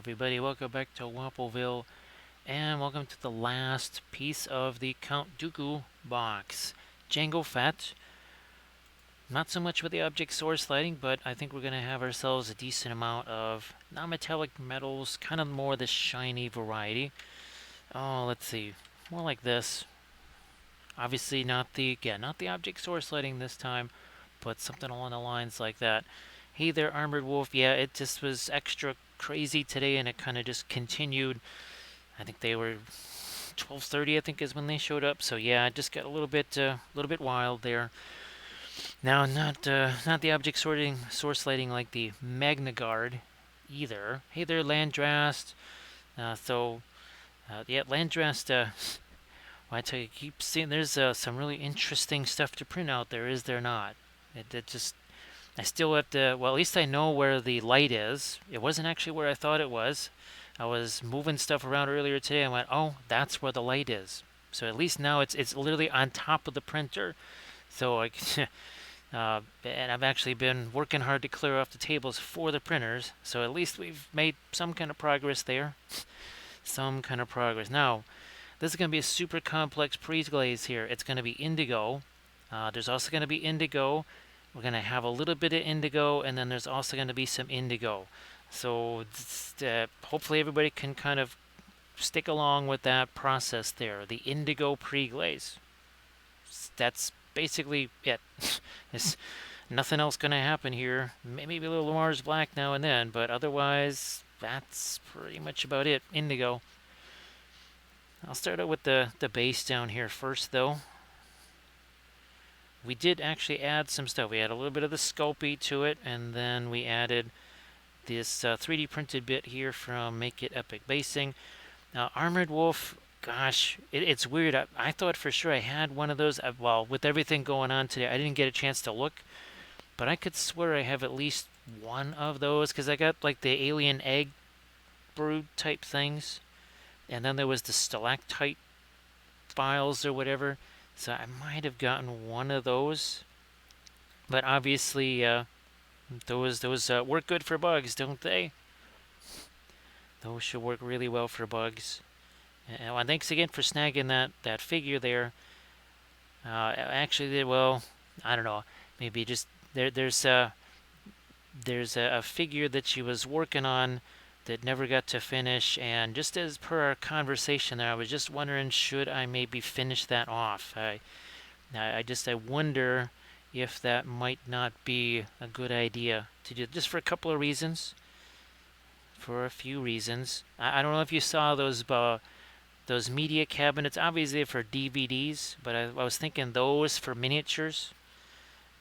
everybody? Welcome back to Wampleville, and welcome to the last piece of the Count Dooku box. Jango Fett. Not so much with the object source lighting, but I think we're going to have ourselves a decent amount of non-metallic metals, kind of more the shiny variety. Oh, let's see. More like this. Obviously not the object source lighting this time, but something along the lines like that. Hey there, Armored Wolf. Yeah, it just was extra crazy today, and it kind of just continued. I think they were 12:30. I think is when they showed up. So yeah, it just got a little bit wild there. Now, not the object source lighting like the Magna Guard either. Hey there, Landrast. Yeah, Landrast. Well, I tell you, keep seeing there's some really interesting stuff to print out there, is there not? It just I still have to. Well, at least I know where the light is. It wasn't actually where I thought it was. I was moving stuff around earlier today. I went, oh, that's where the light is. So at least now it's literally on top of the printer. So I, and I've actually been working hard to clear off the tables for the printers. So at least we've made some kind of progress there. Some kind of progress. Now, this is going to be a super complex pre-glaze here. It's going to be indigo. There's also going to be indigo. We're going to have a little bit of indigo, and then there's also going to be some indigo. So hopefully everybody can kind of stick along with that process there. The indigo pre-glaze. That's basically it. There's nothing else going to happen here. Maybe a little Mars black now and then, but otherwise, that's pretty much about it. Indigo. I'll start out with the base down here first, though. We did actually add some stuff. We had a little bit of the Sculpey to it, and then we added this 3D printed bit here from Make It Epic Basing. Now, Armored Wolf, gosh, it's weird. I thought for sure I had one of those. Well, with everything going on today, I didn't get a chance to look, but I could swear I have at least one of those, because I got like the alien egg brood type things, and then there was the stalactite files or whatever. So I might have gotten one of those, but obviously those work good for bugs, don't they? Those should work really well for bugs. And thanks again for snagging that figure there. Actually, well, I don't know. Maybe just there's a figure that she was working on that never got to finish, and just as per our conversation there, I was just wondering, should I maybe finish that off? I wonder if that might not be a good idea to do, just for a couple of reasons. For a few reasons. I don't know if you saw those media cabinets, obviously for DVDs, but I was thinking those for miniatures,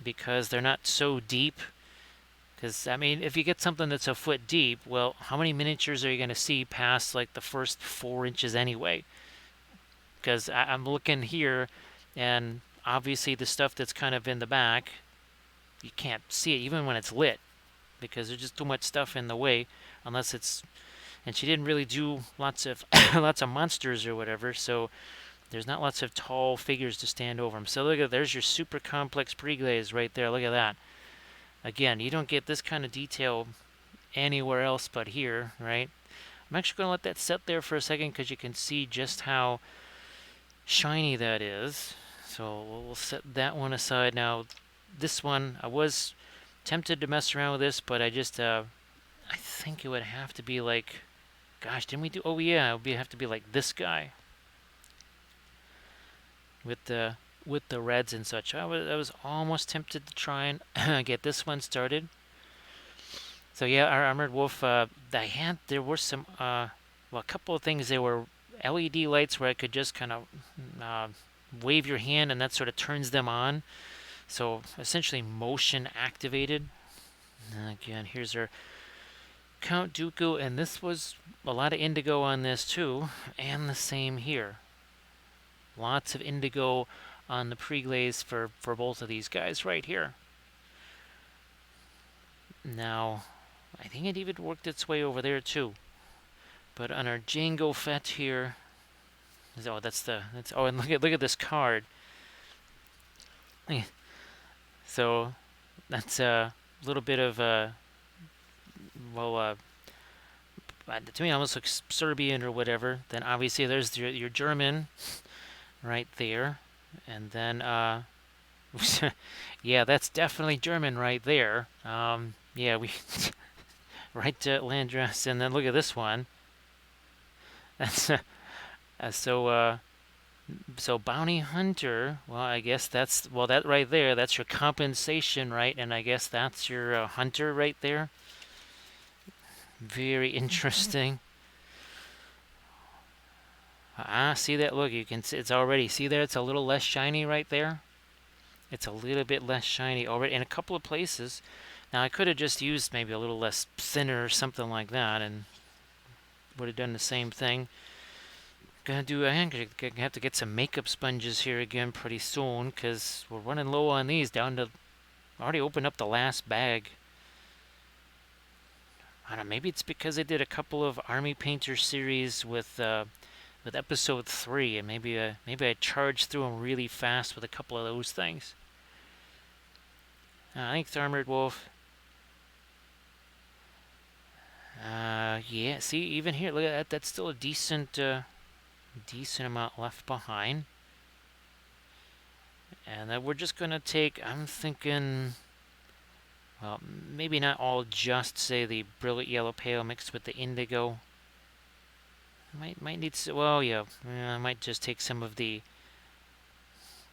because they're not so deep. Because, I mean, if you get something that's a foot deep, well, how many miniatures are you going to see past, like, the first 4 inches anyway? Because I'm looking here, and obviously the stuff that's kind of in the back, you can't see it even when it's lit, because there's just too much stuff in the way, unless it's... And she didn't really do lots of lots of monsters or whatever, so there's not lots of tall figures to stand over them. So look at, there's your super complex pre-glaze right there. Look at that. Again, you don't get this kind of detail anywhere else but here, right? I'm actually going to let that set there for a second, because you can see just how shiny that is. So we'll set that one aside. Now, this one, I was tempted to mess around with this, but I think it would have to be like, gosh, didn't we do, oh yeah, it would have to be like this guy. With the reds and such. I was almost tempted to try and get this one started. So yeah, our Armored Wolf, there were some, well, a couple of things. There were LED lights where I could just kind of wave your hand, and that sort of turns them on. So essentially motion activated. And again, here's our Count Dooku, and this was a lot of indigo on this too, and the same here. Lots of indigo on the pre-glaze for both of these guys right here. Now, I think it even worked its way over there too. But on our Jango Fett here, oh, and look at this card. So that's a little bit of to me, it almost looks Serbian or whatever. Then obviously there's your German right there. And then, yeah, that's definitely German right there. Yeah, we right to Landress. And then look at this one. That's so bounty hunter. Well, I guess that's that right there. That's your compensation, right? And I guess that's your hunter right there. Very interesting. See that? Look, you can see it's already. See there? It's a little less shiny right there. It's a little bit less shiny already in a couple of places. Now I could have just used maybe a little less thinner or something like that, and would have done the same thing. I have to get some makeup sponges here again pretty soon, because we're running low on these. Down to already opened up the last bag. I don't know, maybe it's because I did a couple of Army Painter series with episode 3, and maybe I charged through them really fast with a couple of those things. Thanks, Armored Wolf. Yeah, see, even here, look at that. That's still a decent amount left behind. And then we're just going to take, I'm thinking, well, maybe not all just, say, the Brilliant Yellow Pale mixed with the Indigo. Might need, well, yeah, I might just take some of the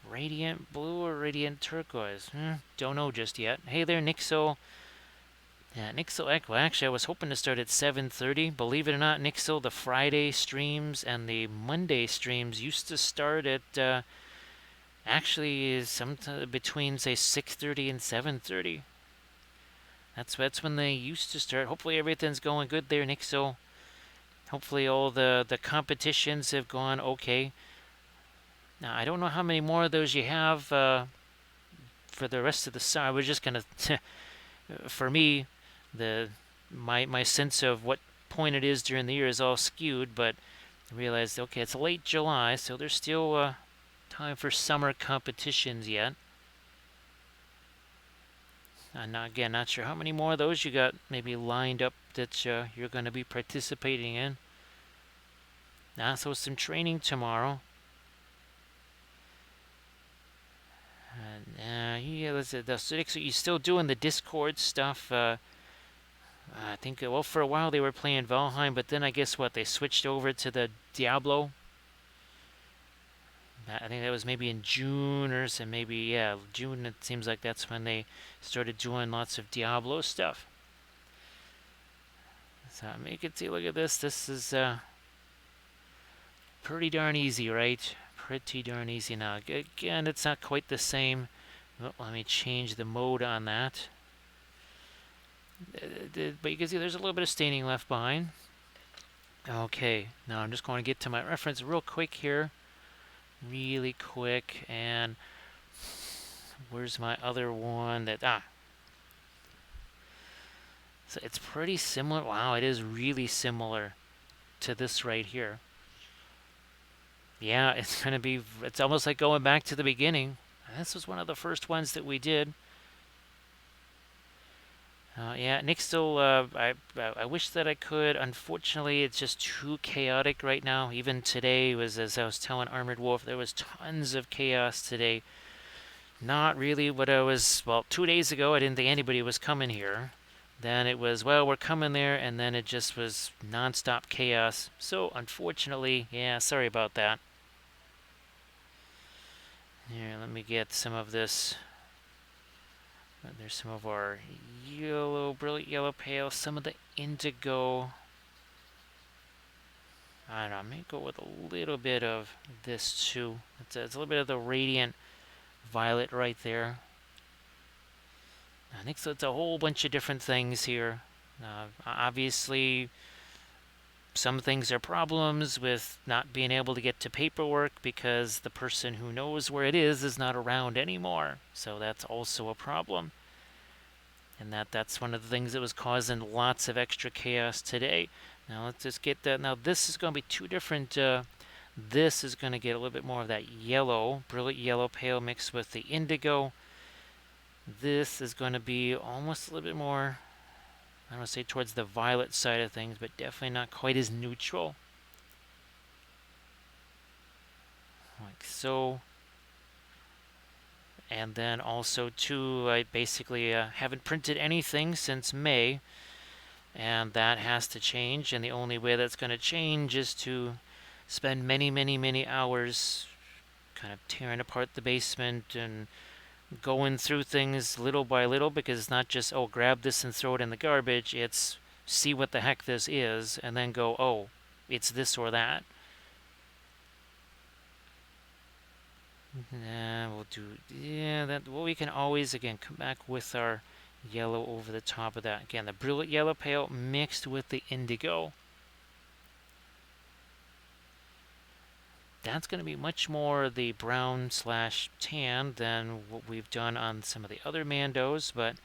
Radiant Blue or Radiant Turquoise. Don't know just yet. Hey there, Nixel. Yeah, Nixel, well, actually, I was hoping to start at 7:30. Believe it or not, Nixel, the Friday streams and the Monday streams used to start at, actually, sometime between, say, 6:30 and 7:30. That's when they used to start. Hopefully everything's going good there, Nixel. Hopefully all the competitions have gone okay. Now, I don't know how many more of those you have for the rest of the summer. I was just going to, for me, my sense of what point it is during the year is all skewed, but I realized, okay, it's late July, so there's still time for summer competitions yet. And again, not sure how many more of those you got maybe lined up that you're going to be participating in. So some training tomorrow. And yeah, so you're still doing the Discord stuff. I think, well, for a while they were playing Valheim, but then I guess they switched over to the Diablo. I think that was maybe in June or so, maybe, yeah, June. It seems like that's when they started doing lots of Diablo stuff. So you can see, look at this. This is pretty darn easy, right? Pretty darn easy. Now, again, it's not quite the same. Well, let me change the mode on that. But you can see there's a little bit of staining left behind. Okay, now I'm just going to get to my reference real quick here. Really quick. And where's my other one that... So it's pretty similar. Wow, it is really similar to this right here. Yeah, it's going to be... It's almost like going back to the beginning. This was one of the first ones that we did. Yeah, Nixel, I wish that I could. Unfortunately, it's just too chaotic right now. Even today, as I was telling Armored Wolf, there was tons of chaos today. Not really what I was... Well, 2 days ago, I didn't think anybody was coming here. Then it was, well, we're coming there, and then it just was non-stop chaos. So, unfortunately, yeah, sorry about that. Here, let me get some of this... There's some of our yellow, brilliant yellow pale, some of the indigo. I don't know, I may go with a little bit of this too. It's a little bit of the radiant violet right there. I think so. It's a whole bunch of different things here. Obviously, some things are problems with not being able to get to paperwork because the person who knows where it is not around anymore. So that's also a problem. And that's one of the things that was causing lots of extra chaos today. Now let's just get that. Now this is going to be two different. This is going to get a little bit more of that yellow, brilliant yellow pale mixed with the indigo. This is going to be almost a little bit more. don't want to say towards the violet side of things, but definitely not quite as neutral. Like so. And then also too, I basically haven't printed anything since May, and that has to change, and the only way that's going to change is to spend many, many, many hours kind of tearing apart the basement and going through things little by little, because it's not just, oh, grab this and throw it in the garbage. It's see what the heck this is and then go, oh, it's this or that. We'll do, yeah, that, well, we can always, again, come back with our yellow over the top of that. Again, the brilliant yellow pale mixed with the indigo. That's going to be much more the brown slash tan than what we've done on some of the other Mandos, but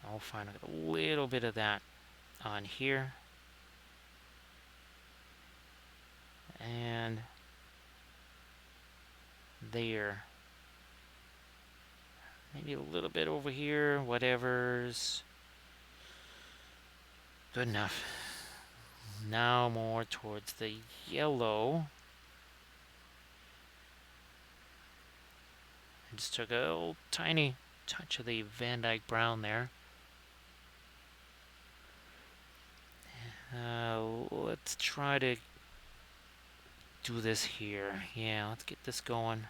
I'll find a little bit of that on here. And there. Maybe a little bit over here, whatever's good enough. Now more towards the yellow. I just took a little tiny touch of the Van Dyke brown there. Let's try to do this here. Yeah, let's get this going.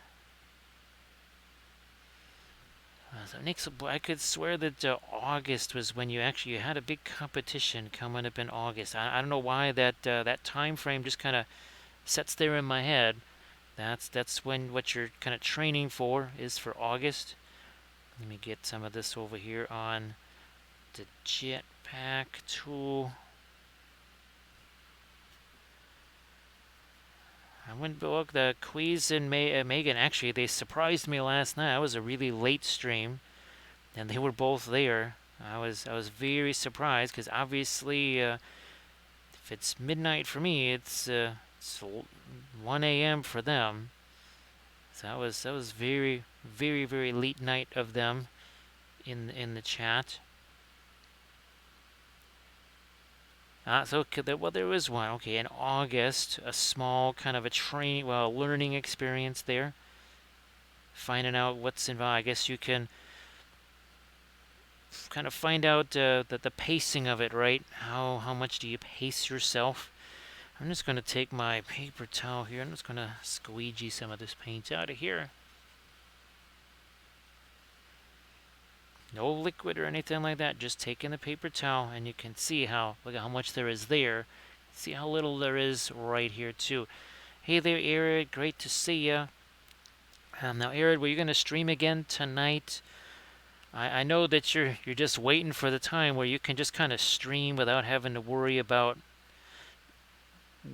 So Nick's, I could swear that August was when you had a big competition coming up in August. I don't know why that time frame just kind of sets there in my head. That's when what you're kind of training for is for August. Let me get some of this over here on the jetpack tool. I went look. The Quiz and Megan, actually, they surprised me last night. It was a really late stream, and they were both there. I was very surprised, because obviously, if it's midnight for me, it's 1 a.m. for them. So that was very, very, very late night of them in the chat. So well, there was one. Okay, in August, a small kind of a training, well, learning experience there. Finding out what's involved. I guess you can kind of find out the pacing of it, right? How much do you pace yourself? I'm just going to take my paper towel here. I'm just going to squeegee some of this paint out of here. No liquid or anything like that, just taking the paper towel, and you can see look at how much there is there. See how little there is right here too. Hey there, Arid, great to see ya. Now, Arid, were you going to stream again tonight? I know that you're just waiting for the time where you can just kind of stream without having to worry about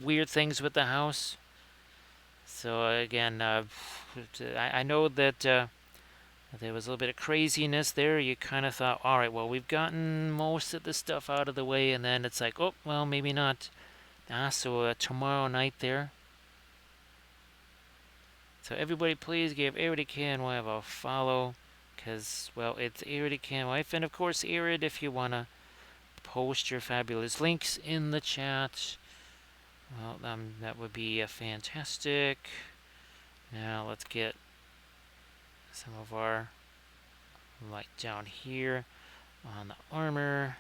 weird things with the house. So again, I know that there was a little bit of craziness there. You kind of thought, all right, well, we've gotten most of the stuff out of the way, and then it's like, oh, well, maybe not. So tomorrow night there. So everybody, please give Eridican Wife a follow, because, well, it's Eridican Wife, and of course, Erid, if you want to post your fabulous links in the chat, well, that would be fantastic. Now let's get some of our light down here on the armor.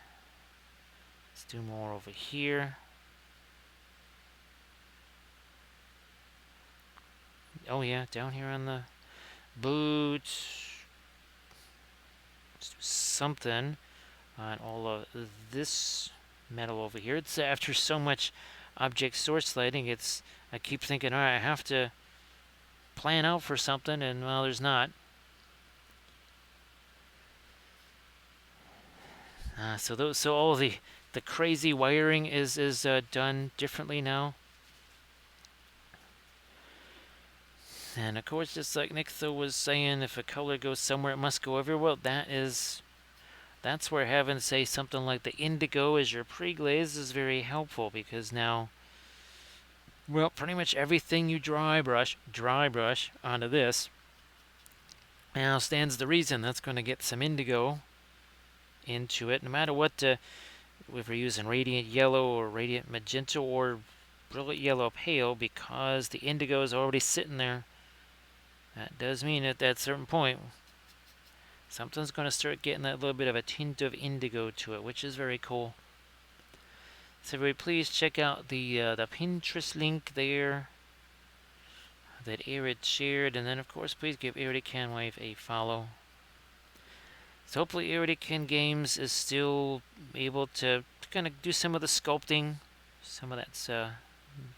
Let's do more over here. Oh yeah, down here on the boots. Let's do something on all of this metal over here. It's after so much object source lighting, I keep thinking, all right, I have to plan out for something, and well, there's not. So all the crazy wiring is done differently now. And of course, just like Nichtho was saying, if a color goes somewhere, it must go everywhere. Well, that's where having, say, something like the indigo as your pre-glaze is very helpful, because now, well, pretty much everything you dry brush onto this now stands to reason that's going to get some indigo into it, no matter what, if we're using radiant yellow or radiant magenta or brilliant yellow pale, because the indigo is already sitting there. That does mean at that certain point, something's going to start getting that little bit of a tint of indigo to it, which is very cool. So everybody, please check out the Pinterest link there that Arid shared, and then of course please give Canwave a follow. So hopefully Iridican Games is still able to kind of do some of the sculpting, some of that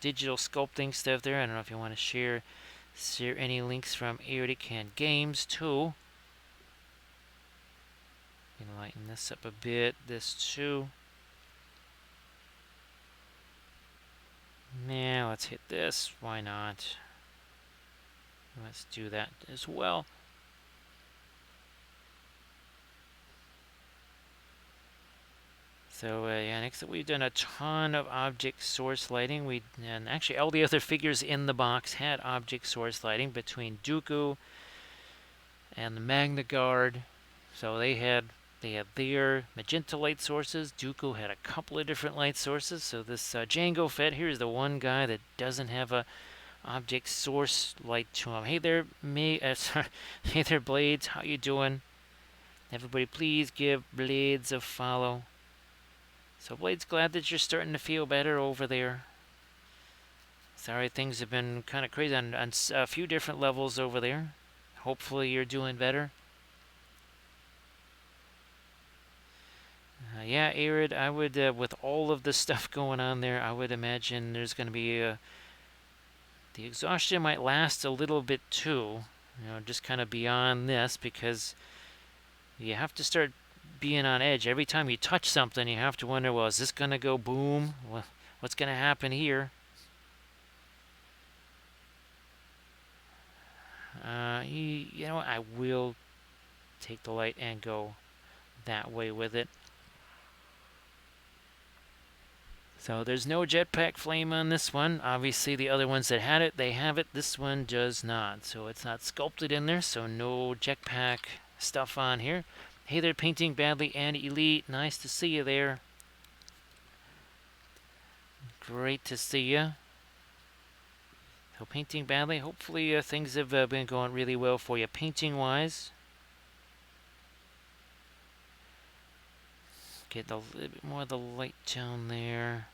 digital sculpting stuff there. I don't know if you want to share any links from Iridican Games too. Lighten this up a bit, this too. Now let's hit this, why not? Let's do that as well. So yeah, next up we've done a ton of object source lighting. And actually all the other figures in the box had object source lighting between Dooku and the Magna Guard. So they had their magenta light sources. Dooku had a couple of different light sources. So this Jango Fett here is the one guy that doesn't have a object source light to him. Hey there, hey there, Blades. How you doing? Everybody, please give Blades a follow. So Blade's glad that you're starting to feel better over there. Sorry, things have been kind of crazy on a few different levels over there. Hopefully you're doing better. Yeah, Arid, I would, with all of the stuff going on there, I would imagine there's going to be the exhaustion might last a little bit too. Just kind of beyond this, because you have to start being on edge. Every time you touch something, you have to wonder, well, is this going to go boom? What's going to happen here? You know what? I will take the light and go that way with it. So there's no jetpack flame on this one. Obviously, the other ones that had it, they have it. This one does not. So it's not sculpted in there, so no jetpack stuff on here. Hey there, Painting Badly and Elite. Nice to see you there. Great to see you. So Painting Badly, hopefully things have been going really well for you painting-wise. Get a little bit more of the light down there.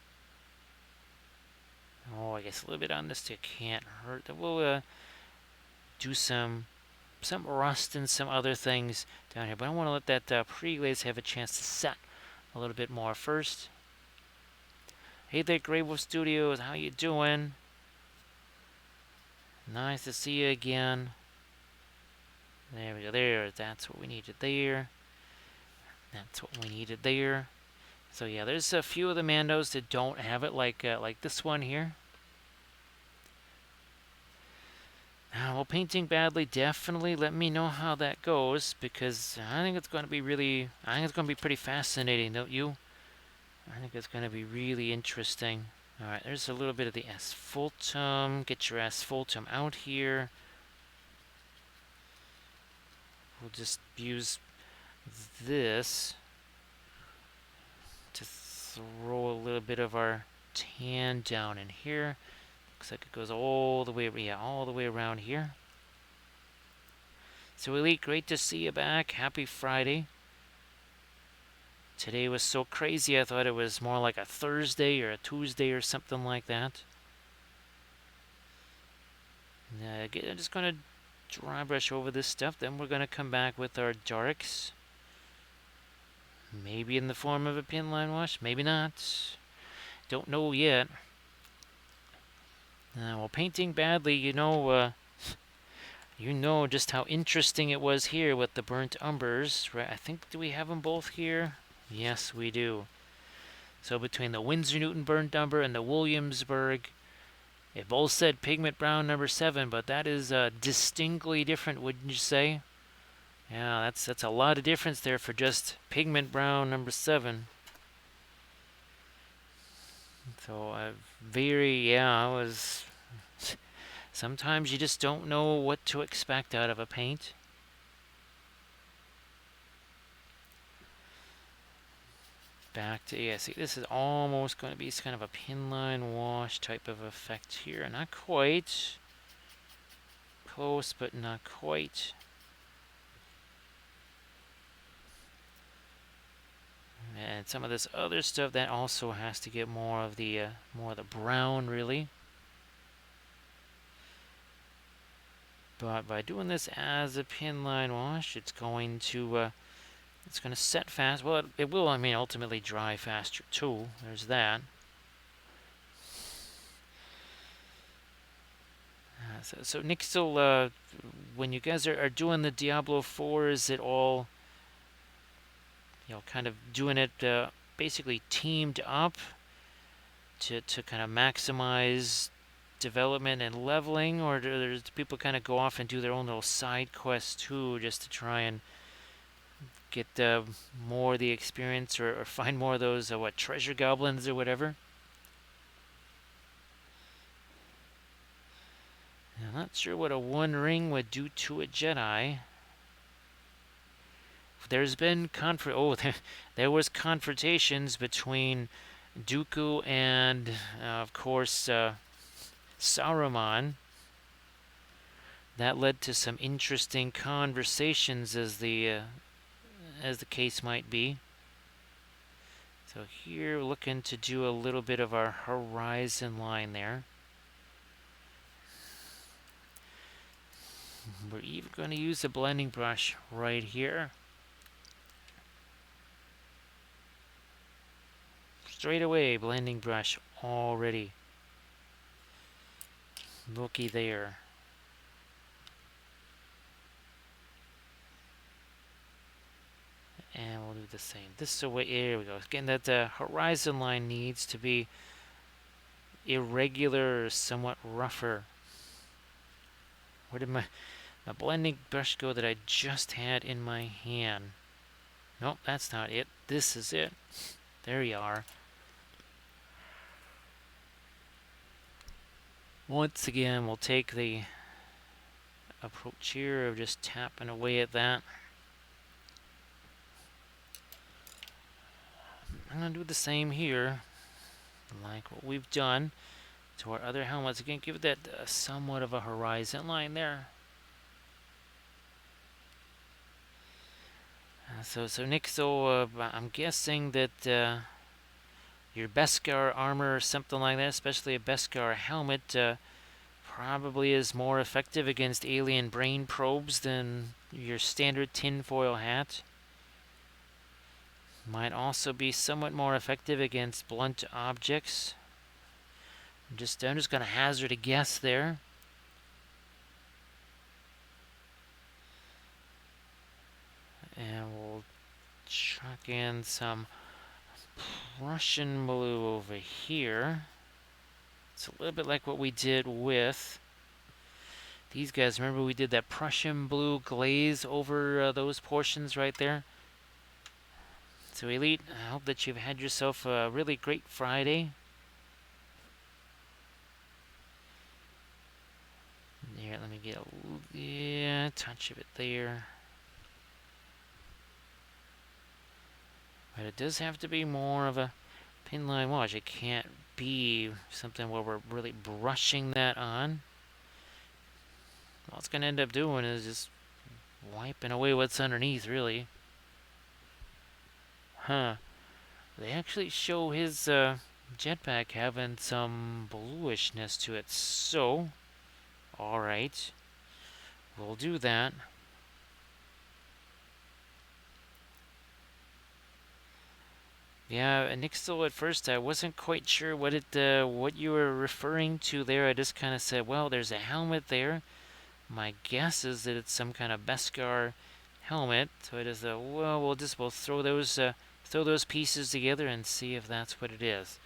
Oh, I guess a little bit on this too can't hurt. We'll do some rust and some other things down here, but I want to let that pre-glaze have a chance to set a little bit more first. Hey there, Grey Wolf Studios, how you doing? Nice to see you again. There we go. There, that's what we needed there. That's what we needed there. So yeah, there's a few of the Mandos that don't have it, like this one here. Well, Painting Badly, definitely let me know how that goes, because I think it's going to be pretty fascinating, don't you? I think it's going to be really interesting. All right, there's a little bit of the asphaltum. Get your asphaltum out here. We'll just use this to throw a little bit of our tan down in here. Looks like it goes all the way, all the way around here. So Elite, great to see you back. Happy Friday. Today was so crazy, I thought it was more like a Thursday or a Tuesday or something like that. I'm just going to dry brush over this stuff. Then we're going to come back with our darks. Maybe in the form of a pin line wash, maybe not. Don't know yet. Well, Painting Badly, you know just how interesting it was here with the burnt umbers, right? I think, do we have them both here? Yes, we do. So between the Winsor Newton burnt umber and the Williamsburg, it both said pigment brown number 7, but that is distinctly different, wouldn't you say? Yeah, that's a lot of difference there for just pigment brown number 7. So I was. Sometimes you just don't know what to expect out of a paint. back to, yeah, see, this is almost going to be kind of a pinline wash type of effect here. Not quite. Close, but not quite. And some of this other stuff that also has to get more of the brown, really. But by doing this as a pinline wash, it's going to set fast. Well, it will, I mean, ultimately dry faster too. There's that. So Nixel, when you guys are doing the Diablo 4, is it all, kind of doing it basically teamed up to kind of maximize development and leveling, or do people kind of go off and do their own little side quests too, just to try and get more of the experience, or find more of those treasure goblins or whatever? I'm not sure what a one ring would do to a Jedi. There's been there was confrontations between Dooku and, of course, Saruman. That led to some interesting conversations, as the case might be. So here, we're looking to do a little bit of our horizon line there. We're even going to use a blending brush right here. Straight away, blending brush already. Looky there. And we'll do the same. This away. Here we go. Again, that horizon line needs to be irregular, somewhat rougher. Where did my blending brush go that I just had in my hand? Nope, that's not it. This is it. There you are. Once again, we'll take the approach here of just tapping away at that. I'm going to do the same here, like what we've done to our other helmets. Again, give it that somewhat of a horizon line there. So Nick, I'm guessing that your Beskar armor or something like that, especially a Beskar helmet, probably is more effective against alien brain probes than your standard tinfoil hat. Might also be somewhat more effective against blunt objects. I'm just going to hazard a guess there. And we'll chuck in some Prussian blue over here. It's a little bit like what we did with these guys. Remember, we did that Prussian blue glaze over those portions right there? So Elite, I hope that you've had yourself a really great Friday. Here, let me get a touch of it there. But it does have to be more of a pinline wash. It can't be something where we're really brushing that on. All it's going to end up doing is just wiping away what's underneath, really. Huh. They actually show his jetpack having some bluishness to it. So, alright. We'll do that. Yeah, Nixel, at first I wasn't quite sure what you were referring to there. I just kind of said, well, there's a helmet there. My guess is that it's some kind of Beskar helmet. So I just thought, well, we'll throw those pieces together and see if that's what it is.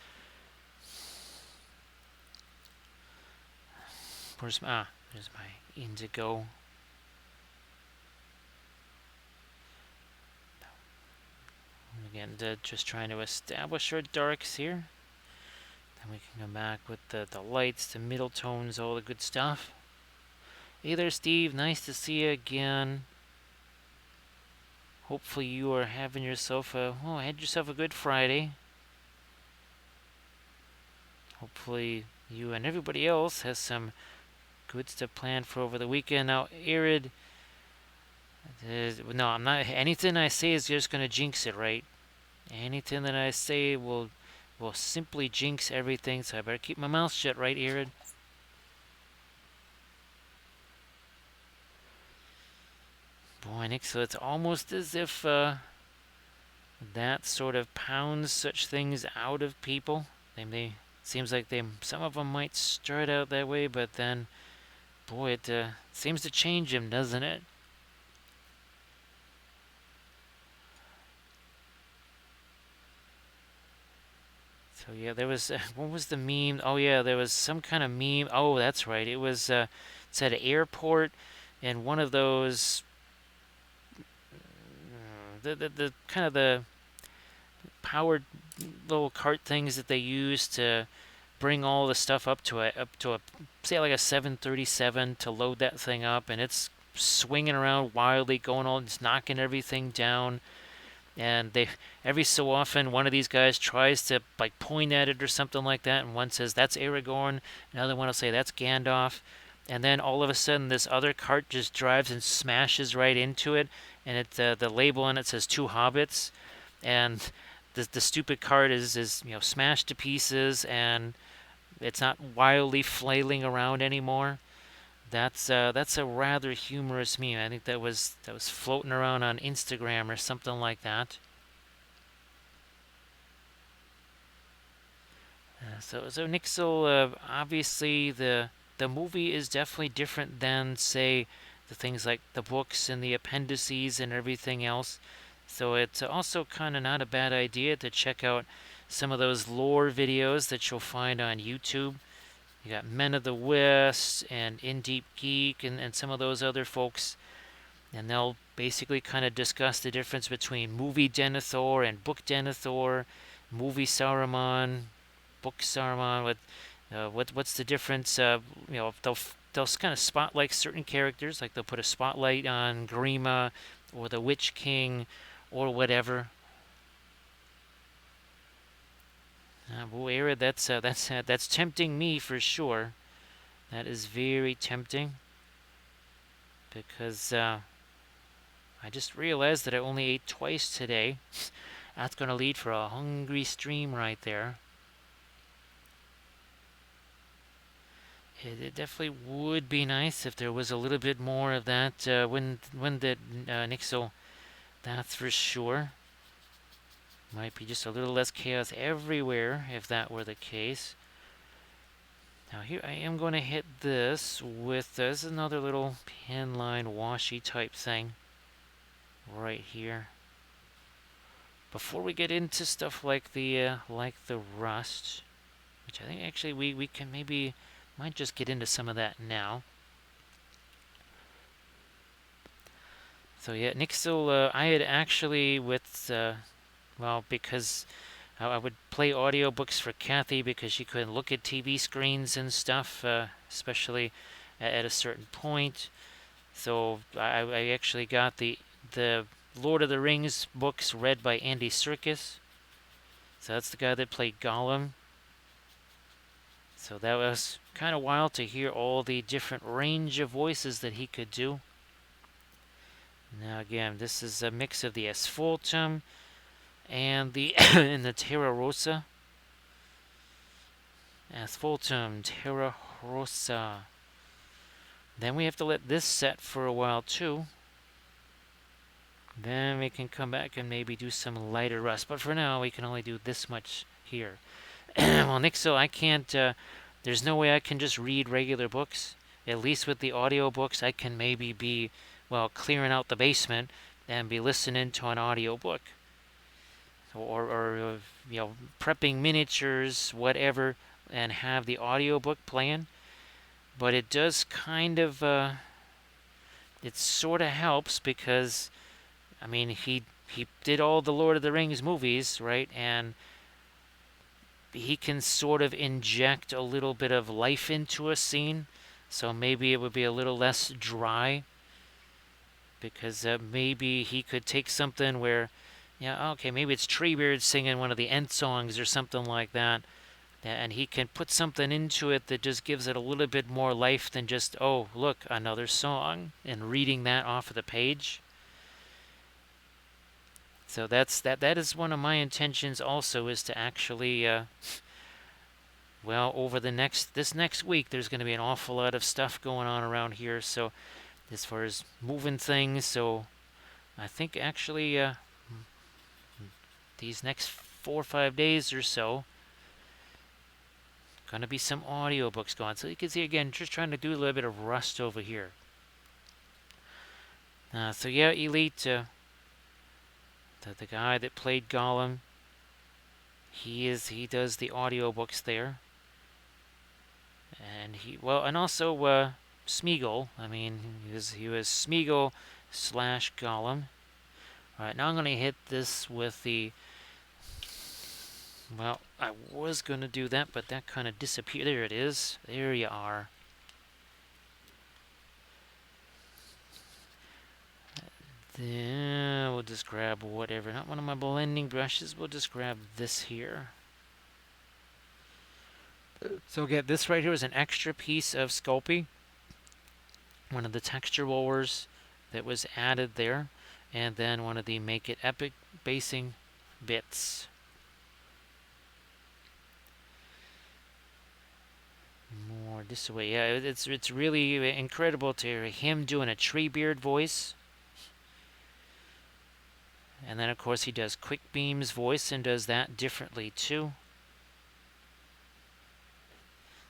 There's my indigo. Again, just trying to establish our darks here. Then we can come back with the lights, the middle tones, all the good stuff. Hey there, Steve. Nice to see you again. hopefully you are having yourself had yourself a good Friday. Hopefully you and everybody else has some good stuff planned for over the weekend. Now, Arid, no, I'm not. Anything I say is just gonna jinx it, right? Anything that I say will simply jinx everything. So I better keep my mouth shut, right, Arid? Boy, Nick, so it's almost as if that sort of pounds such things out of people. They seems like some of them might start out that way, but then, boy, it seems to change them, doesn't it? So yeah, there was what was the meme? Oh yeah, there was some kind of meme. Oh, that's right. It was it said airport, and one of those the kind of the powered little cart things that they use to bring all the stuff up to a say like a 737 to load that thing up, and it's swinging around wildly, going all, just knocking everything down. And they every so often one of these guys tries to like point at it or something like that, and one says that's Aragorn, another one will say that's Gandalf, and then all of a sudden this other cart just drives and smashes right into it, and the label on it says two hobbits, and the stupid cart is smashed to pieces, and it's not wildly flailing around anymore. That's a rather humorous meme. I think that was floating around on Instagram or something like that. So Nixel, obviously the movie is definitely different than say the things like the books and the appendices and everything else. So it's also kind of not a bad idea to check out some of those lore videos that you'll find on YouTube. You got Men of the West and In Deep Geek and some of those other folks, and they'll basically kind of discuss the difference between movie Denethor and book Denethor, movie Saruman, book Saruman. What's the difference? They'll kind of spotlight certain characters, like they'll put a spotlight on Grima or the Witch King or whatever. Boy, Era, that's tempting me for sure. That is very tempting because I just realized that I only ate twice today. That's going to lead for a hungry stream right there. It definitely would be nice if there was a little bit more of that when the Nixel. That's for sure. Might be just a little less chaos everywhere if that were the case. Now here I am going to hit this with this is another little pen line washi type thing right here. Before we get into stuff like the rust, which I think actually we can maybe might just get into some of that now. So yeah, Nixel, I had actually with because I would play audiobooks for Kathy because she couldn't look at TV screens and stuff, especially at a certain point. So I actually got the Lord of the Rings books read by Andy Serkis. So that's the guy that played Gollum. So that was kind of wild to hear all the different range of voices that he could do. Now again, this is a mix of the Asphaltum and the and the Terra Rosa. Asphaltum, Terra Rosa. Then we have to let this set for a while too. Then we can come back and maybe do some lighter rust. But for now, we can only do this much here. Well, Nixel, I can't. There's no way I can just read regular books. At least with the audio books, I can maybe be, clearing out the basement and be listening to an audio book. Or prepping miniatures, whatever, and have the audiobook playing. But it does kind of, it sort of helps because, I mean, he did all the Lord of the Rings movies, right? And he can sort of inject a little bit of life into a scene, so maybe it would be a little less dry. because maybe he could take something where, yeah, okay, maybe it's Treebeard singing one of the end songs or something like that, and he can put something into it that just gives it a little bit more life than just, oh, look, another song, and reading that off of the page. So that is one of my intentions also, is to actually well, over this next week, there's going to be an awful lot of stuff going on around here. So, as far as moving things, so I think actually these next 4 or 5 days or so, going to be some audiobooks going. So you can see again, just trying to do a little bit of Rust over here. So yeah, Elite, the guy that played Gollum, he does the audiobooks there. And and also Smeagol. I mean, he was Smeagol / Gollum. All right, now I'm gonna hit this with the. Well, I was gonna do that, but that kind of disappeared. There it is. There you are. Then we'll just grab whatever. Not one of my blending brushes. We'll just grab this here. So again, this right here is an extra piece of Sculpey. One of the texture rollers that was added there. And then one of the Make It Epic basing bits. More this way. Yeah, it's really incredible to hear him doing a Treebeard voice. And then, of course, he does Quickbeam's voice and does that differently, too.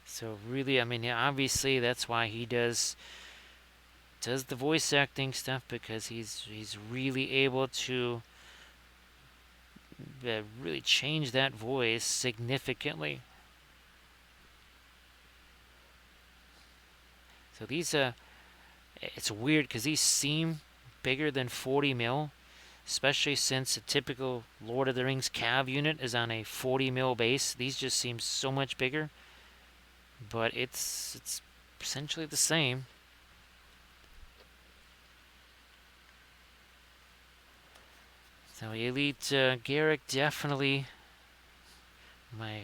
So really, I mean, obviously that's why he does the voice acting stuff, because he's really able to really change that voice significantly. So these it's weird because these seem bigger than 40 mil, especially since a typical Lord of the Rings cav unit is on a 40 mil base. These just seem so much bigger, but it's essentially the same. So Elite Garrick, definitely my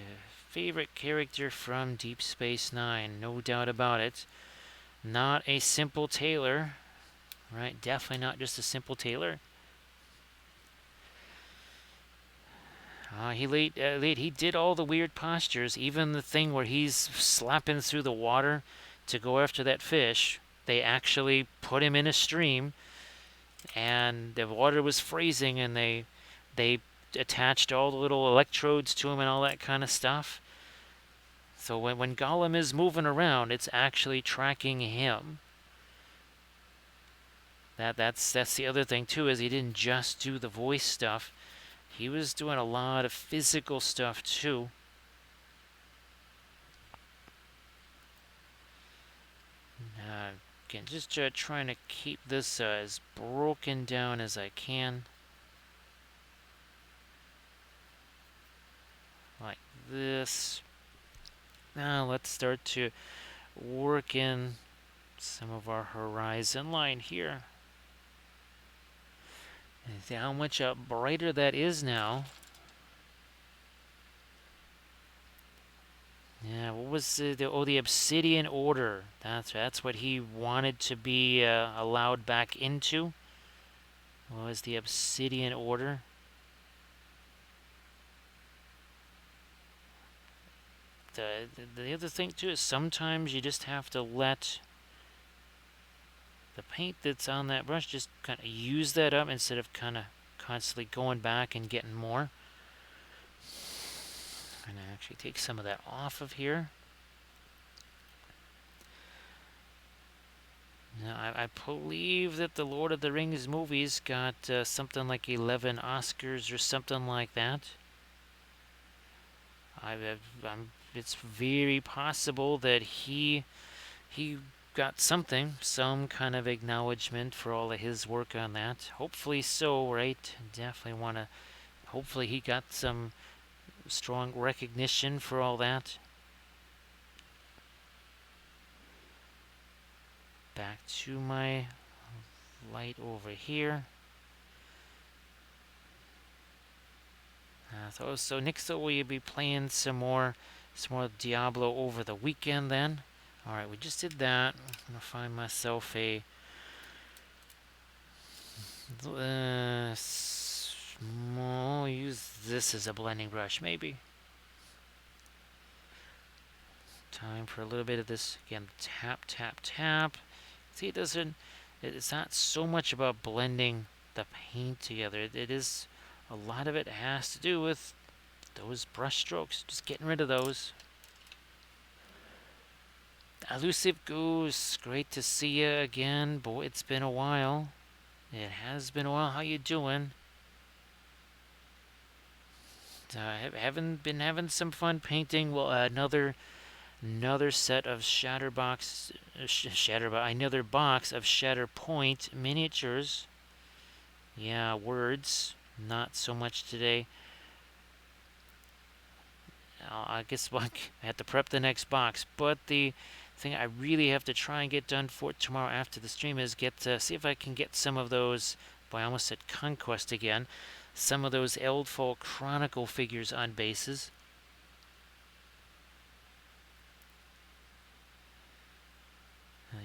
favorite character from Deep Space Nine, no doubt about it. Not a simple tailor, right? Definitely not just a simple tailor. He did all the weird postures, even the thing where he's slapping through the water to go after that fish. They actually put him in a stream, and the water was freezing, and they attached all the little electrodes to him and all that kind of stuff. So when Gollum is moving around, it's actually tracking him. That's the other thing too, is he didn't just do the voice stuff. He was doing a lot of physical stuff too. Again, just trying to keep this as broken down as I can. Like this. Now let's start to work in some of our horizon line here. And see how much brighter that is now. Yeah, what was the Obsidian Order? That's what he wanted to be allowed back into. What was the Obsidian Order? The other thing too is sometimes you just have to let the paint that's on that brush just kind of use that up instead of kind of constantly going back and getting more. I'm going to actually take some of that off of here. Now, I believe that the Lord of the Rings movies got something like 11 Oscars or something like that. It's very possible that he got some kind of acknowledgement for all of his work on that. Hopefully so, right? Definitely want to. Hopefully he got some strong recognition for all that. Back to my light over here. So Nixel, will you be playing some more Diablo over the weekend then? All right, we just did that. I'm gonna find myself a small. Use this as a blending brush, maybe. Time for a little bit of this again. Tap, tap, tap. See, it's not so much about blending the paint together. It is, a lot of it has to do with those brush strokes. Just getting rid of those. Elusive Goose, great to see you again. Boy, it's been a while. It has been a while. How you doing? Haven't been having some fun painting. Well, another set of another box of Shatterpoint miniatures. Yeah, words. Not so much today. I guess I have to prep the next box. But the thing I really have to try and get done for tomorrow after the stream is see if I can get some of those. Boy, I almost said Conquest again. Some of those Eldfall Chronicle figures on bases.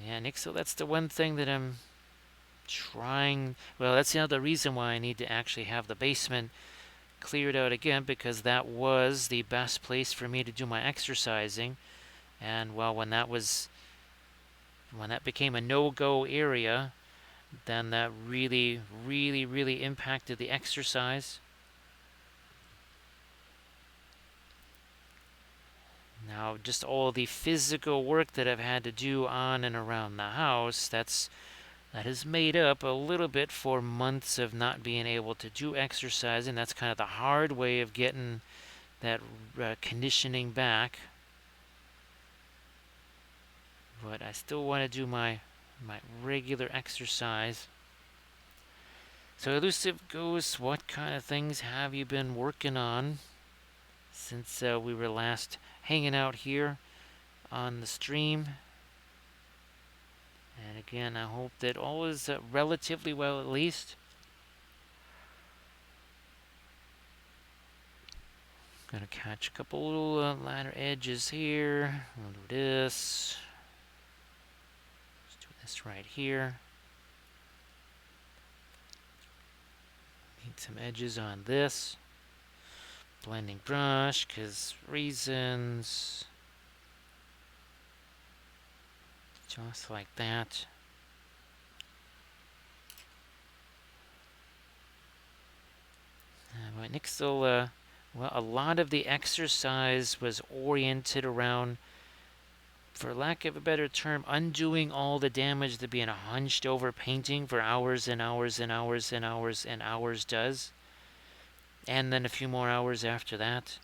Yeah, Nick, so that's the one thing that I'm trying. Well, that's the other reason why I need to actually have the basement cleared out again, because that was the best place for me to do my exercising. And well, when that became a no-go area, then that really, really, really impacted the exercise. Now, just all the physical work that I've had to do on and around the house, that has made up a little bit for months of not being able to do exercising. That's kind of the hard way of getting that conditioning back. But I still want to do my regular exercise. So, Elusive Ghost, what kind of things have you been working on since we were last hanging out here on the stream? And again, I hope that all is relatively well, at least. Gonna catch a couple little ladder edges here. We'll do this. Let's do this right here. Need some edges on this. Blending brush, because reasons. Just like that. Right, Nixel, well, a lot of the exercise was oriented around, for lack of a better term, undoing all the damage that being hunched over painting for hours and hours and hours and hours and hours does. And then a few more hours after that.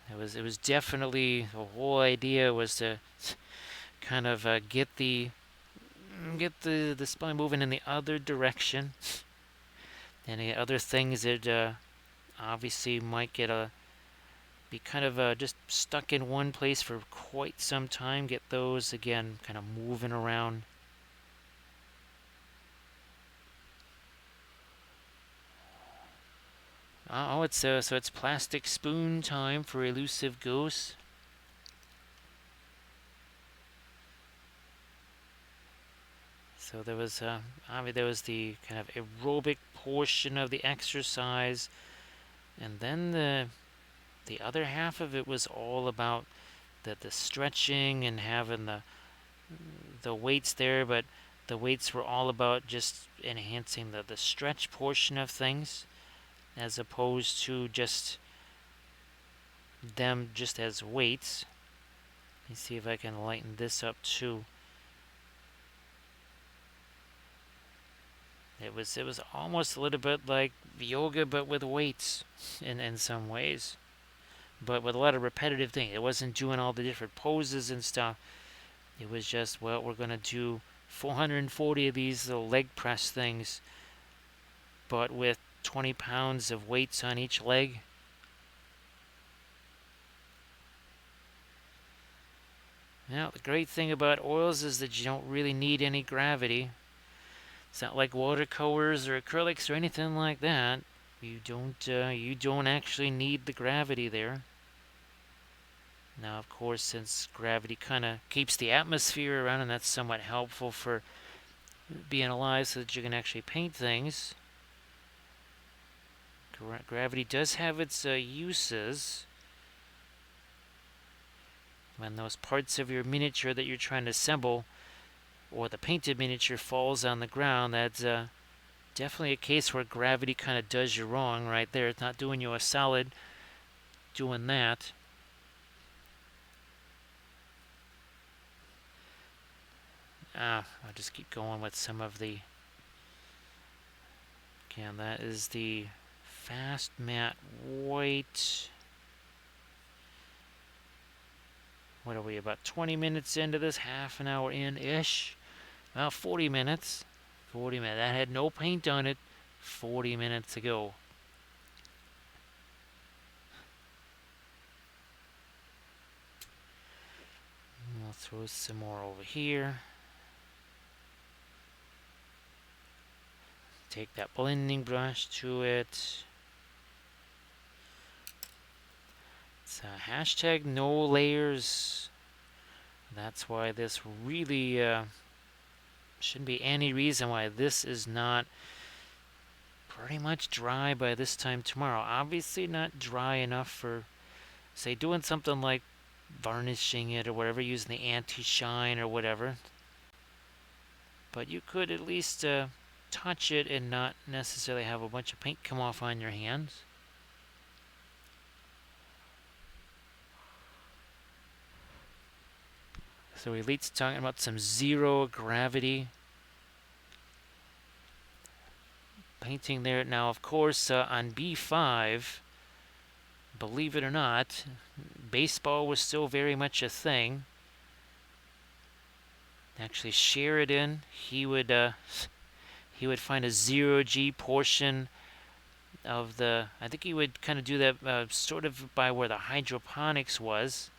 It was definitely, the whole idea was to kind of get the spine moving in the other direction. Any other things that obviously might be kind of just stuck in one place for quite some time, get those again kind of moving around. Oh, so it's plastic spoon time for Elusive Ghost. So there was the kind of aerobic portion of the exercise, and then the other half of it was all about the stretching and having the weights there, but the weights were all about just enhancing the stretch portion of things, as opposed to just them just as weights. Let me see if I can lighten this up too. It was almost a little bit like yoga, but with weights in some ways, but with a lot of repetitive things. It wasn't doing all the different poses and stuff. It was just, well, we're gonna do 440 of these little leg press things, but with 20 pounds of weights on each leg. Now, the great thing about oils is that you don't really need any gravity. It's not like watercolors or acrylics or anything like that. You don't actually need the gravity there. Now, of course, since gravity kind of keeps the atmosphere around, and that's somewhat helpful for being alive, so that you can actually paint things. Gravity does have its uses. When those parts of your miniature that you're trying to assemble, or the painted miniature, falls on the ground, that's definitely a case where gravity kind of does you wrong right there. It's not doing you a solid doing that. I'll just keep going with some of the... Again, that is the fast matte white. What are we, about 20 minutes into this? Half an hour in-ish? Well, 40 minutes. 40 minutes. That had no paint on it 40 minutes ago. I'll throw some more over here. Take that blending brush to it. It's hashtag no layers. That's why this really shouldn't be any reason why this is not pretty much dry by this time tomorrow. Obviously not dry enough for, say, doing something like varnishing it or whatever, using the anti-shine or whatever. But you could at least touch it and not necessarily have a bunch of paint come off on your hands. So Elite's talking about some zero gravity painting there. Now, of course, on B5, believe it or not, baseball was still very much a thing. Actually, Sheridan, he would find a zero-G portion of the... I think he would kind of do that sort of by where the hydroponics was.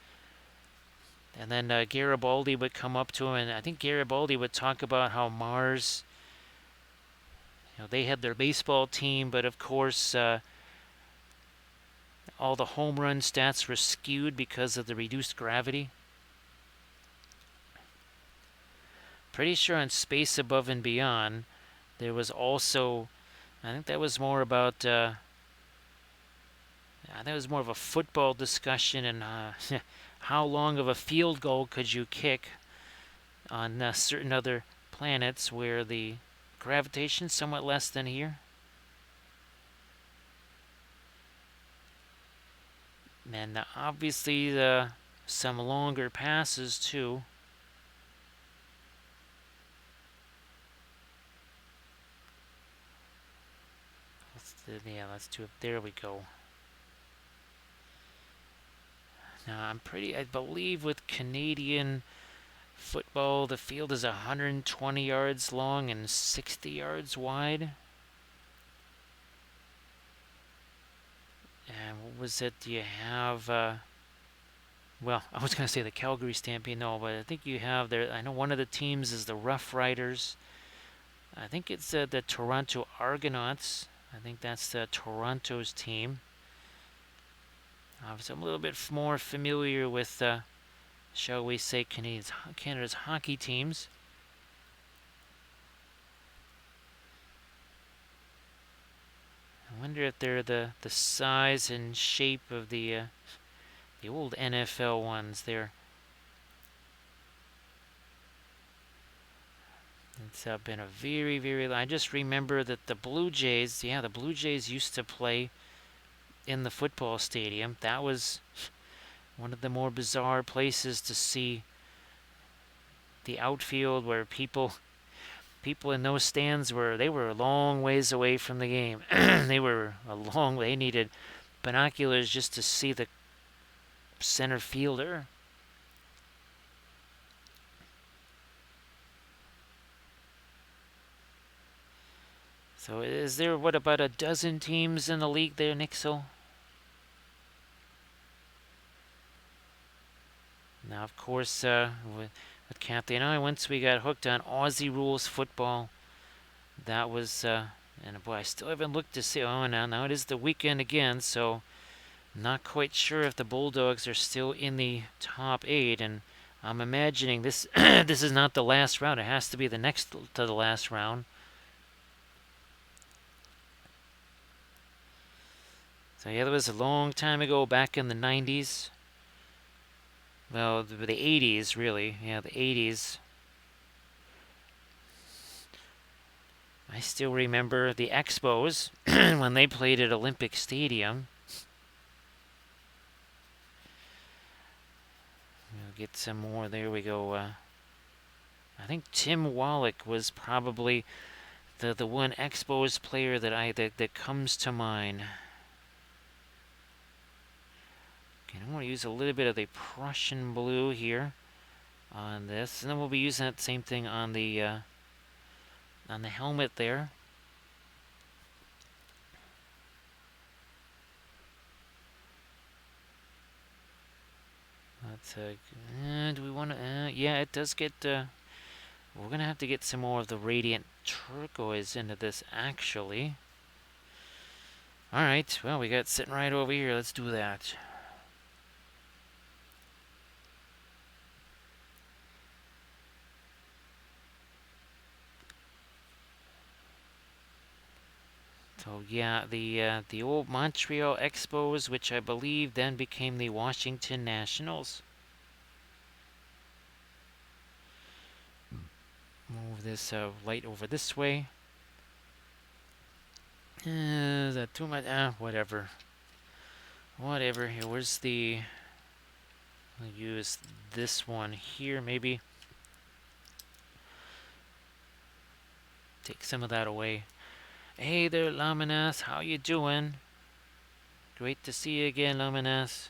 And then Garibaldi would come up to him, and I think Garibaldi would talk about how Mars, they had their baseball team, but of course all the home run stats were skewed because of the reduced gravity. Pretty sure on Space Above and Beyond, there was also, I think that was more about, that was more of a football discussion, and how long of a field goal could you kick on certain other planets where the gravitation is somewhat less than here. And obviously some longer passes too. Let's do it. There we go. Now I believe with Canadian football, the field is 120 yards long and 60 yards wide. And what was it? Do you have... well, I was going to say the Calgary Stampede, no, but I think you have there... I know one of the teams is the Rough Riders. I think it's the Toronto Argonauts. I think that's the Toronto's team. So I'm a little bit more familiar with, shall we say, Canada's hockey teams. I wonder if they're the size and shape of the old NFL ones there. It's been a very, very... I just remember that the Blue Jays, the Blue Jays used to play in the football stadium. That was one of the more bizarre places to see the outfield, where people in those stands were a long ways away from the game. They needed binoculars just to see the center fielder. So is there, what, about a dozen teams in the league there, Nixel? Now, of course, with Kathy and I, once we got hooked on Aussie rules football, that was, and boy, I still haven't looked to see. Oh, now it is the weekend again, so not quite sure if the Bulldogs are still in the top 8, and I'm imagining this this is not the last round. It has to be the next to the last round. So yeah, that was a long time ago, back in the 90s. Well, the 80s, really. Yeah, the 80s. I still remember the Expos when they played at Olympic Stadium. We'll get some more. There we go. I think Tim Wallach was probably the one Expos player that comes to mind. Okay, I'm going to use a little bit of the Prussian blue here on this, and then we'll be using that same thing on the helmet there. Let's do we want to? Yeah, it does get. We're gonna have to get some more of the radiant turquoise into this, actually. All right. Well, we got it sitting right over here. Let's do that. So yeah, the old Montreal Expos, which I believe then became the Washington Nationals. Move this light over this way. Is that too much? Whatever. Whatever. Here, where's the... I'll use this one here, maybe. Take some of that away. Hey there, Laminas. How you doing? Great to see you again, Laminas.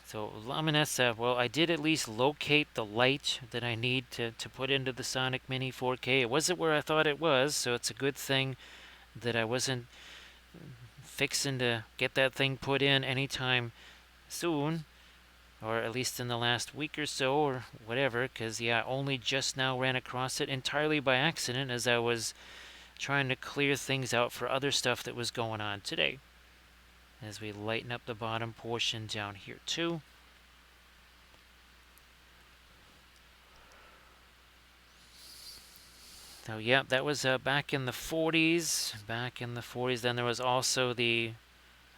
So, Laminas, well, I did at least locate the light that I need to put into the Sonic Mini 4K. It wasn't where I thought it was, so it's a good thing that I wasn't fixing to get that thing put in anytime soon, or at least in the last week or so, or whatever, because, yeah, I only just now ran across it entirely by accident as I was trying to clear things out for other stuff that was going on today. As we lighten up the bottom portion down here, too. So, yeah, that was back in the 40s. Back in the 40s. Then there was also I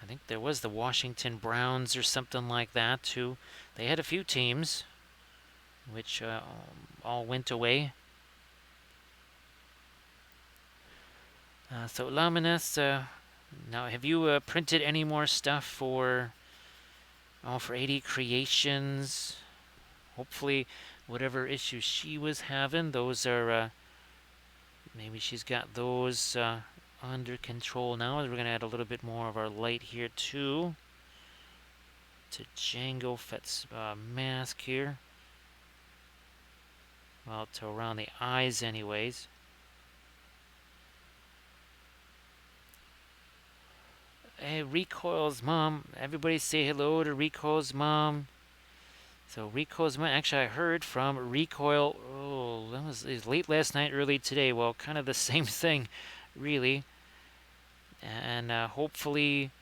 think there was the Washington Browns or something like that, too. They had a few teams, which all went away. So, Laminas, now have you printed any more stuff for 80 Creations? Hopefully, whatever issues she was having, those are, maybe she's got those under control now. We're going to add a little bit more of our light here, too, to Jango Fett's mask here. Well, to around the eyes anyways. Hey, Recoil's mom. Everybody say hello to Recoil's mom. So Recoil's mom, actually I heard from Recoil, that was late last night, early today. Well, kind of the same thing, really. And hopefully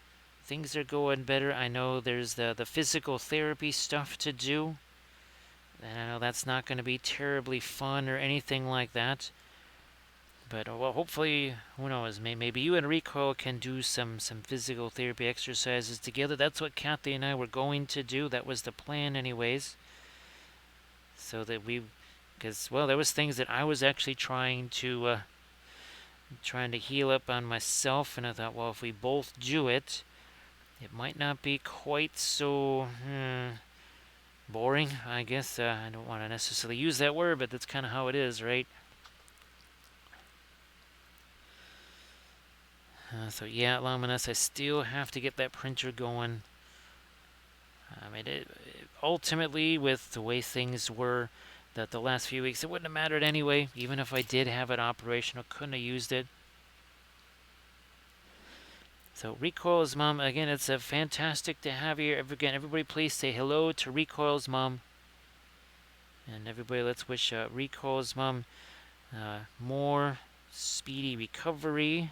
things are going better. I know there's the physical therapy stuff to do. And I know that's not going to be terribly fun or anything like that. But, well, hopefully, who knows, maybe you and Recoil can do some physical therapy exercises together. That's what Kathy and I were going to do. That was the plan anyways. So that because, well, there was things that I was actually trying to heal up on myself. And I thought, well, if we both do it, it might not be quite so boring, I guess. I don't want to necessarily use that word, but that's kind of how it is, right? So yeah, Laminas, I still have to get that printer going. I mean, ultimately, with the way things were the last few weeks, it wouldn't have mattered anyway. Even if I did have it operational, couldn't have used it. So Recoil's mom, again, it's fantastic to have you. Again, everybody please say hello to Recoil's mom. And everybody, let's wish Recoil's mom more speedy recovery.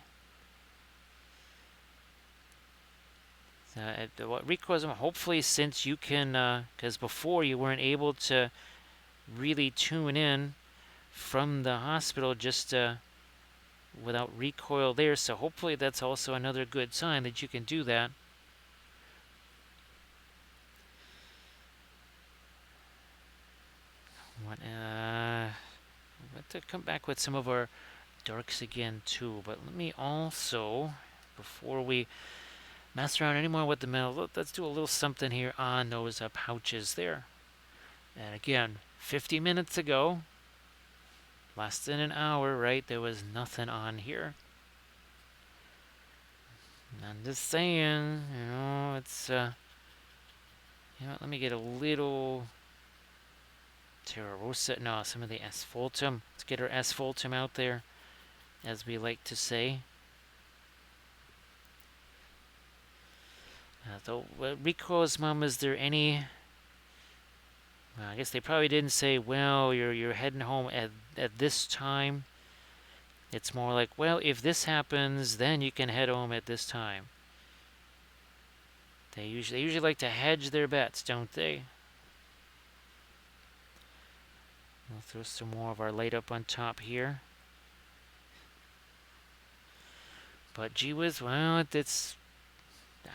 What recoils, hopefully, since you can, because before you weren't able to really tune in from the hospital just without recoil there, so hopefully that's also another good sign that you can do that. What, have to come back with some of our darks again too, but let me also, before we mess around anymore with the metal, let's do a little something here on those pouches there. And again, 50 minutes ago, less than an hour, right, there was nothing on here. I'm just saying, it's, let me get a little Terra Rosa, no, some of the asphaltum. Let's get our asphaltum out there, as we like to say. Though, Rico's mom, is there any... Well, I guess they probably didn't say, well, you're heading home at this time. It's more like, well, if this happens, then you can head home at this time. They usually like to hedge their bets, don't they? We'll throw some more of our light up on top here. But gee whiz, well, it's...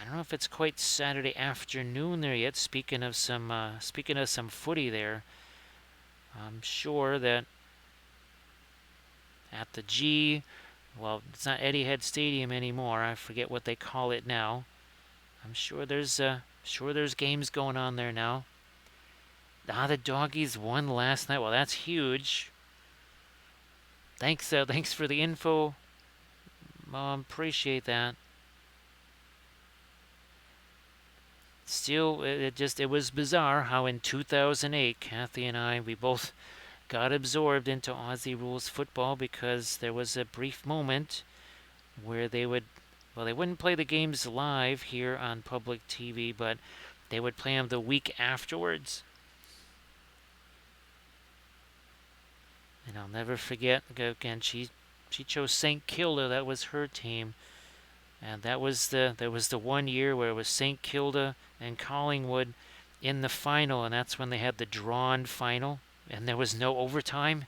I don't know if it's quite Saturday afternoon there yet. Speaking of some footy there, I'm sure that at the G, well, it's not Etihad Stadium anymore. I forget what they call it now. I'm sure there's games going on there now. The Doggies won last night. Well, that's huge. Thanks for the info, Mom. Appreciate that. Still, it was bizarre how in 2008, Kathy and I, we both got absorbed into Aussie rules football because there was a brief moment where they wouldn't play the games live here on public TV, but they would play them the week afterwards. And I'll never forget, again, she chose St. Kilda. That was her team. And that was the 1 year where it was St. Kilda and Collingwood in the final, and that's when they had the drawn final, and there was no overtime.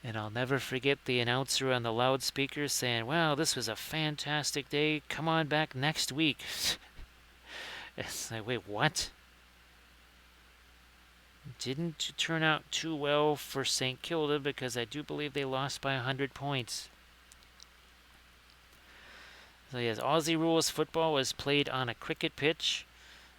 And I'll never forget the announcer on the loudspeaker saying, "Wow, this was a fantastic day. Come on back next week." It's like, wait, what? Didn't turn out too well for St. Kilda because I do believe they lost by 100 points. So yes, Aussie rules football was played on a cricket pitch.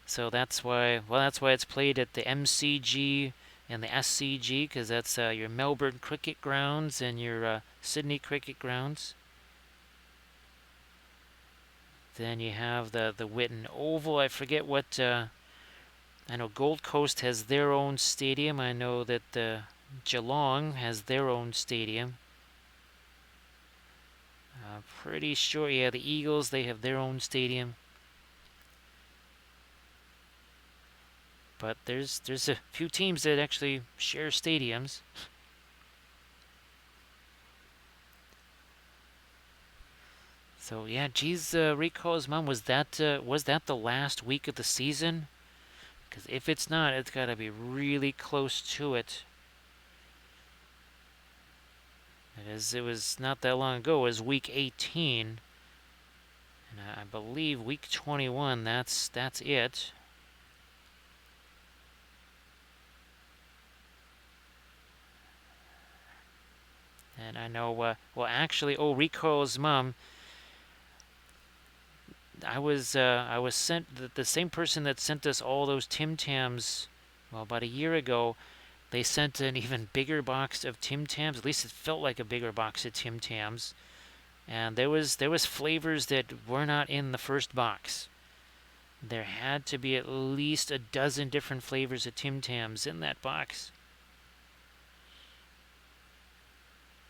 So that's why it's played at the MCG and the SCG, because that's your Melbourne cricket grounds and your Sydney cricket grounds. Then you have the Whitten Oval. I forget what... I know Gold Coast has their own stadium. I know that Geelong has their own stadium. Pretty sure, yeah, the Eagles, they have their own stadium. But there's a few teams that actually share stadiums. So yeah, geez, Rico's mom, was that the last week of the season? Because if it's not, it's got to be really close to it. It was not that long ago. It was week 18, and I believe week 21. That's it. And I know, well, actually, Rico's mom, I was sent, the same person that sent us all those Tim Tams, well, about a year ago, they sent an even bigger box of Tim Tams. At least it felt like a bigger box of Tim Tams. And there was flavors that were not in the first box. There had to be at least a dozen different flavors of Tim Tams in that box.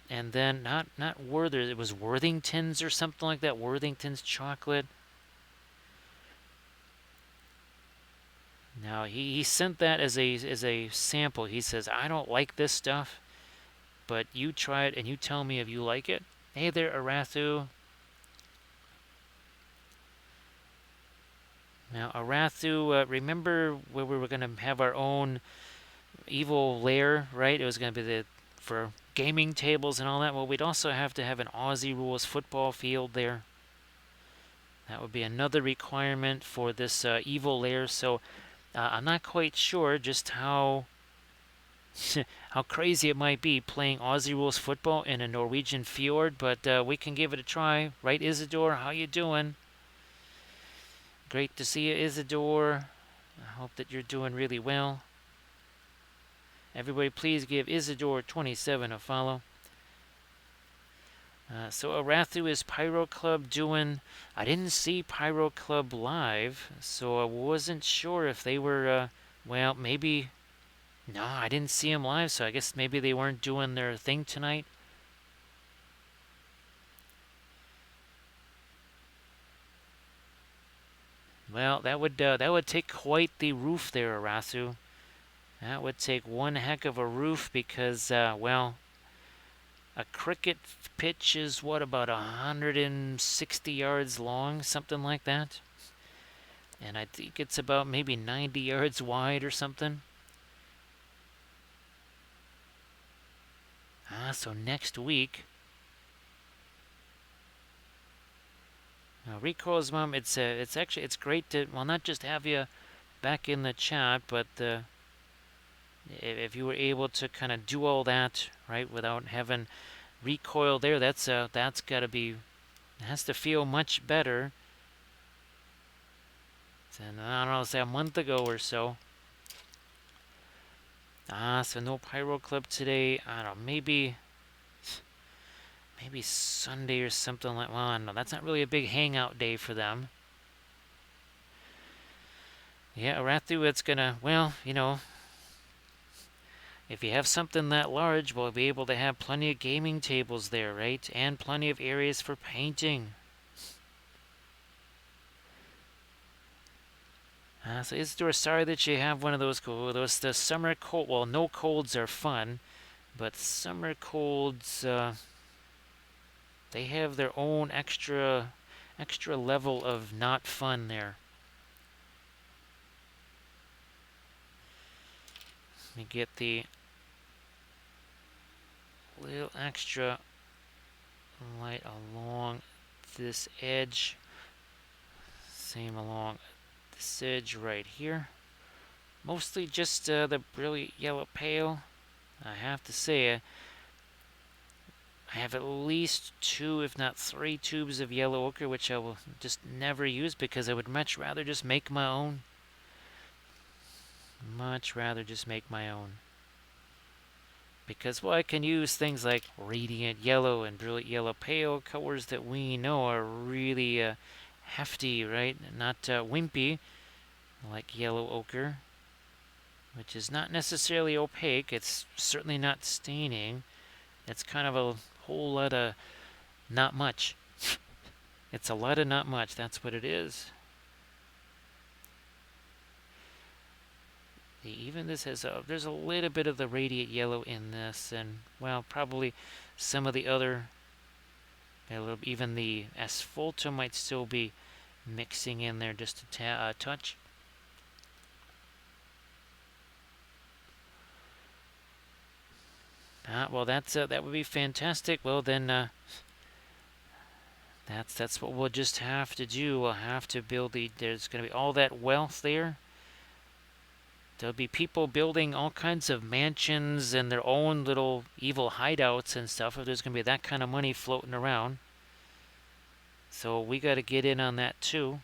And then not Werther, it was Worthington's or something like that. Worthington's chocolate. Now he sent that as a sample. He says, I don't like this stuff, but you try it and you tell me if you like it. Hey there, Arathu. Now, Arathu, remember where we were going to have our own evil lair, right? It was going to be for gaming tables and all that. Well, we'd also have to have an Aussie rules football field there. That would be another requirement for this evil lair. So I'm not quite sure just how how crazy it might be playing Aussie rules football in a Norwegian fjord, but we can give it a try, right, Isidore? How you doing? Great to see you, Isidore. I hope that you're doing really well. Everybody, please give Isidore27 a follow. So Arathu, is Pyro Club doing... I didn't see Pyro Club live, so I wasn't sure if they were... well, maybe... No, I didn't see them live, so I guess maybe they weren't doing their thing tonight. Well, that would take quite the roof there, Arathu. That would take one heck of a roof because, well, a cricket pitch is what, about 160 yards long, something like that. And I think it's about maybe 90 yards wide or something. So next week. Recoil's mom, it's actually it's great to, well, not just have you back in the chat, but if you were able to kind of do all that right without having recoil there, that's got to be, it has to feel much better than, I don't know, say a month ago or so. So no Pyro Club today. I don't know, maybe Sunday or something like, well, I don't know, that's not really a big hangout day for them. Yeah, Arathu, it's gonna, well, you know, if you have something that large, we'll be able to have plenty of gaming tables there, right? And plenty of areas for painting. So Isidore, sorry that you have one of those the summer cold. Well, no colds are fun, but summer colds, they have their own extra level of not fun there. Let me get the little extra light along this edge. Same along this edge right here. Mostly just the brilliant yellow pale. I have to say, I have at least 2, if not 3 tubes of yellow ochre, which I will just never use because I would much rather just make my own. Much rather just make my own. Because, well, I can use things like radiant yellow and brilliant yellow pale, colors that we know are really hefty, right? Not wimpy, like yellow ochre, which is not necessarily opaque. It's certainly not staining. It's kind of a whole lot of not much. It's a lot of not much. That's what it is. Even this has there's a little bit of the radiant yellow in this, and, well, probably some of the other, even the asphaltum might still be mixing in there just a touch. Well, that would be fantastic. Well, then that's what we'll just have to do. We'll have to build there's going to be all that wealth there. There'll be people building all kinds of mansions and their own little evil hideouts and stuff, if there's going to be that kind of money floating around. So we got to get in on that too.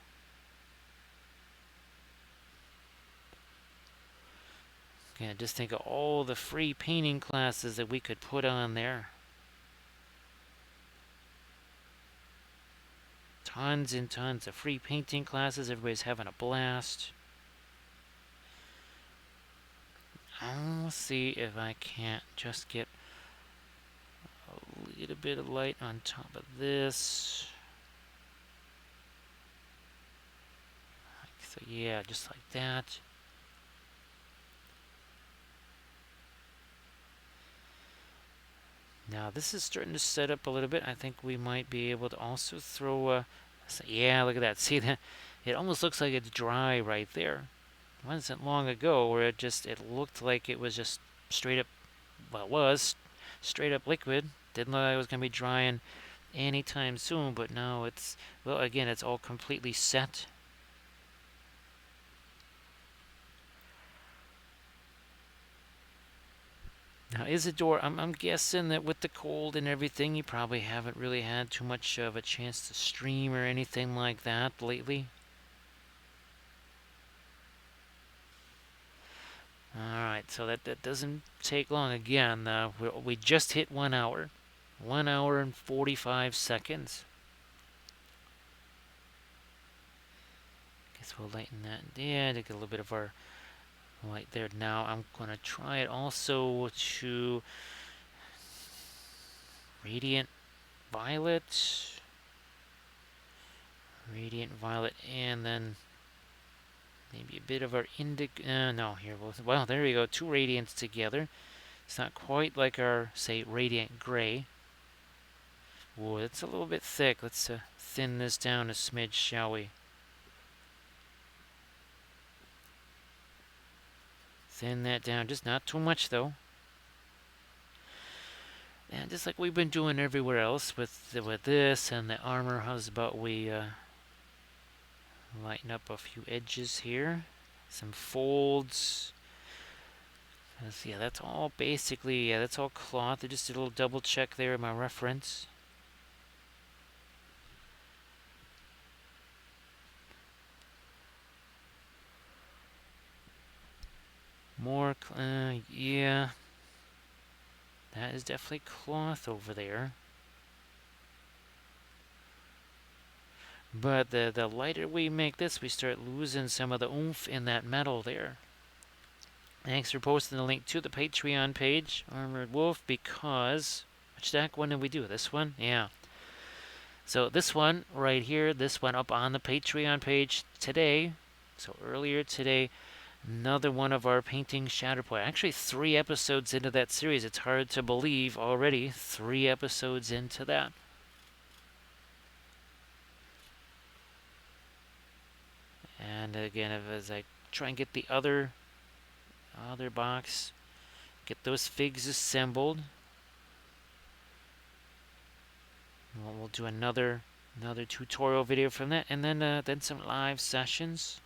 Yeah, just think of all the free painting classes that we could put on there. Tons and tons of free painting classes. Everybody's having a blast. I'll see if I can't just get a little bit of light on top of this. So yeah, just like that. Now this is starting to set up a little bit. I think we might be able to also throw yeah, look at that. See that? It almost looks like it's dry right there. It wasn't long ago where it looked like it was just straight up, well, it was straight up liquid. Didn't look like it was going to be drying anytime soon, but now it's, well, again, it's all completely set. Now, Isidore, I'm guessing that with the cold and everything, you probably haven't really had too much of a chance to stream or anything like that lately. Alright, so that doesn't take long. Again, we just hit 1 hour. 1 hour and 45 seconds. Guess we'll lighten that. Yeah, to get a little bit of our light there. Now I'm going to try it also to Radiant Violet. Radiant Violet, and then maybe a bit of our indigo. No, here. Well, there we go. Two Radiants together. It's not quite like our, say, Radiant Gray. Whoa, it's a little bit thick. Let's thin this down a smidge, shall we? Thin that down. Just not too much, though. And just like we've been doing everywhere else with this and the armor, how's about we lighten up a few edges here? Some folds. Yeah, that's all basically, yeah, that's all cloth. I just did a little double check there in my reference. More, yeah. That is definitely cloth over there. But the lighter we make this, we start losing some of the oomph in that metal there. Thanks for posting the link to the Patreon page, Armored Wolf, because... Which deck one did we do? This one? Yeah. So this one right here, this one up on the Patreon page today. So earlier today, another one of our painting Shatterpoint. Actually, 3 episodes into that series. It's hard to believe already. 3 episodes into that. And again, as I try and get the other box, get those figs assembled. We'll do another tutorial video from that, and then some live sessions.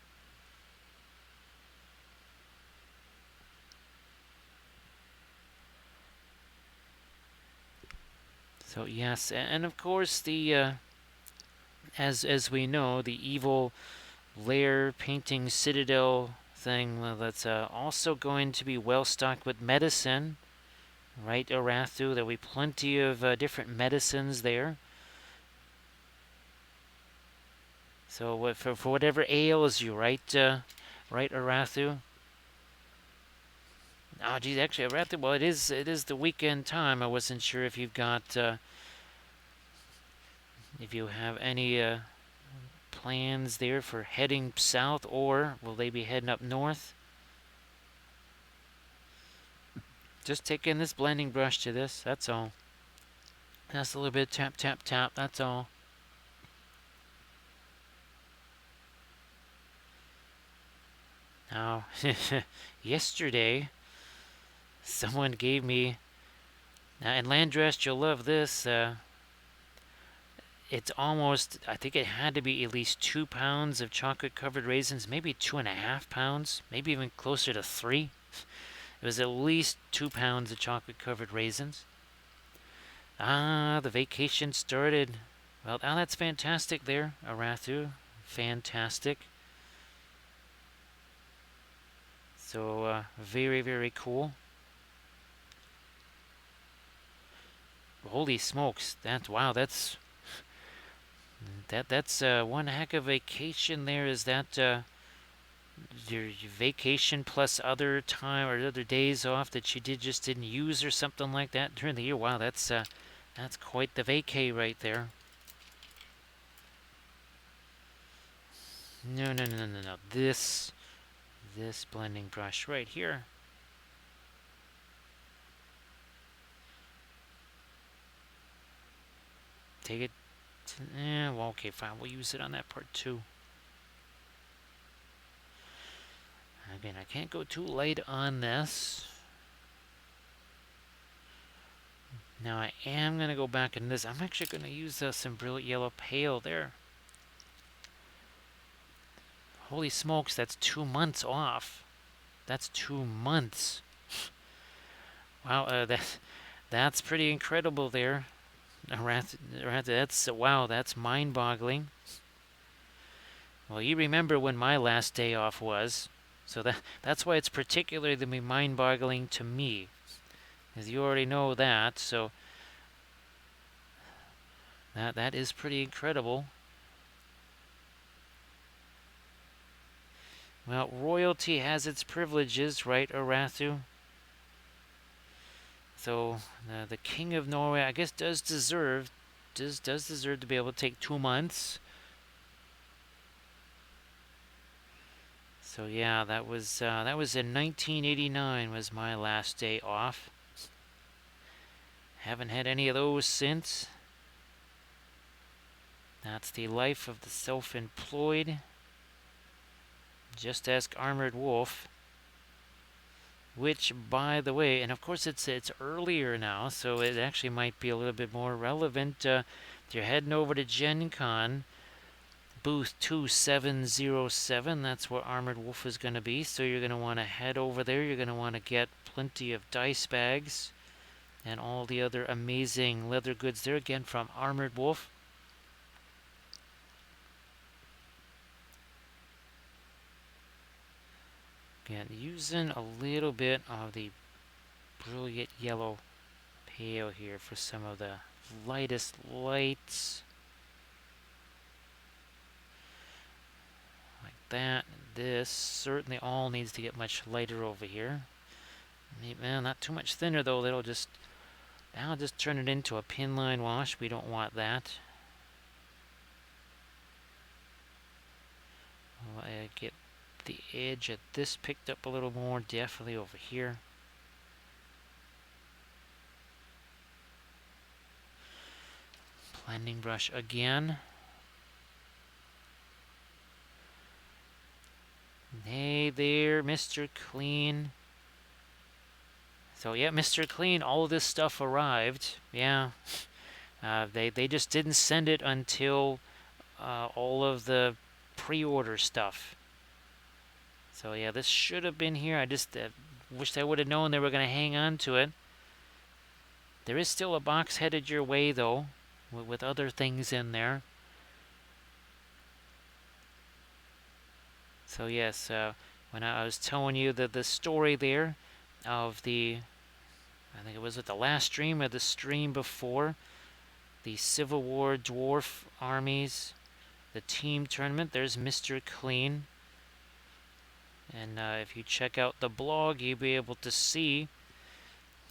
So yes, and of course the as we know, the evil lair painting citadel thing, well, that's also going to be well stocked with medicine, right, Arathu? There'll be plenty of different medicines there. So for whatever ails you, right, right, Arathu? Oh, geez, actually, Arathu, well, it is the weekend time. I wasn't sure if you've got if you have any plans there for heading south, or will they be heading up north? Just taking this blending brush to this, that's all. Just a little bit tap, tap, tap, that's all. Now, yesterday, someone gave me, and Landrest, you'll love this, it's almost, I think it had to be at least 2 pounds of chocolate-covered raisins, maybe 2.5 pounds, maybe even closer to 3. It was at least 2 pounds of chocolate-covered raisins. Ah, the vacation started. Well, now that's fantastic there, Arathu. Fantastic. So, very, very cool. Holy smokes! Wow, that's one heck of a vacation there. Is that your vacation plus other time or other days off that you just didn't use or something like that during the year? Wow, that's quite the vacay right there. No. This blending brush right here. take it. Well, okay, fine. We'll use it on that part too. Again, I can't go too light on this. Now I am going to go back in this. I'm actually going to use some Brilliant Yellow Pale there. Holy smokes, that's 2 months off. That's 2 months. Wow, that's pretty incredible there. That's mind-boggling. Well, you remember when my last day off was, so that's why it's particularly mind-boggling to me, as you already know that. So that is pretty incredible. Well, royalty has its privileges, right, Arathu? So the King of Norway, I guess, does deserve to be able to take 2 months. So yeah, that was in 1989 was my last day off. Haven't had any of those since. That's the life of the self-employed. Just ask Armored Wolf. Which, by the way, and of course it's earlier now, so it actually might be a little bit more relevant. If you're heading over to Gen Con, booth 2707, that's where Armored Wolf is going to be. So you're going to want to head over there. You're going to want to get plenty of dice bags and all the other amazing leather goods there, again from Armored Wolf. Again, using a little bit of the Brilliant Yellow Pale here for some of the lightest lights. Like that. This certainly all needs to get much lighter over here. Man, not too much thinner though. That'll just turn it into a pin line wash. We don't want that. I get the edge of this picked up a little more, definitely over here. Blending brush again. Hey there, Mr. Clean. So yeah, Mr. Clean, all of this stuff arrived. Yeah, they just didn't send it until all of the pre-order stuff. So yeah, this should have been here. I just wished I would have known they were going to hang on to it. There is still a box headed your way though, with other things in there. So yes, when I was telling you the story there of the, I think it was at the last stream or the stream before, the Civil War dwarf armies, the team tournament, there's Mr. Clean. And if you check out the blog, you'll be able to see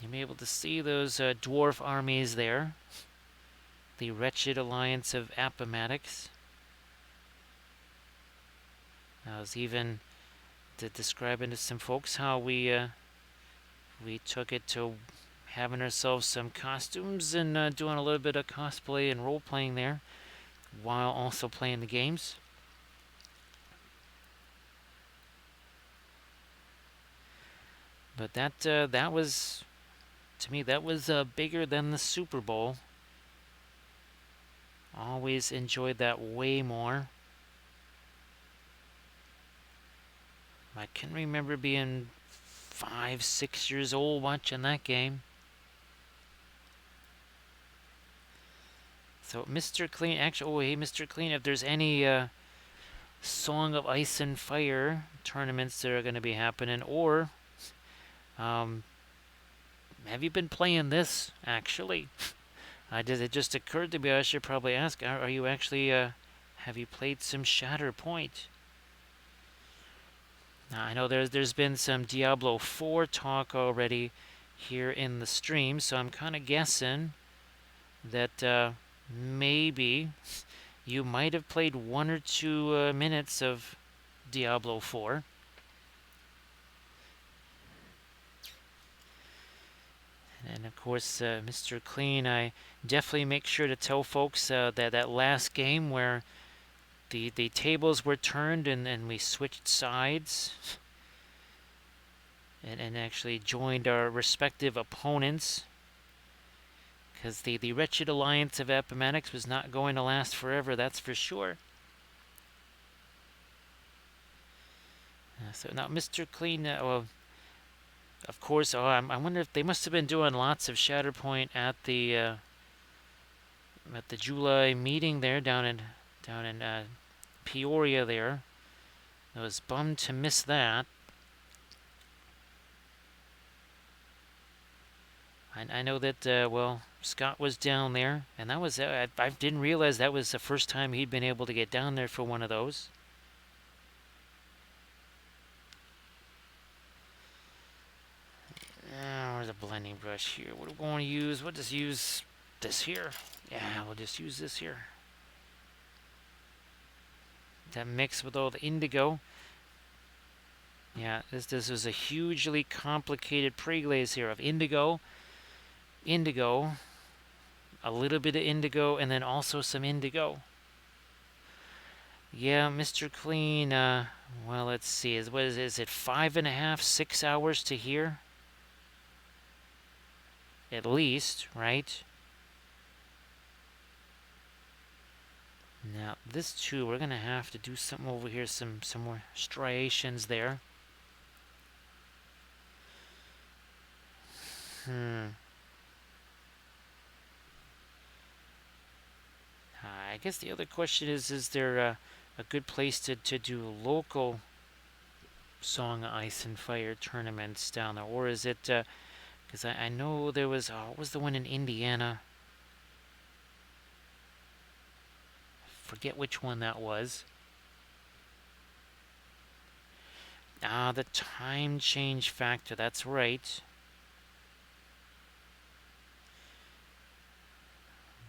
those dwarf armies there. The Wretched Alliance of Appomattox. I was even describing to some folks how we took it to having ourselves some costumes and doing a little bit of cosplay and role-playing there while also playing the games. But that was, to me, that was bigger than the Super Bowl. Always enjoyed that way more. I can remember being 5, 6 years old watching that game. So Mr. Clean, actually, oh hey Mr. Clean, if there's any Song of Ice and Fire tournaments that are going to be happening, or have you been playing this actually? It just occurred to me I should probably ask, are you actually have you played some Shatterpoint? Now, I know there's been some Diablo 4 talk already here in the stream, so I'm kind of guessing that maybe you might have played 1 or 2 minutes of Diablo 4. And of course, Mr. Clean, I definitely make sure to tell folks that last game where the tables were turned and we switched sides and actually joined our respective opponents, because the wretched alliance of Appomattox was not going to last forever, that's for sure. So now Mr. Clean, well, of course, I wonder if they must have been doing lots of Shatterpoint at the July meeting there down in Peoria there. I was bummed to miss that. I know that, well, Scott was down there, and that was, I didn't realize that was the first time he'd been able to get down there for one of those. Where's the blending brush here? What are we going to use? We'll just use this here. Yeah, we'll just use this here. That mix with all the indigo. Yeah, this is a hugely complicated pre-glaze here of indigo, a little bit of indigo, and then also some indigo. Yeah, Mr. Clean, well, let's see. Is it 5.5, 6 hours to here? At least, right? Now, this too, we're going to have to do something over here, some more striations there. I guess the other question is there a good place to do local Song of Ice and Fire tournaments down there? Or is it, because I know there was, what was the one in Indiana? Forget which one that was. The time change factor, that's right.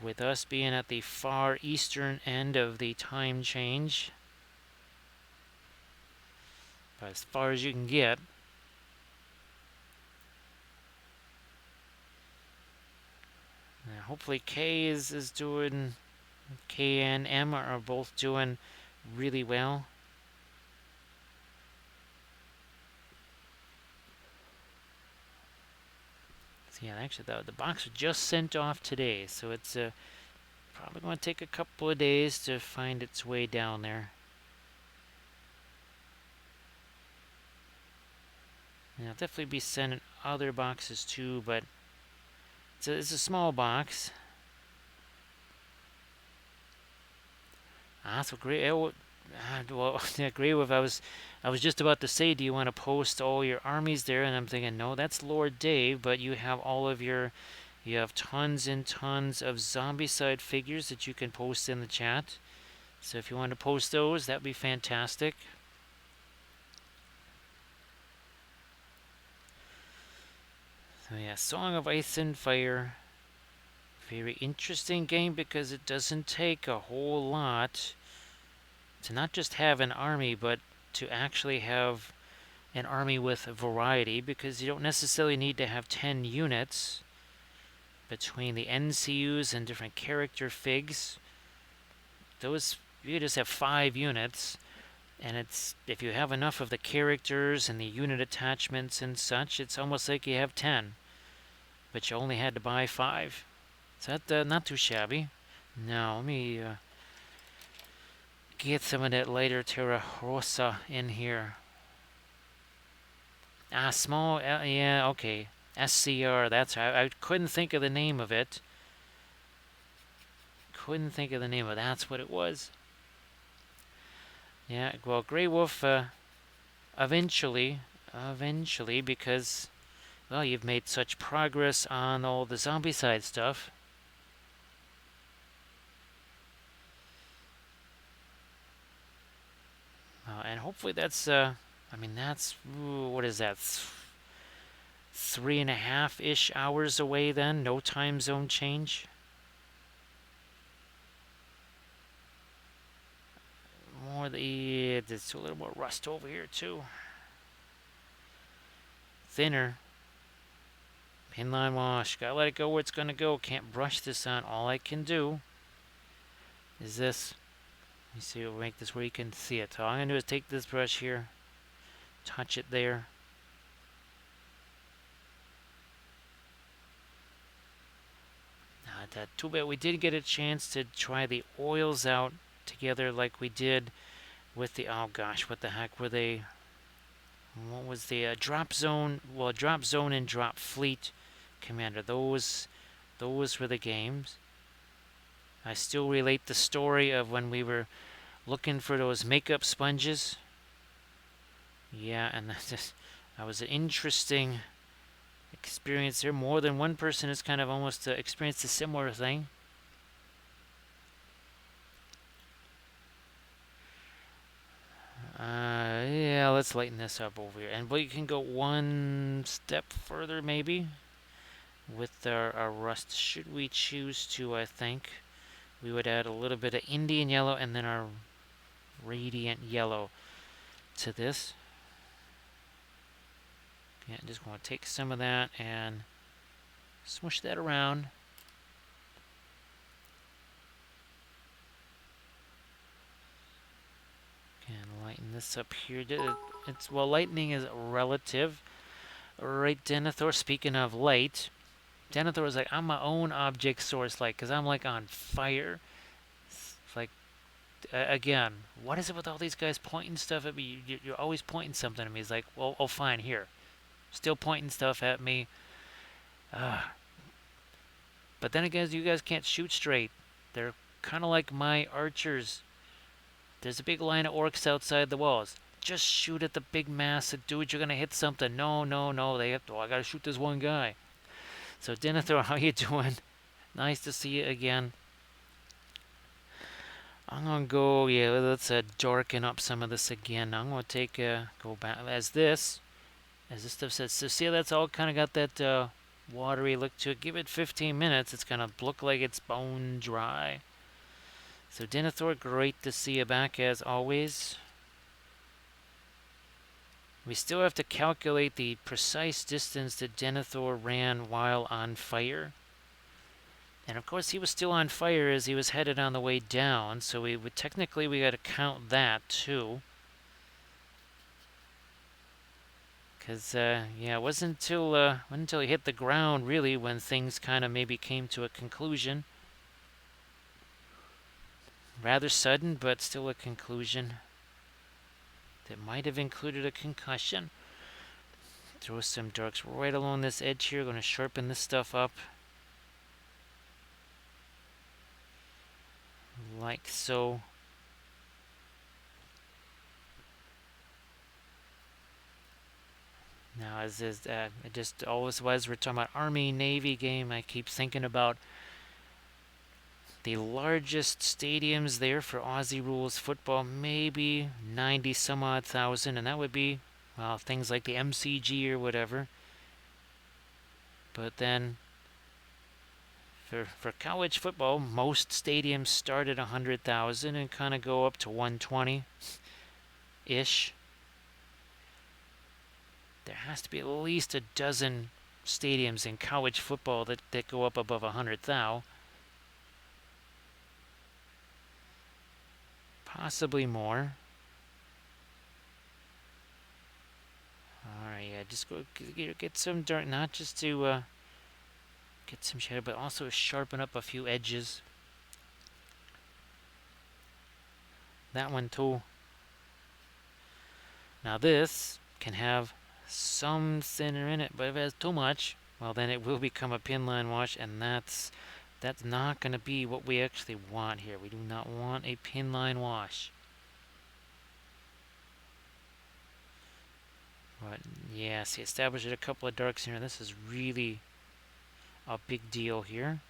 With us being at the far eastern end of the time change, but as far as you can get. Now, hopefully K is doing, K and M are both doing really well. So yeah, actually the box was just sent off today, so it's probably going to take a couple of days to find its way down there. And I'll definitely be sending other boxes too, but it's a small box. So great. Well, yeah, great. I was just about to say, do you want to post all your armies there? And I'm thinking, no, that's Lord Dave, but you have all of your, you have tons and tons of Zombicide figures that you can post in the chat. So if you want to post those, that'd be fantastic. So yeah, Song of Ice and Fire. Very interesting game because it doesn't take a whole lot to not just have an army, but to actually have an army with variety, because you don't necessarily need to have 10 units between the NCUs and different character figs. Those, you just have 5 units, and it's, if you have enough of the characters and the unit attachments and such, it's almost like you have 10, but you only had to buy 5. So that not too shabby. Now let me get some of that lighter Terra Rosa in here. Small, yeah, okay. SCR, that's, I couldn't think of the name of it. That's what it was. Yeah, well, Grey Wolf, eventually, because, well, you've made such progress on all the Zombicide stuff. And hopefully that's, I mean, that's, what is that? 3.5-ish hours away then? No time zone change? There's a little more rust over here too. Thinner. Inline wash. Gotta let it go where it's gonna go. Can't brush this on. All I can do is this. Let me see, we'll make this where you can see it. So all I'm gonna do is take this brush here, touch it there. That too bad we did get a chance to try the oils out together like we did with the, oh gosh, what the heck were they? What was the drop zone? Well, drop zone and drop fleet commander. Those were the games. I still relate the story of when we were looking for those makeup sponges. Yeah, and that was an interesting experience there. More than one person has kind of almost experienced a similar thing. Yeah, let's lighten this up over here. And we can go one step further, maybe, with our rust. Should we choose to, I think, we would add a little bit of Indian yellow and then our radiant yellow to this. Yeah, just going to take some of that and smush that around. And lighten this up here. It's, well, lightning is relative. Right, Denethor, speaking of light, Denethor is like, I'm my own object source, like, because I'm like on fire. It's like, again, what is it with all these guys pointing stuff at me? You're always pointing something at me. He's like, well, oh, fine, here. Still pointing stuff at me. But then again, you guys can't shoot straight. They're kind of like my archers. There's a big line of orcs outside the walls. Just shoot at the big mass of dudes. You're going to hit something. No. They have to, I got to shoot this one guy. So, Denethor, how you doing? Nice to see you again. I'm going to go, yeah, let's darken up some of this again. I'm going to take, go back, as this stuff says. So, see, that's all kind of got that watery look to it. Give it 15 minutes. It's going to look like it's bone dry. So, Denethor, great to see you back as always. We still have to calculate the precise distance that Denethor ran while on fire. And of course he was still on fire as he was headed on the way down, so we would technically we got to count that too. Because, yeah, it wasn't until he hit the ground, really, when things kind of maybe came to a conclusion. Rather sudden, but still a conclusion. That might have included a concussion. Throw some darks right along this edge here. Going to sharpen this stuff up. Like so. Now, as just always was, we're talking about Army-Navy game. I keep thinking about the largest stadiums there for Aussie rules football, maybe 90 some odd thousand, and that would be, well, things like the MCG or whatever. But then for college football, most stadiums start at 100,000 and kind of go up to 120-ish. There has to be at least a dozen stadiums in college football that go up above 100,000. Possibly more. Alright, yeah, just go get some dirt, not just to get some shadow, but also sharpen up a few edges. That one too. Now this can have some thinner in it, but if it has too much, well then it will become a pinline wash, and that's not going to be what we actually want here. We do not want a pinline wash. But yeah, see, established a couple of darks here. This is really a big deal here.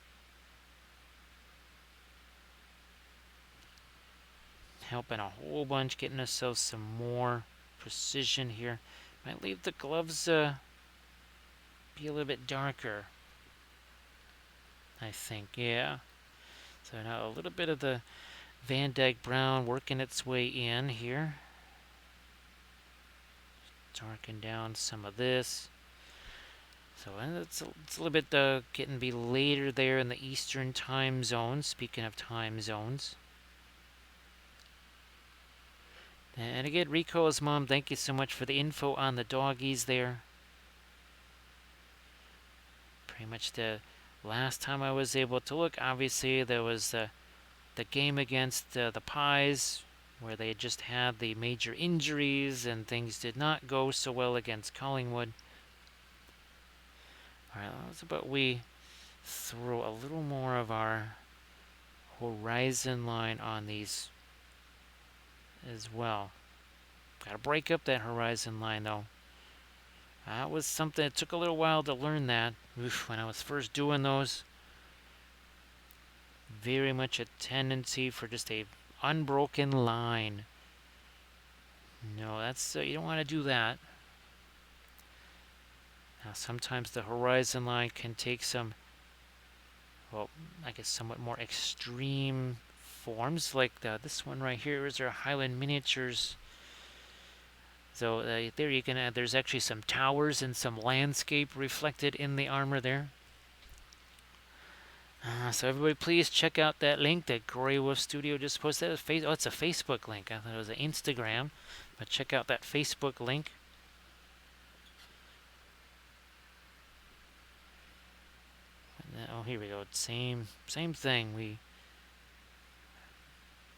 Helping a whole bunch, getting ourselves some more precision here. Might leave the gloves be a little bit darker, I think, yeah. So now a little bit of the Van Dyke brown working its way in here. Darken down some of this. So it's a little bit getting to be later there in the Eastern time zone. Speaking of time zones. And again, Rico's mom, thank you so much for the info on the doggies there. Pretty much the last time I was able to look, obviously there was the game against the Pies, where they just had the major injuries and things did not go so well against Collingwood. Alright, how about we throw a little more of our horizon line on these as well. Gotta break up that horizon line though. That was something, it took a little while to learn that. Oof, when I was first doing those. Very much a tendency for just a unbroken line. No, that's you don't want to do that. Now, sometimes the horizon line can take some, well, I guess somewhat more extreme forms, like this one right here is our Highland Miniatures. So there you can there's actually some towers and some landscape reflected in the armor there. So everybody please check out that link that Grey Wolf Studio just posted. Oh, it's a Facebook link. I thought it was an Instagram. But check out that Facebook link. Oh, here we go. Same thing. We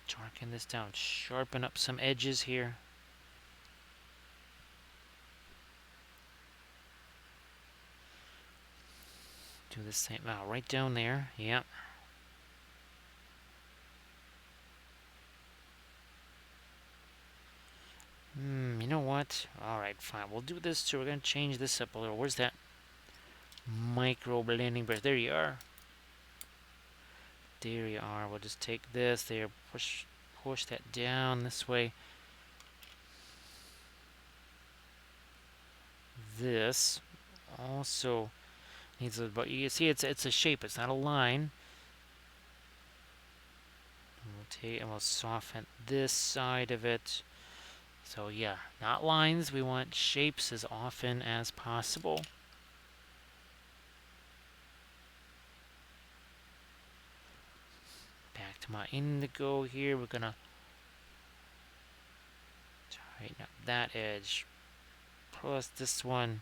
darken this down. Sharpen up some edges here. Do the same. Wow, right down there. Yep. You know what? Alright, fine. We'll do this too. We're going to change this up a little. Where's that micro blending brush? There you are. There you are. We'll just take this there. Push that down this way. This also needs a, but you see it's a shape. It's not a line. We'll take and we'll soften this side of it. So yeah, not lines. We want shapes as often as possible. Back to my indigo here. We're gonna tighten up that edge. Plus this one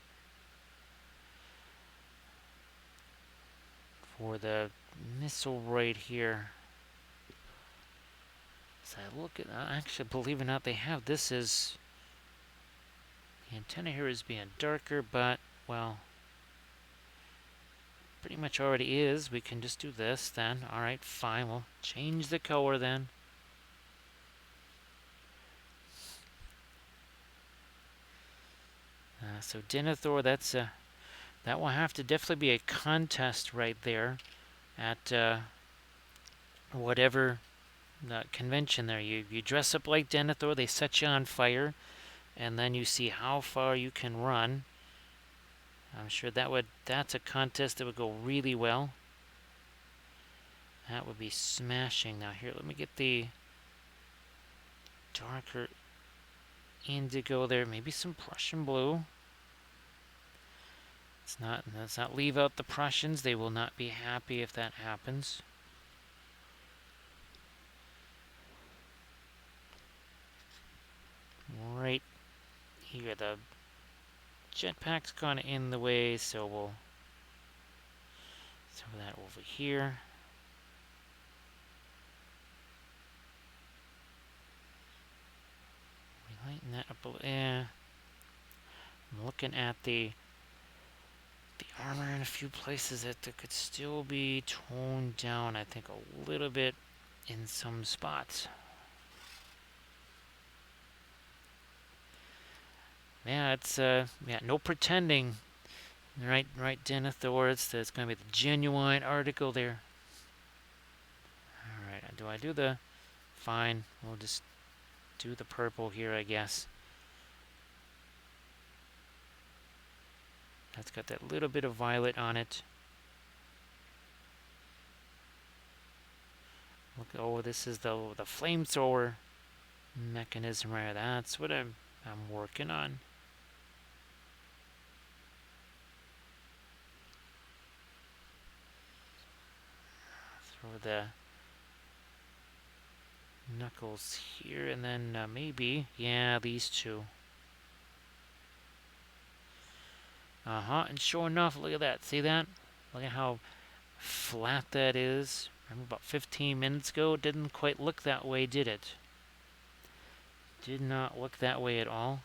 for the missile right here. So I look at, actually, believe it or not, they have this as, the antenna here is being darker, but, well, pretty much already is. We can just do this then. Alright, fine. We'll change the color then. So Denethor, that's that will have to definitely be a contest right there at whatever convention there. You dress up like Denethor, they set you on fire, and then you see how far you can run. I'm sure that's a contest that would go really well. That would be smashing. Now here, let me get the darker indigo there. Maybe some Prussian blue. Let's not leave out the Prussians. They will not be happy if that happens. Right here, the jetpack's gone in the way, so we'll throw that over here. We lighten that up a little. I'm looking at the armor in a few places that could still be toned down, I think, a little bit in some spots. Yeah, it's no pretending. Right, Denethor. It's going to be the genuine article there. All right, do I do the? Fine, we'll just do the purple here, I guess. That's got that little bit of violet on it. Look, oh, this is the flamethrower mechanism right. That's what I'm working on. for the knuckles here, and then maybe, yeah, these two. And sure enough, look at that. See that? Look at how flat that is. Remember about 15 minutes ago, it didn't quite look that way, did it? Did not look that way at all.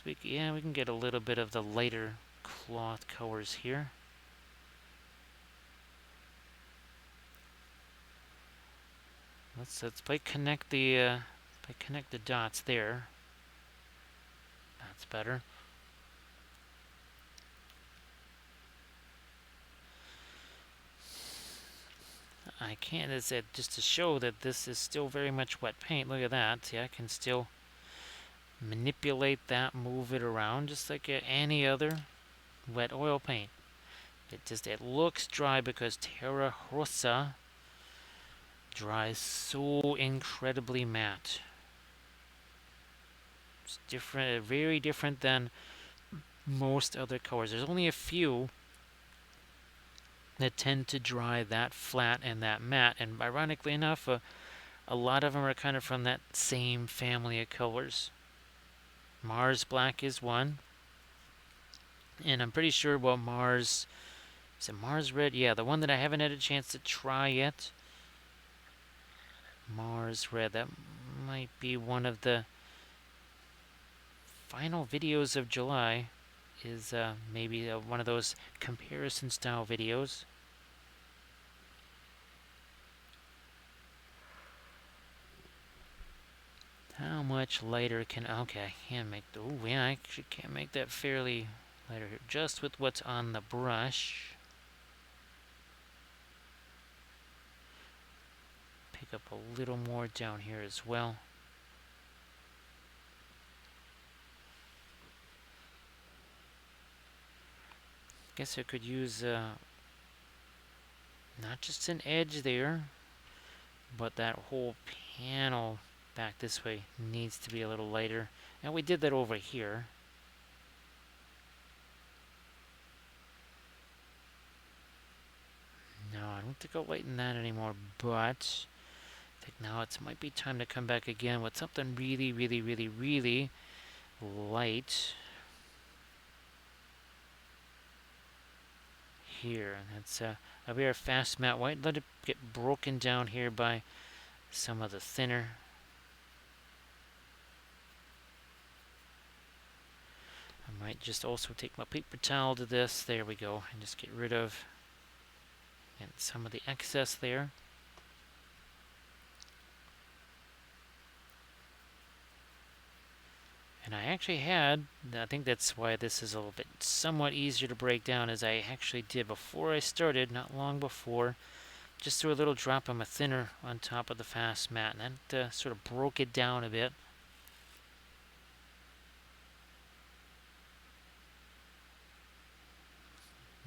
We can get a little bit of the lighter cloth colors here. Let's connect the dots there. That's better. I can't, is it just to show that this is still very much wet paint. Look at that. See, I can still manipulate that, move it around just like any other wet oil paint. It looks dry because Terra Rossa dries so incredibly matte. It's different, very different than most other colors. There's only a few that tend to dry that flat and that matte, and ironically enough, a lot of them are kind of from that same family of colors. Mars Black is one, and I'm pretty sure, well, Mars, is it Mars Red? Yeah, the one that I haven't had a chance to try yet. Mars Red, that might be one of the final videos of July, is maybe one of those comparison style videos. How much lighter can, okay, I can make, oh yeah, I actually can make that fairly lighter here, just with what's on the brush. Pick up a little more down here as well. Guess I could use not just an edge there, but that whole panel back this way needs to be a little lighter. And we did that over here. No, I don't think I'll lighten that anymore, but I think now it might be time to come back again with something really, really, really, really light. Here, and that's a very fast matte white. Let it get broken down here by some of the thinner. I might just also take my paper towel to this. There we go, and just get rid of and some of the excess there. And I actually had, I think that's why this is a little bit somewhat easier to break down, as I actually did before I started, not long before, just threw a little drop of my thinner on top of the fast matte, and that sort of broke it down a bit.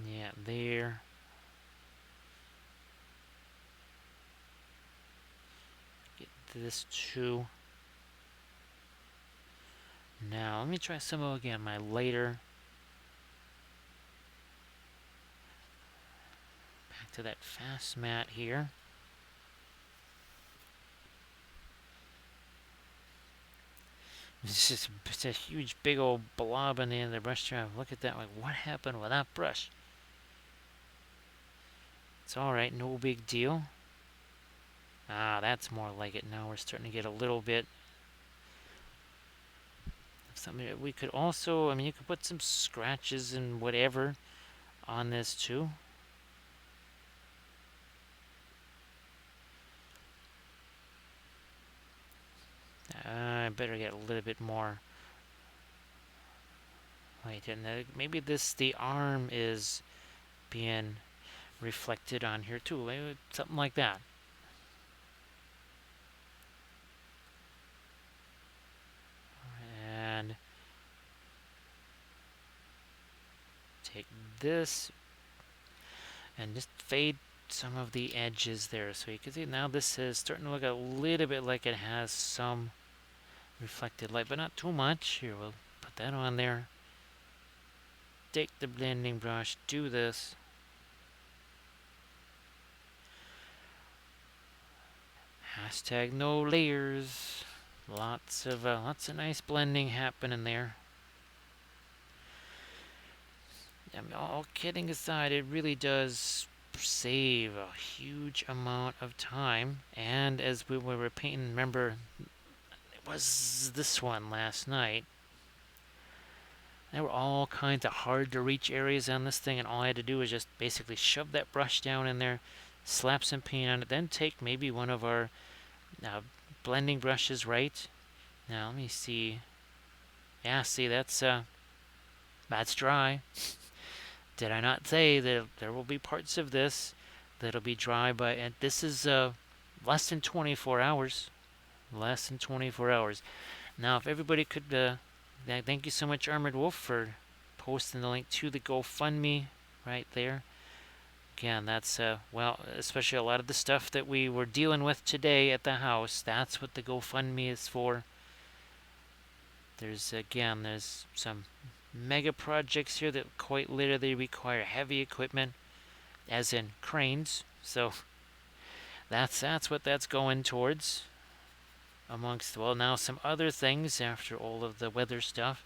Yeah, there. Get this too. Now, let me try some of, again, my lighter. Back to that fast matte here. It's a huge big old blob on the end of the brush tray. Look at that, like, what happened with that brush? It's alright, no big deal. Ah, that's more like it. Now we're starting to get a little bit of something that we could also, I mean, you could put some scratches and whatever on this too. I better get a little bit more light in there. Maybe the arm is being reflected on here too. Maybe something like that. And take this and just fade some of the edges there, so you can see now this is starting to look a little bit like it has some reflected light, but not too much. Here, we'll put that on there. take the blending brush, do this. Hashtag no layers. Lots of nice blending happening there. I mean, all kidding aside, it really does save a huge amount of time. And as we were painting, remember, it was this one last night. There were all kinds of hard to reach areas on this thing, and all I had to do was just basically shove that brush down in there, slap some paint on it, then take maybe one of our blending brushes, right? Now let me see. Yeah, see, that's dry. Did I not say that there will be parts of this that'll be dry by, and this is less than 24 hours. Less than 24 hours. Now, if everybody could, thank you so much, Armored Wolf, for posting the link to the GoFundMe right there. Again, that's, well, especially a lot of the stuff that we were dealing with today at the house, that's what the GoFundMe is for. There's some mega projects here that quite literally require heavy equipment, as in cranes. So that's what that's going towards. Amongst, well, now some other things after all of the weather stuff.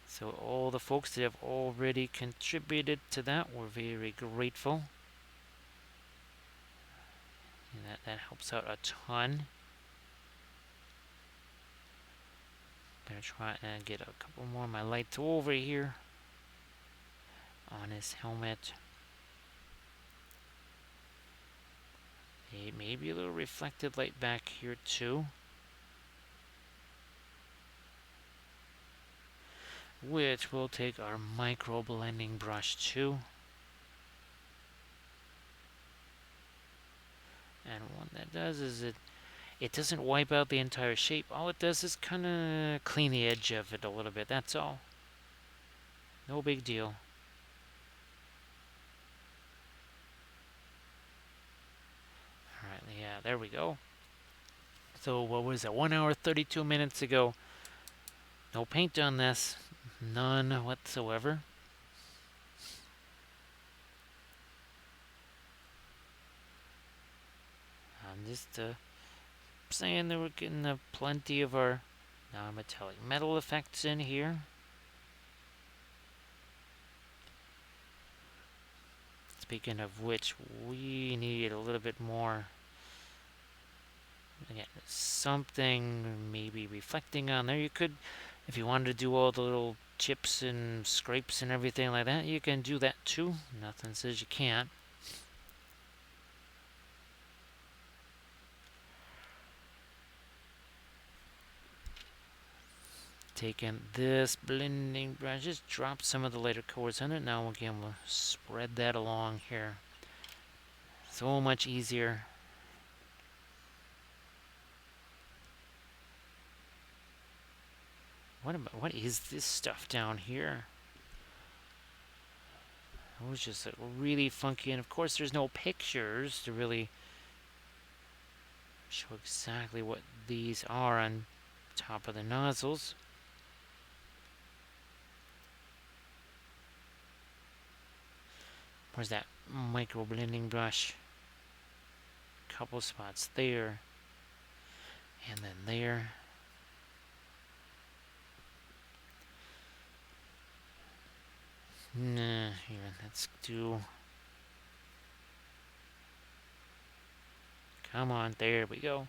So all the folks that have already contributed to that, we're very grateful. And that helps out a ton. Gonna try and get a couple more of my lights over here on his helmet. Maybe a little reflected light back here too. Which we'll take our micro blending brush too. And what that does is it doesn't wipe out the entire shape. All it does is kind of clean the edge of it a little bit. That's all. No big deal. Alright, yeah, there we go. So what was it, 1 hour 32 minutes ago. No paint on this. None whatsoever. I'm just saying that we're getting plenty of our non-metallic metal effects in here. Speaking of which, we need a little bit more. Again, something maybe reflecting on there. You could, if you wanted to do all the little chips and scrapes and everything like that, you can do that too. Nothing says you can't. Taking this blending brush, just drop some of the lighter colors on it. Now again, we'll spread that along here. So much easier. What is this stuff down here? It was just really funky, and of course there's no pictures to really show exactly what these are on top of the nozzles. Where's that micro blending brush? Couple spots there, and then there. Nah, here, let's do. Come on, there we go.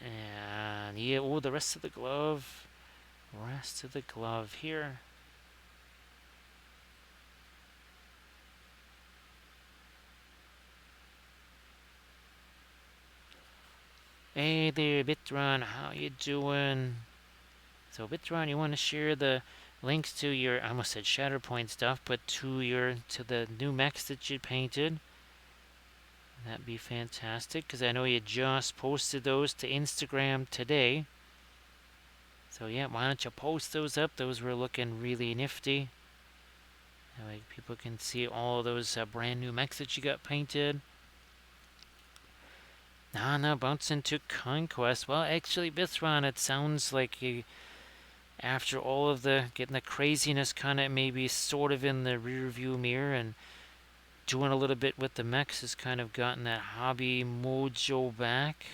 And yeah, oh, the rest of the glove. Rest of the glove here. Hey there, Bitron, how you doing? So Bitron, you want to share the links to your, I almost said Shatterpoint stuff, but to the new mechs that you painted? That'd be fantastic, because I know you just posted those to Instagram today. So yeah, why don't you post those up? Those were looking really nifty. That way people can see all those brand new mechs that you got painted. No, bounce into Conquest. Well, actually, Bithron, it sounds like after all of the getting the craziness kind of maybe sort of in the rear view mirror and doing a little bit with the mechs has kind of gotten that hobby mojo back.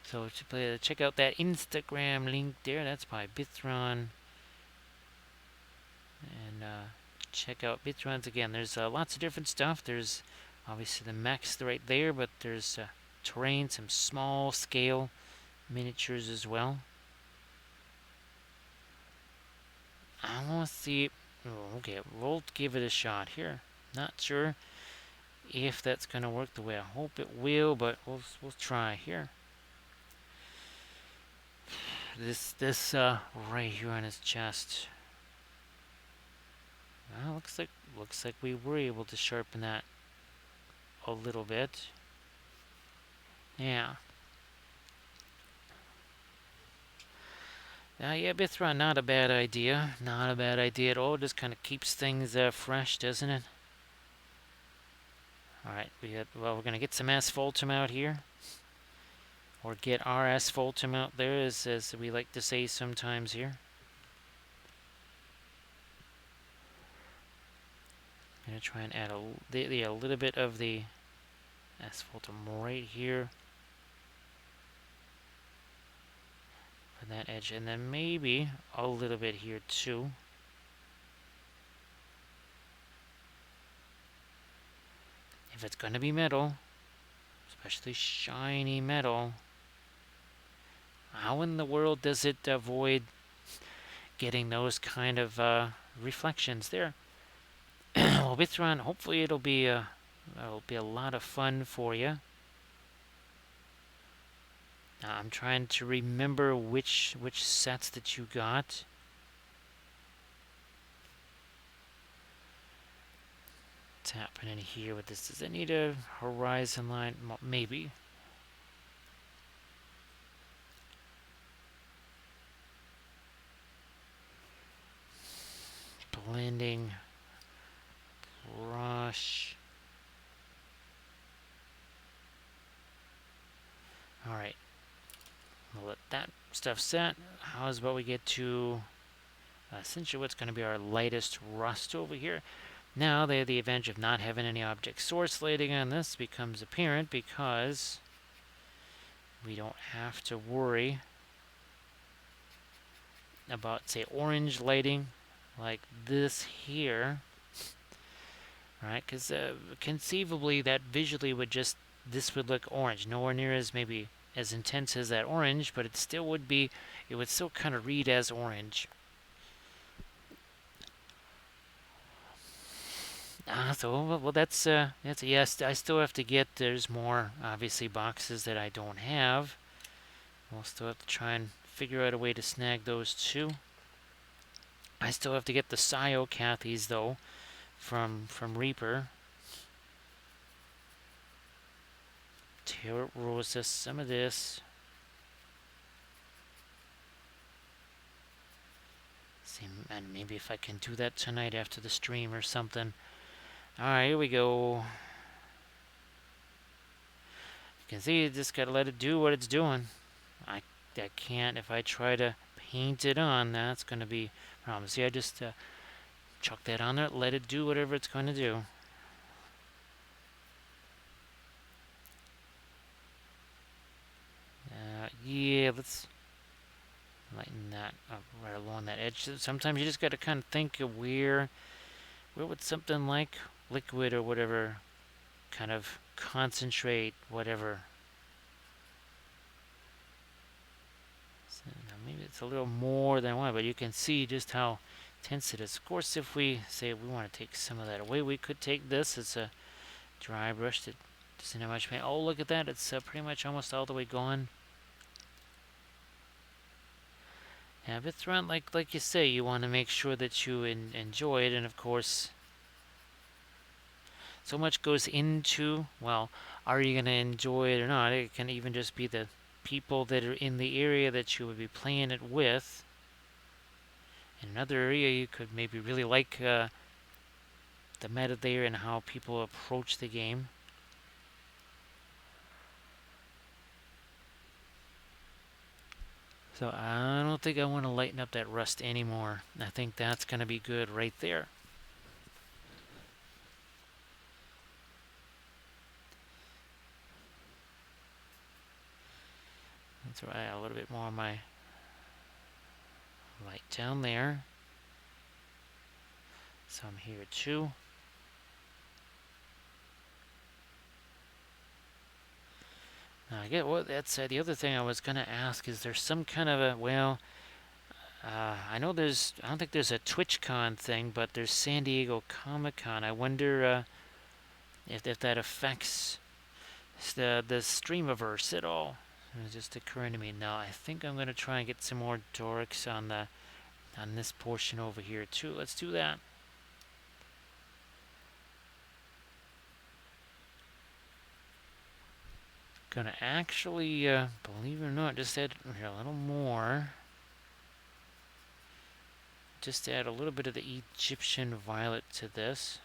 So check out that Instagram link there. That's by Bithron. And check out Bithron's again. There's lots of different stuff. There's obviously the mechs right there, but there's terrain, some small scale miniatures as well. I want to see. Oh, okay, we'll give it a shot here. Not sure if that's going to work the way I hope it will, but we'll try here. This right here on his chest. Well, looks like we were able to sharpen that a little bit. Yeah. Yeah, Bithron, not a bad idea. Not a bad idea at all. Just kind of keeps things fresh, doesn't it? Alright, well, we're going to get some asphaltum out here. Or get our asphaltum out there, as we like to say sometimes here. I'm going to try and add a little bit of the asphaltum right here. For that edge. And then maybe a little bit here too. If it's going to be metal, especially shiny metal, how in the world does it avoid getting those kind of reflections there? Well, Bithron, hopefully it'll be a lot of fun for you. I'm trying to remember which sets that you got. What's happening here with this? Does it need a horizon line? Maybe. Blending. Brush. Alright. We'll let that stuff set. How's about we get to essentially what's going to be our lightest rust over here. Now the advantage of not having any object source lighting on this becomes apparent because we don't have to worry about, say, orange lighting like this here. Right, because conceivably that visually this would look orange. Nowhere near as maybe as intense as that orange, but it would still kind of read as orange. So that's a yes. I still have to get. There's more obviously boxes that I don't have. We'll still have to try and figure out a way to snag those too. I still have to get the Sio Cathys though, from Reaper. Tarot Rosa, some of this. See, and maybe if I can do that tonight after the stream or something. Alright, here we go. You can see you just gotta let it do what it's doing. I can't, if I try to paint it on, that's gonna be a problem. See, I just chuck that on there, let it do whatever it's gonna do. Yeah, let's lighten that up right along that edge. Sometimes you just gotta kind of think of where would something like liquid or whatever kind of concentrate, whatever. So now maybe it's a little more than one, but you can see just how tense it is. Of course, if we say we want to take some of that away, we could take this. It's a dry brush that doesn't have much paint. Oh, look at that. It's pretty much almost all the way gone. Yeah, Bithron, like you say, you want to make sure that you enjoy it, and of course, so much goes into, well, are you going to enjoy it or not? It can even just be the people that are in the area that you would be playing it with. In another area, you could maybe really like the meta there and how people approach the game. So I don't think I want to lighten up that rust anymore. I think that's going to be good right there. That's right, a little bit more on my light down there. Some here too. Now I get what that's the other thing I was going to ask is there some kind of a, well, I know there's, I don't think there's a TwitchCon thing, but there's San Diego Comic-Con. I wonder if that affects the streamiverse at all. It was just occurring to me now. I think I'm going to try and get some more dorks on this portion over here too. Let's do that. Gonna actually, believe it or not, just add here a little more. Just add a little bit of the Egyptian violet to this.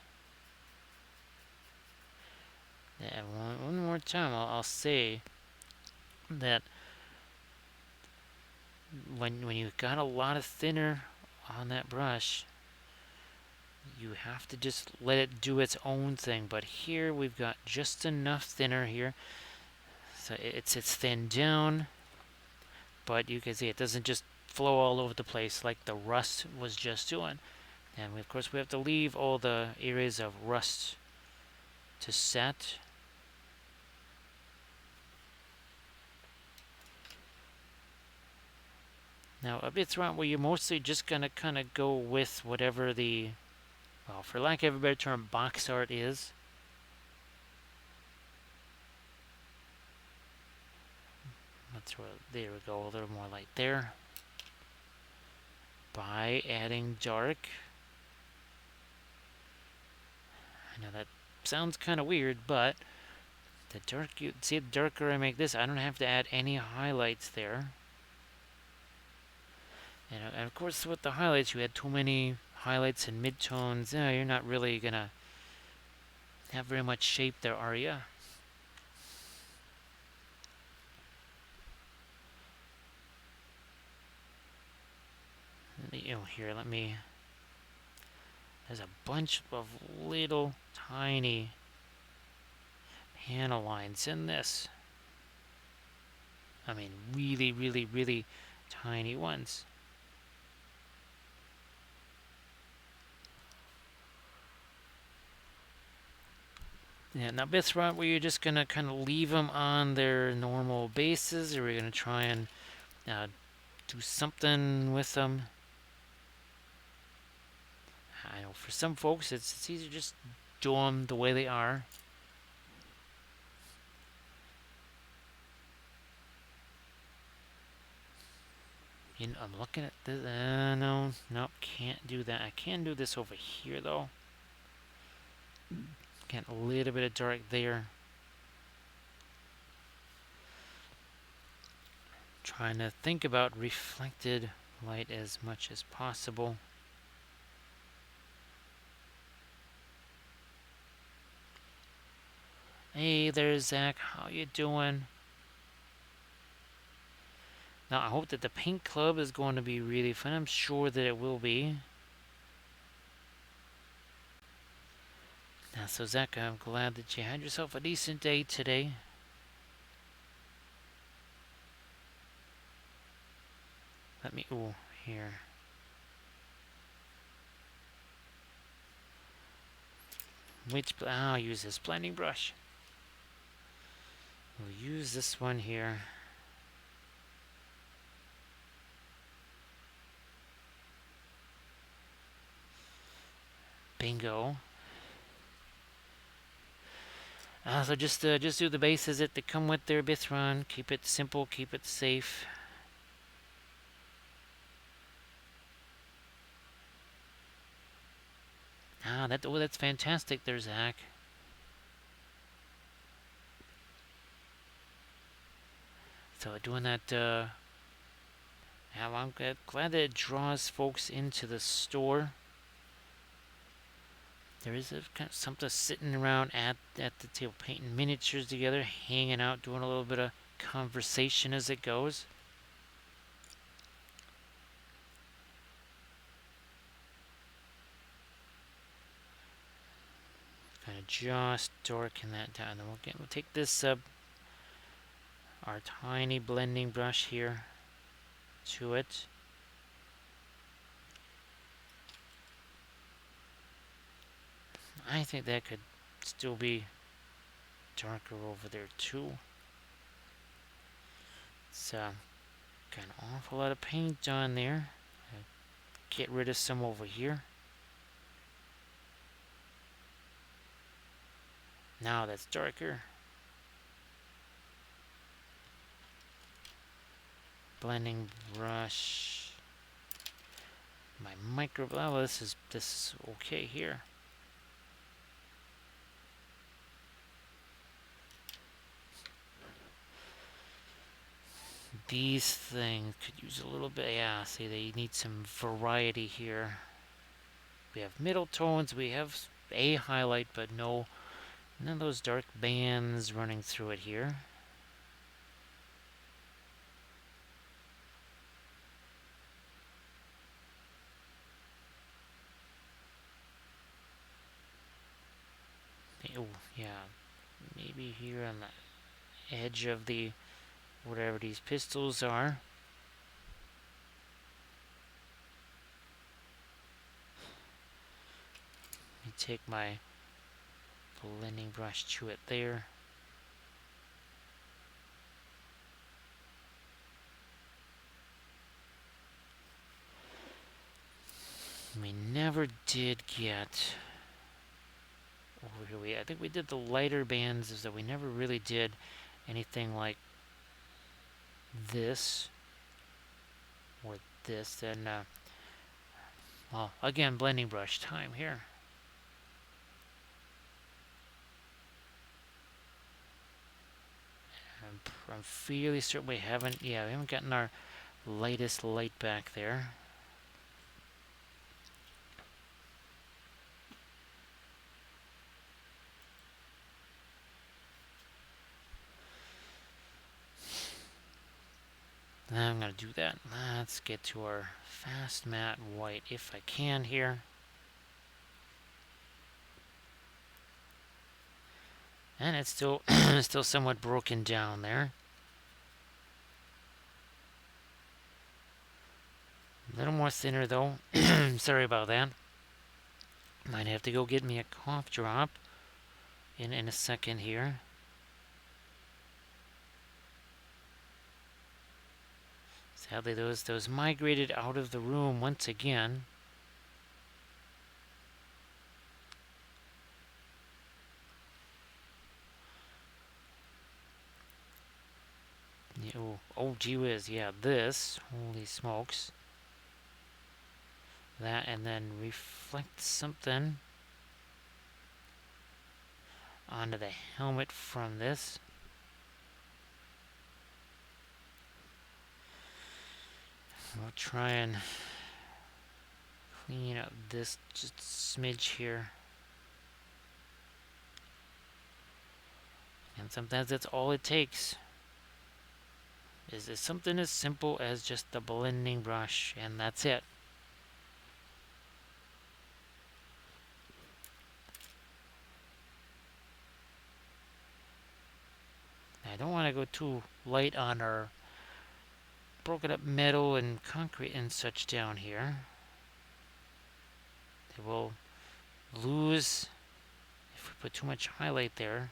Yeah, one more time, I'll say that when you've got a lot of thinner on that brush, you have to just let it do its own thing. But here we've got just enough thinner here, so it's thinned down, but you can see it doesn't just flow all over the place like the rust was just doing. And of course we have to leave all the areas of rust to set. Now a bit throughout where you're mostly just gonna kind of go with whatever the, well, for lack of a better term, box art is. Let's throw, there we go, a little more light there. By adding dark. I know that sounds kind of weird, but the dark, you see, the darker I make this, I don't have to add any highlights there. And of course, with the highlights, you add too many highlights and midtones. You're not really gonna have very much shape there, are you? Here, let me. There's a bunch of little tiny panel lines in this. I mean, really, really, really tiny ones. Yeah, now bits right where you're just gonna kind of leave them on their normal bases, or we're gonna try and do something with them. I know for some folks it's easier just do them the way they are. I'm looking at this. No, can't do that. I can do this over here though. Get a little bit of dark there. Trying to think about reflected light as much as possible. Hey there, Zach. How you doing? Now, I hope that the paint club is going to be really fun. I'm sure that it will be. Now, so Zach, I'm glad that you had yourself a decent day today. Let me, ooh, here. I'll use this blending brush. We'll use this one here. Bingo. So just do the bases that come with their Bithron. Keep it simple, keep it safe. That's fantastic there, Zach. So doing that, I'm glad that it draws folks into the store. There is something sitting around at the table, painting miniatures together, hanging out, doing a little bit of conversation as it goes. just darken that down. Then we'll take this our tiny blending brush here to it. I think that could still be darker over there too. It's got an awful lot of paint on there. Get rid of some over here. Now that's darker. Blending brush. My micro. Oh, this is okay here. These things could use a little bit. Yeah, see, they need some variety here. We have middle tones. We have a highlight, but none of those dark bands running through it here. Oh, yeah. Maybe here on the edge of the whatever these pistols are. Let me take my blending brush to it there. We never did get over here. I think we did the lighter bands, is that we never really did anything like this or this. Then, well, again, blending brush time here. I'm fairly certain we haven't gotten our lightest light back there. I'm going to do that. Let's get to our fast matte white if I can here. And it's still still somewhat broken down there. A little more thinner though. Sorry about that. Might have to go get me a cough drop in a second here. Sadly, those migrated out of the room once again. Yeah, oh, gee whiz, yeah, this, holy smokes. That, and then reflect something onto the helmet from this. We'll try and clean up this just smidge here. And sometimes that's all it takes. Is something as simple as just the blending brush, and that's it. I don't want to go too light on our broken up metal and concrete and such down here. They will lose if we put too much highlight there.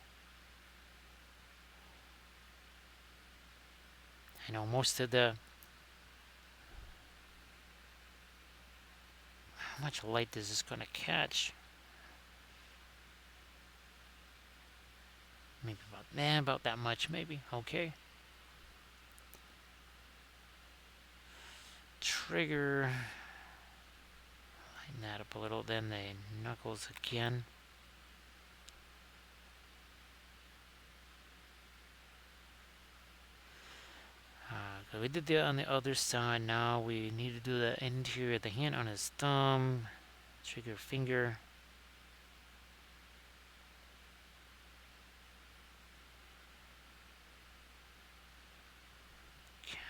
I know most of the... How much light is this going to catch? Maybe about that much, maybe. Okay. Trigger. Lighten that up a little. Then the knuckles again. We did that on the other side. Now we need to do the interior of the hand on his thumb. Trigger finger.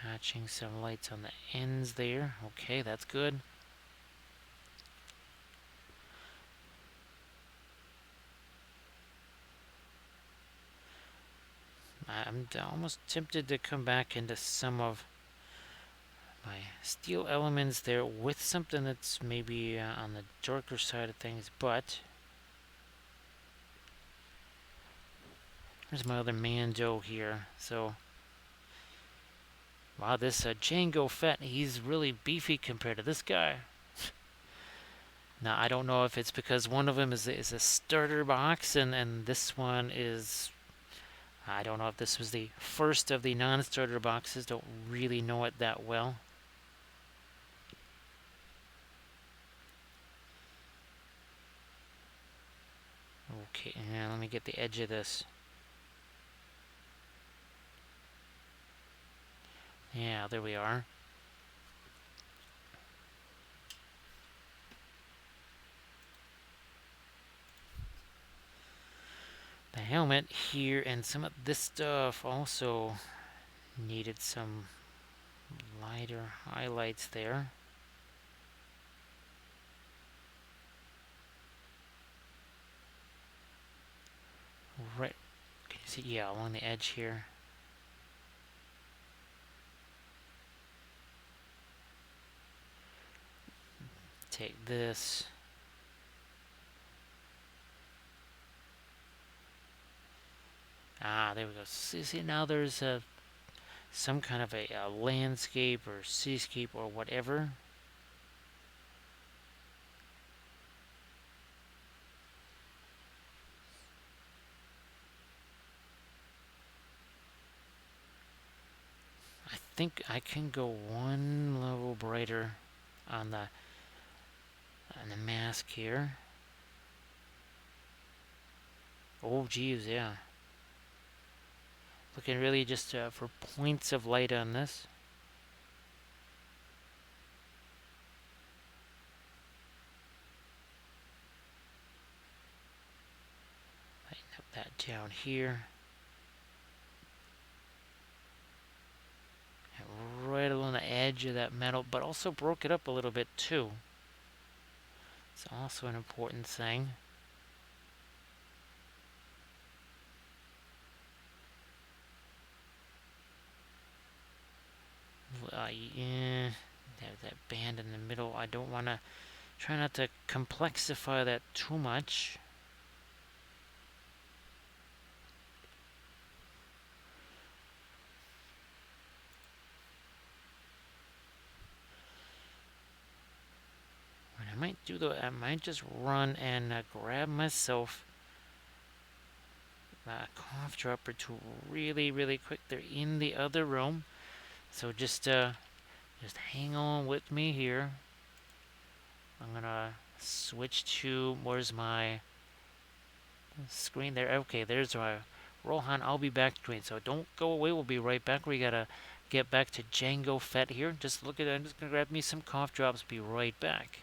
Catching some lights on the ends there. Okay, that's good. I'm almost tempted to come back into some of my steel elements there with something that's maybe on the darker side of things, but there's my other Mando here. So, wow, this Jango Fett, he's really beefy compared to this guy. Now, I don't know if it's because one of them is a starter box and this one is... I don't know if this was the first of the non-starter boxes. Don't really know it that well. Okay, now let me get the edge of this. Yeah, there we are. The helmet here and some of this stuff also needed some lighter highlights there. Right, can you see? Yeah, along the edge here. Take this. Ah, there we go. See, now there's some kind of a landscape or seascape or whatever. I think I can go one level brighter on the mask here. Oh, geez, yeah. Looking really just for points of light on this. Lighten up that down here. And right along the edge of that metal, but also broke it up a little bit too. It's also an important thing. Yeah, that band in the middle. I don't want to... Try not to complexify that too much. What I might do though, I might just run and grab myself a cough dropper to really quick. They're in the other room, so just hang on with me here. I'm gonna switch to... Where's my screen there? Okay, there's my Rohan. I'll be back screen, so don't go away. We'll be right back. We gotta get back to Jango Fett here. Just look at that. I'm just gonna grab me some cough drops. Be right back.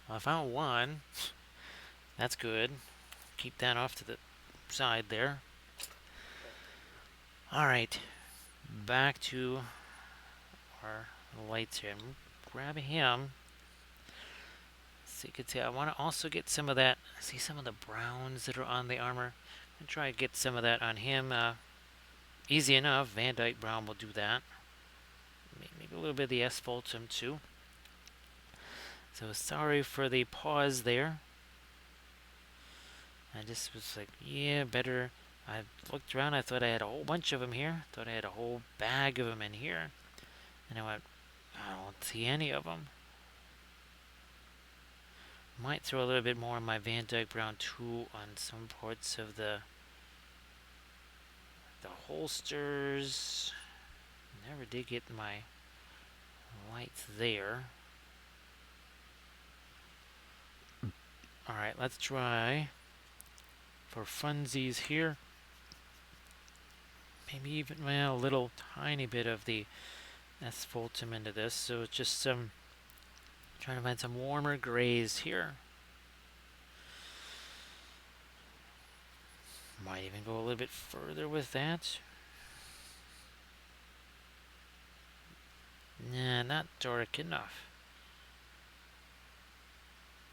I found one. That's good. Keep that off to the side there. Alright, back to our lights here. I'm grabbing him. So you can see I want to also get some of that. See some of the browns that are on the armor. I'm going to try to get some of that on him. Easy enough. Van Dyke Brown will do that. Maybe a little bit of the asphaltum too. So sorry for the pause there. I just was like, yeah, better. I looked around. I thought I had a whole bunch of them here. Thought I had a whole bag of them in here. And I went, I don't see any of them. Might throw a little bit more of my Van Dyke Brown 2 on some parts of the holsters. Never did get my lights there. Alright, let's try for funsies here. Maybe even, well, a little tiny bit of the asphaltum into this. So it's just some, trying to find some warmer grays here. Might even go a little bit further with that. Nah, not dark enough.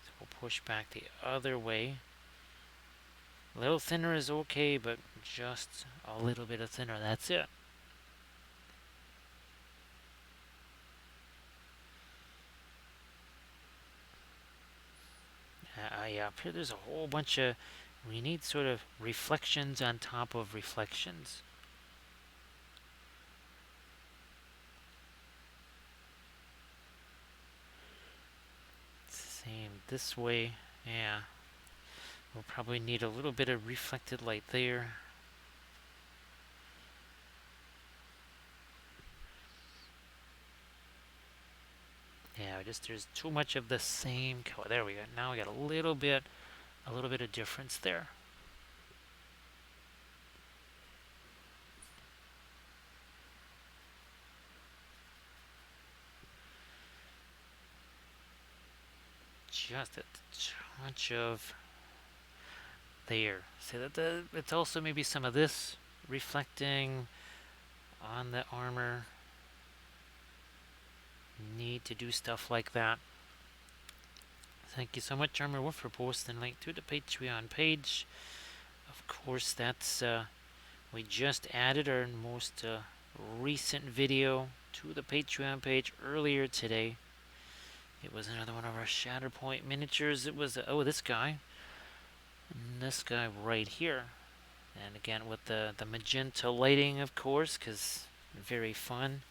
So we'll push back the other way. A little thinner is okay, but just a little bit of thinner, that's it. Yeah, up here there's a whole bunch of, we need sort of reflections on top of reflections. Same this way, yeah. We'll probably need a little bit of reflected light there. Yeah, just there's too much of the same color. There we go. Now we got a little bit of difference there. Just a touch of there. See that it's also maybe some of this reflecting on the armor. Need to do stuff like that. Thank you so much, Armor Wolf, for posting a link to the Patreon page. Of course, that's we just added our most recent video to the Patreon page earlier today. It was another one of our Shatterpoint miniatures. It was this guy, and this guy right here, and again with the magenta lighting, of course, because very fun.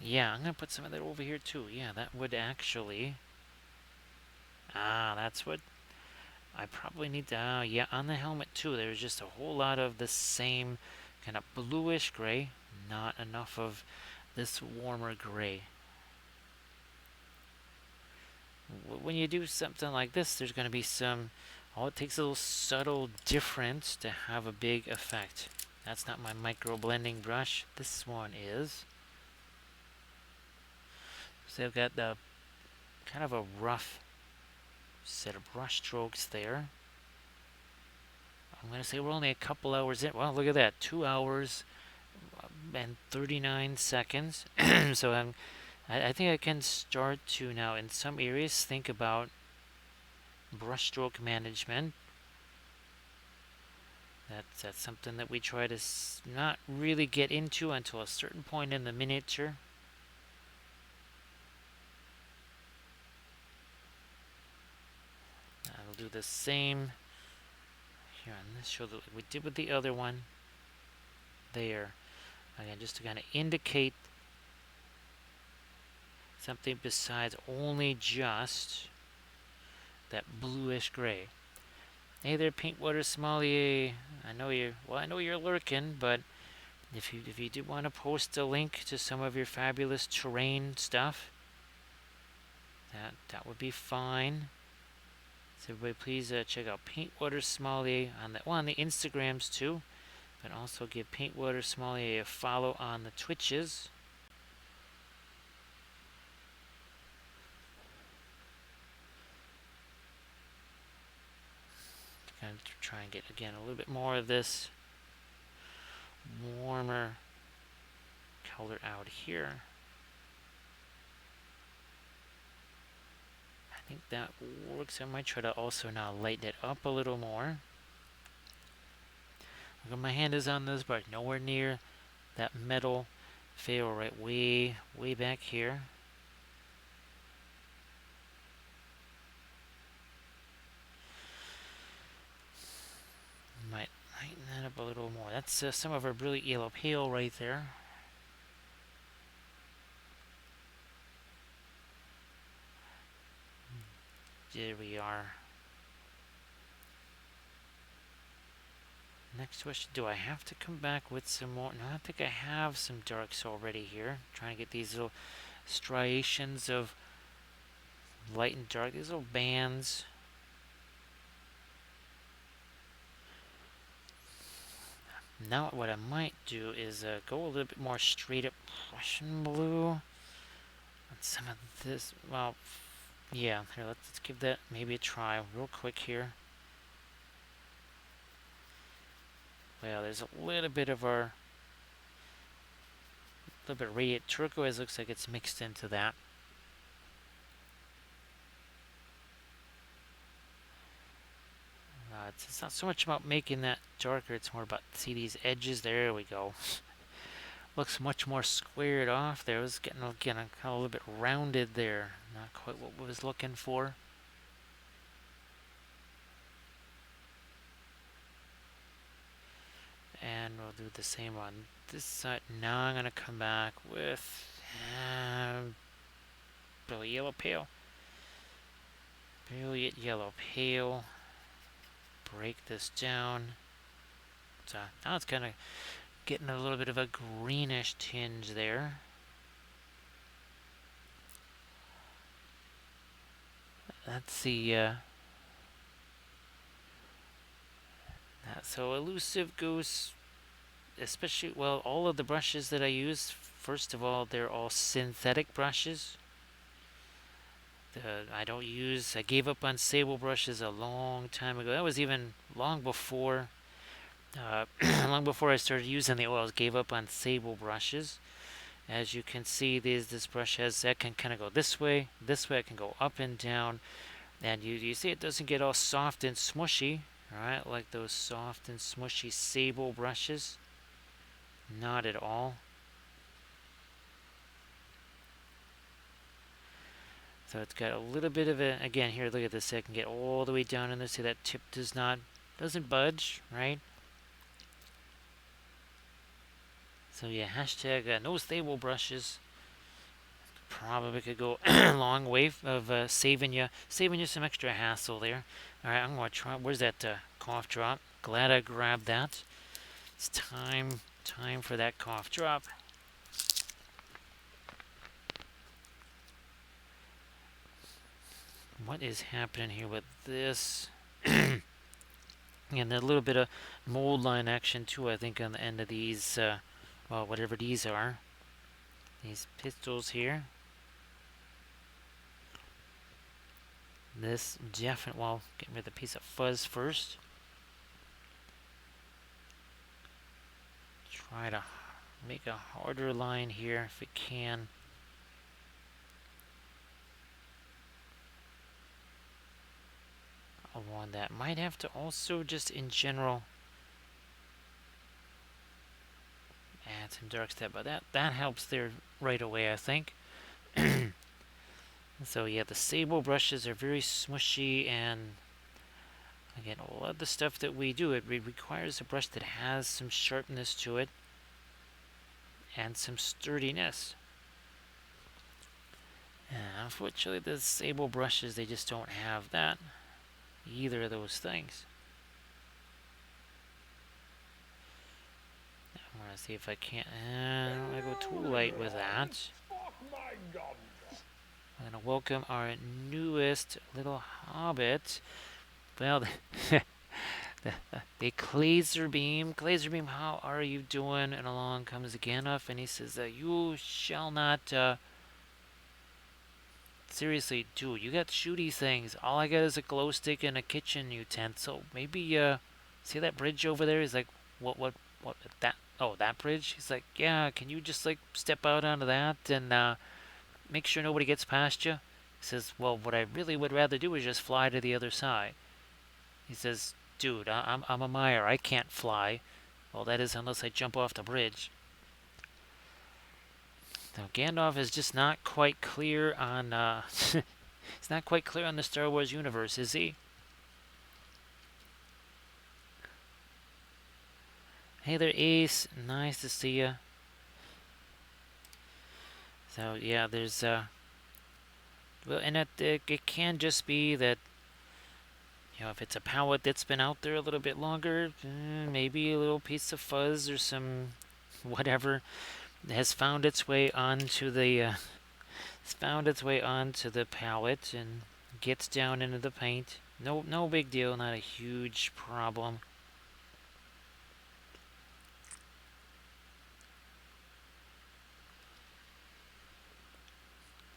Yeah, I'm gonna put some of that over here too. Yeah, that would actually. That's what I probably need to. Yeah, on the helmet too. There's just a whole lot of the same kind of bluish gray, not enough of this warmer gray. When you do something like this, there's going to be some. Oh, it takes a little subtle difference to have a big effect. That's not my micro blending brush. This one is. So I've got the kind of a rough set of brush strokes there. I'm going to say we're only a couple hours in. Well, look at that. 2 hours and 39 seconds. So I think I can start to now, in some areas, think about brushstroke management. That's something that we try to not really get into until a certain point in the miniature. I'll do the same here on this shoulder like we did with the other one. There. Again, just to kind of indicate something besides only just that bluish gray. Hey there, Pinkwater Sommelier. I know you're lurking, but if you do want to post a link to some of your fabulous terrain stuff, that would be fine. So everybody please check out Paintwater Sommelier on the Instagrams too. But also give Paintwater Sommelier a follow on the Twitches. Gonna try and get again a little bit more of this warmer color out here. I think that works. I might try to also now lighten it up a little more. Look, my hand is on this brush, nowhere near that metal fail, right way back here. Might lighten that up a little more. That's some of our brilliant yellow pale right there. There we are. Next question, do I have to come back with some more? No, I think I have some darks already here. Trying to get these little striations of light and dark, these little bands. Now what I might do is go a little bit more straight up Prussian blue on some of this. Well, yeah, here, let's give that maybe a try real quick here. Well, there's a little bit of our little bit of radiant turquoise. Looks like it's mixed into that. It's not so much about making that darker, it's more about, see these edges, there we go. Looks much more squared off there. It was getting again kind of a little bit rounded there. Not quite what we was looking for. And we'll do the same on this side. Now I'm going to come back with brilliant yellow pale. Brilliant yellow pale. Break this down. So now it's kind of getting a little bit of a greenish tinge there. That's the so elusive goose, especially, well, all of the brushes that I use, first of all, they're all synthetic brushes. I gave up on sable brushes a long time ago. That was even long before long before I started using the oils. Gave up on sable brushes. As you can see, this brush has, that can kind of go this way, it can go up and down, and you see it doesn't get all soft and smushy, right, like those soft and smushy sable brushes. Not at all. So it's got a little bit of a, again here, look at this, I can get all the way down in there. See that tip doesn't budge, right? So yeah, hashtag no stable brushes. Probably could go a long way of saving you some extra hassle there. All right, I'm going to try, where's that cough drop? Glad I grabbed that. It's time for that cough drop. What is happening here with this? And a little bit of mold line action too, I think, on the end of these, well, whatever these are. These pistils here. This definitely, well, get rid of the piece of fuzz first. Try to make a harder line here if it can. One that might have to also just in general add some dark step, but that helps there right away, I think. So yeah, the sable brushes are very smushy, and again, a lot of the stuff that we do, it requires a brush that has some sharpness to it and some sturdiness. And unfortunately, the sable brushes, they just don't have that. Either of those things. I'm going to see if I can't. I don't want to go too light with that. I'm going to welcome our newest little hobbit. Well, the Glazer Beam. Glazer Beam, how are you doing? And along comes Gandalf, and he says, you shall not, seriously, dude, you got shooty things. All I got is a glow stick and a kitchen utensil. Maybe, see that bridge over there? He's like, what, that, oh, that bridge? He's like, yeah, can you just, like, step out onto that and, make sure nobody gets past you? He says, well, what I really would rather do is just fly to the other side. He says, dude, I'm a Meyer. I can't fly. Well, that is unless I jump off the bridge. Now, Gandalf is just not quite clear on, he's not quite clear on the Star Wars universe, is he? Hey there, Ace. Nice to see you. So, yeah, there's, well, and it can just be that, you know, if it's a palette that's been out there a little bit longer, maybe a little piece of fuzz or some whatever has found its way onto the palette and gets down into the paint. No big deal, not a huge problem.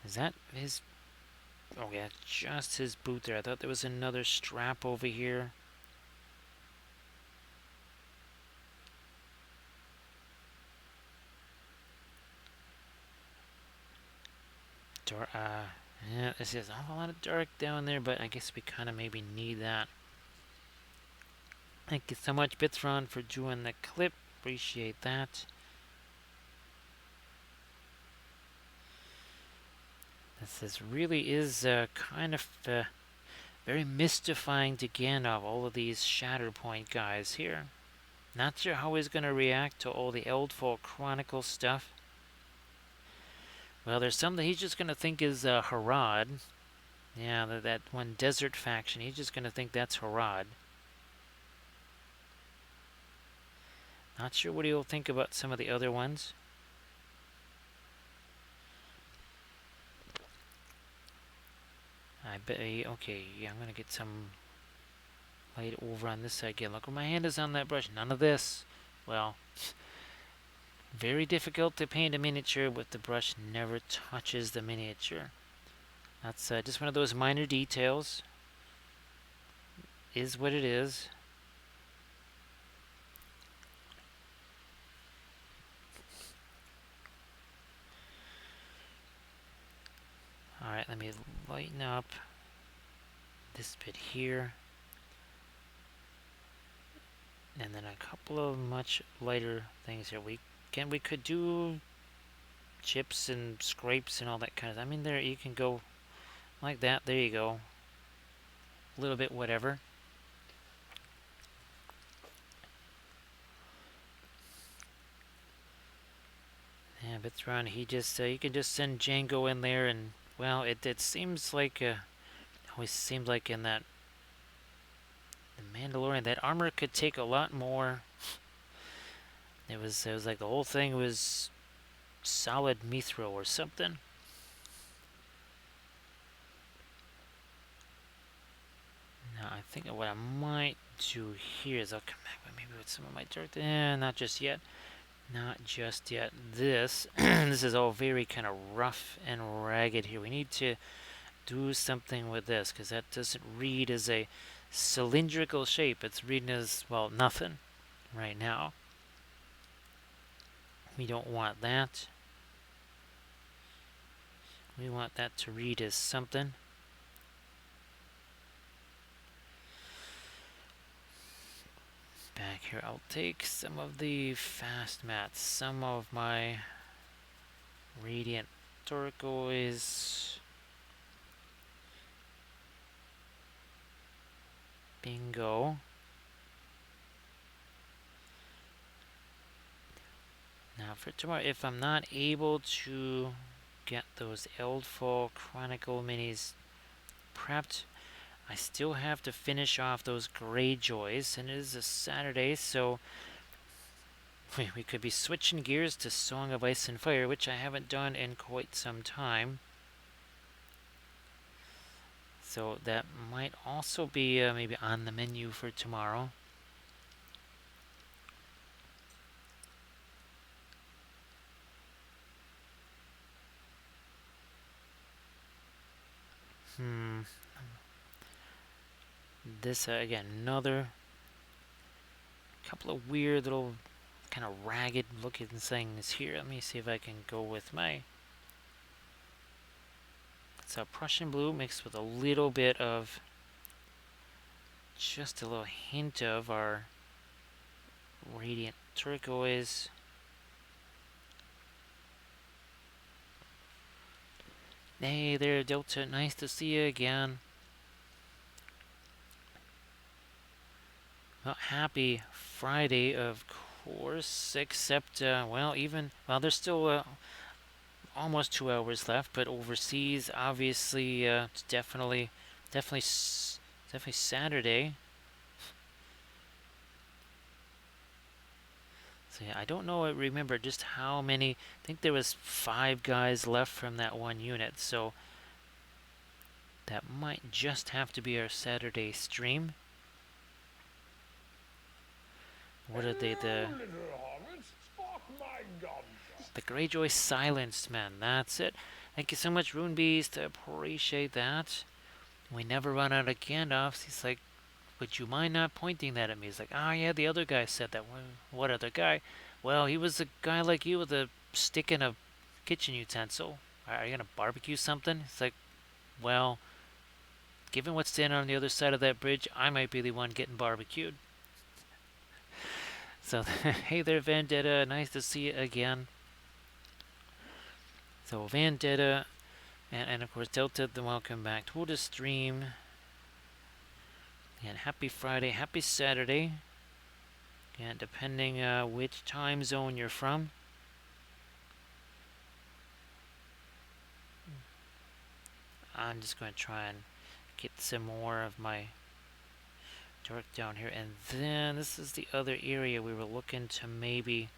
Is that his? Oh yeah, just his boot there. I thought there was another strap over here. Yeah, this is a lot of dark down there, but I guess we kind of maybe need that. Thank you so much, Bitsron, for doing the clip. Appreciate that. This really is kind of very mystifying to Gandalf, all of these Shatterpoint guys here. Not sure how he's going to react to all the Eldfall Chronicle stuff. Well, there's some that he's just going to think is Harad. Yeah, that one desert faction. He's just going to think that's Harad. Not sure what he'll think about some of the other ones. I bet. Okay, yeah, I'm going to get some light over on this side again. Look where my hand is on that brush. None of this. Well, very difficult to paint a miniature with the brush never touches the miniature. That's just one of those minor details. Is what it is. Alright, let me lighten up this bit here. And then a couple of much lighter things here. We could do chips and scrapes and all that kind of. I mean, there you can go like that. There you go. A little bit whatever. Yeah, Bitsron, he just you can just send Jango in there, and well, it seems like always seemed like in that the Mandalorian, that armor could take a lot more. It was like the whole thing was solid mithril or something. Now I think what I might do here is I'll come back maybe with some of my dark. Not just yet. Not just yet. This this is all very kind of rough and ragged here. We need to do something with this because that doesn't read as a cylindrical shape. It's reading as, well, nothing right now. We don't want that. We want that to read as something. Back here, I'll take some of the fast mats, some of my radiant turquoise. Bingo. Now for tomorrow, if I'm not able to get those Eldfall Chronicle minis prepped, I still have to finish off those Greyjoys, and it is a Saturday, so we could be switching gears to Song of Ice and Fire, which I haven't done in quite some time. So that might also be maybe on the menu for tomorrow. This, again, another couple of weird little kind of ragged looking things here. Let me see if I can go with my... It's a Prussian blue mixed with a little bit of... Just a little hint of our radiant turquoise. Hey there, Delta. Nice to see you again. Well, happy Friday, of course, except, well, there's still almost 2 hours left, but overseas, obviously, it's definitely Saturday. So yeah, I don't know. I remember just how many. I think there was 5 guys left from that one unit, so that might just have to be our Saturday stream. What are they? The Greyjoy silenced men. That's it. Thank you so much, Rune Beast. I appreciate that. We never run out of Gandalfs. He's like, would you mind not pointing that at me? He's like, oh yeah, the other guy said that. What other guy? Well, he was a guy like you with a stick and a kitchen utensil. Are you gonna barbecue something? It's like, well, given what's standing on the other side of that bridge, I might be the one getting barbecued. So, hey there, Vendetta. Nice to see you again. So, Vendetta, and of course, Delta, welcome back to the stream. And happy Friday, happy Saturday. And depending which time zone you're from. I'm just going to try and get some more of my dark down here. And then this is the other area we were looking to maybe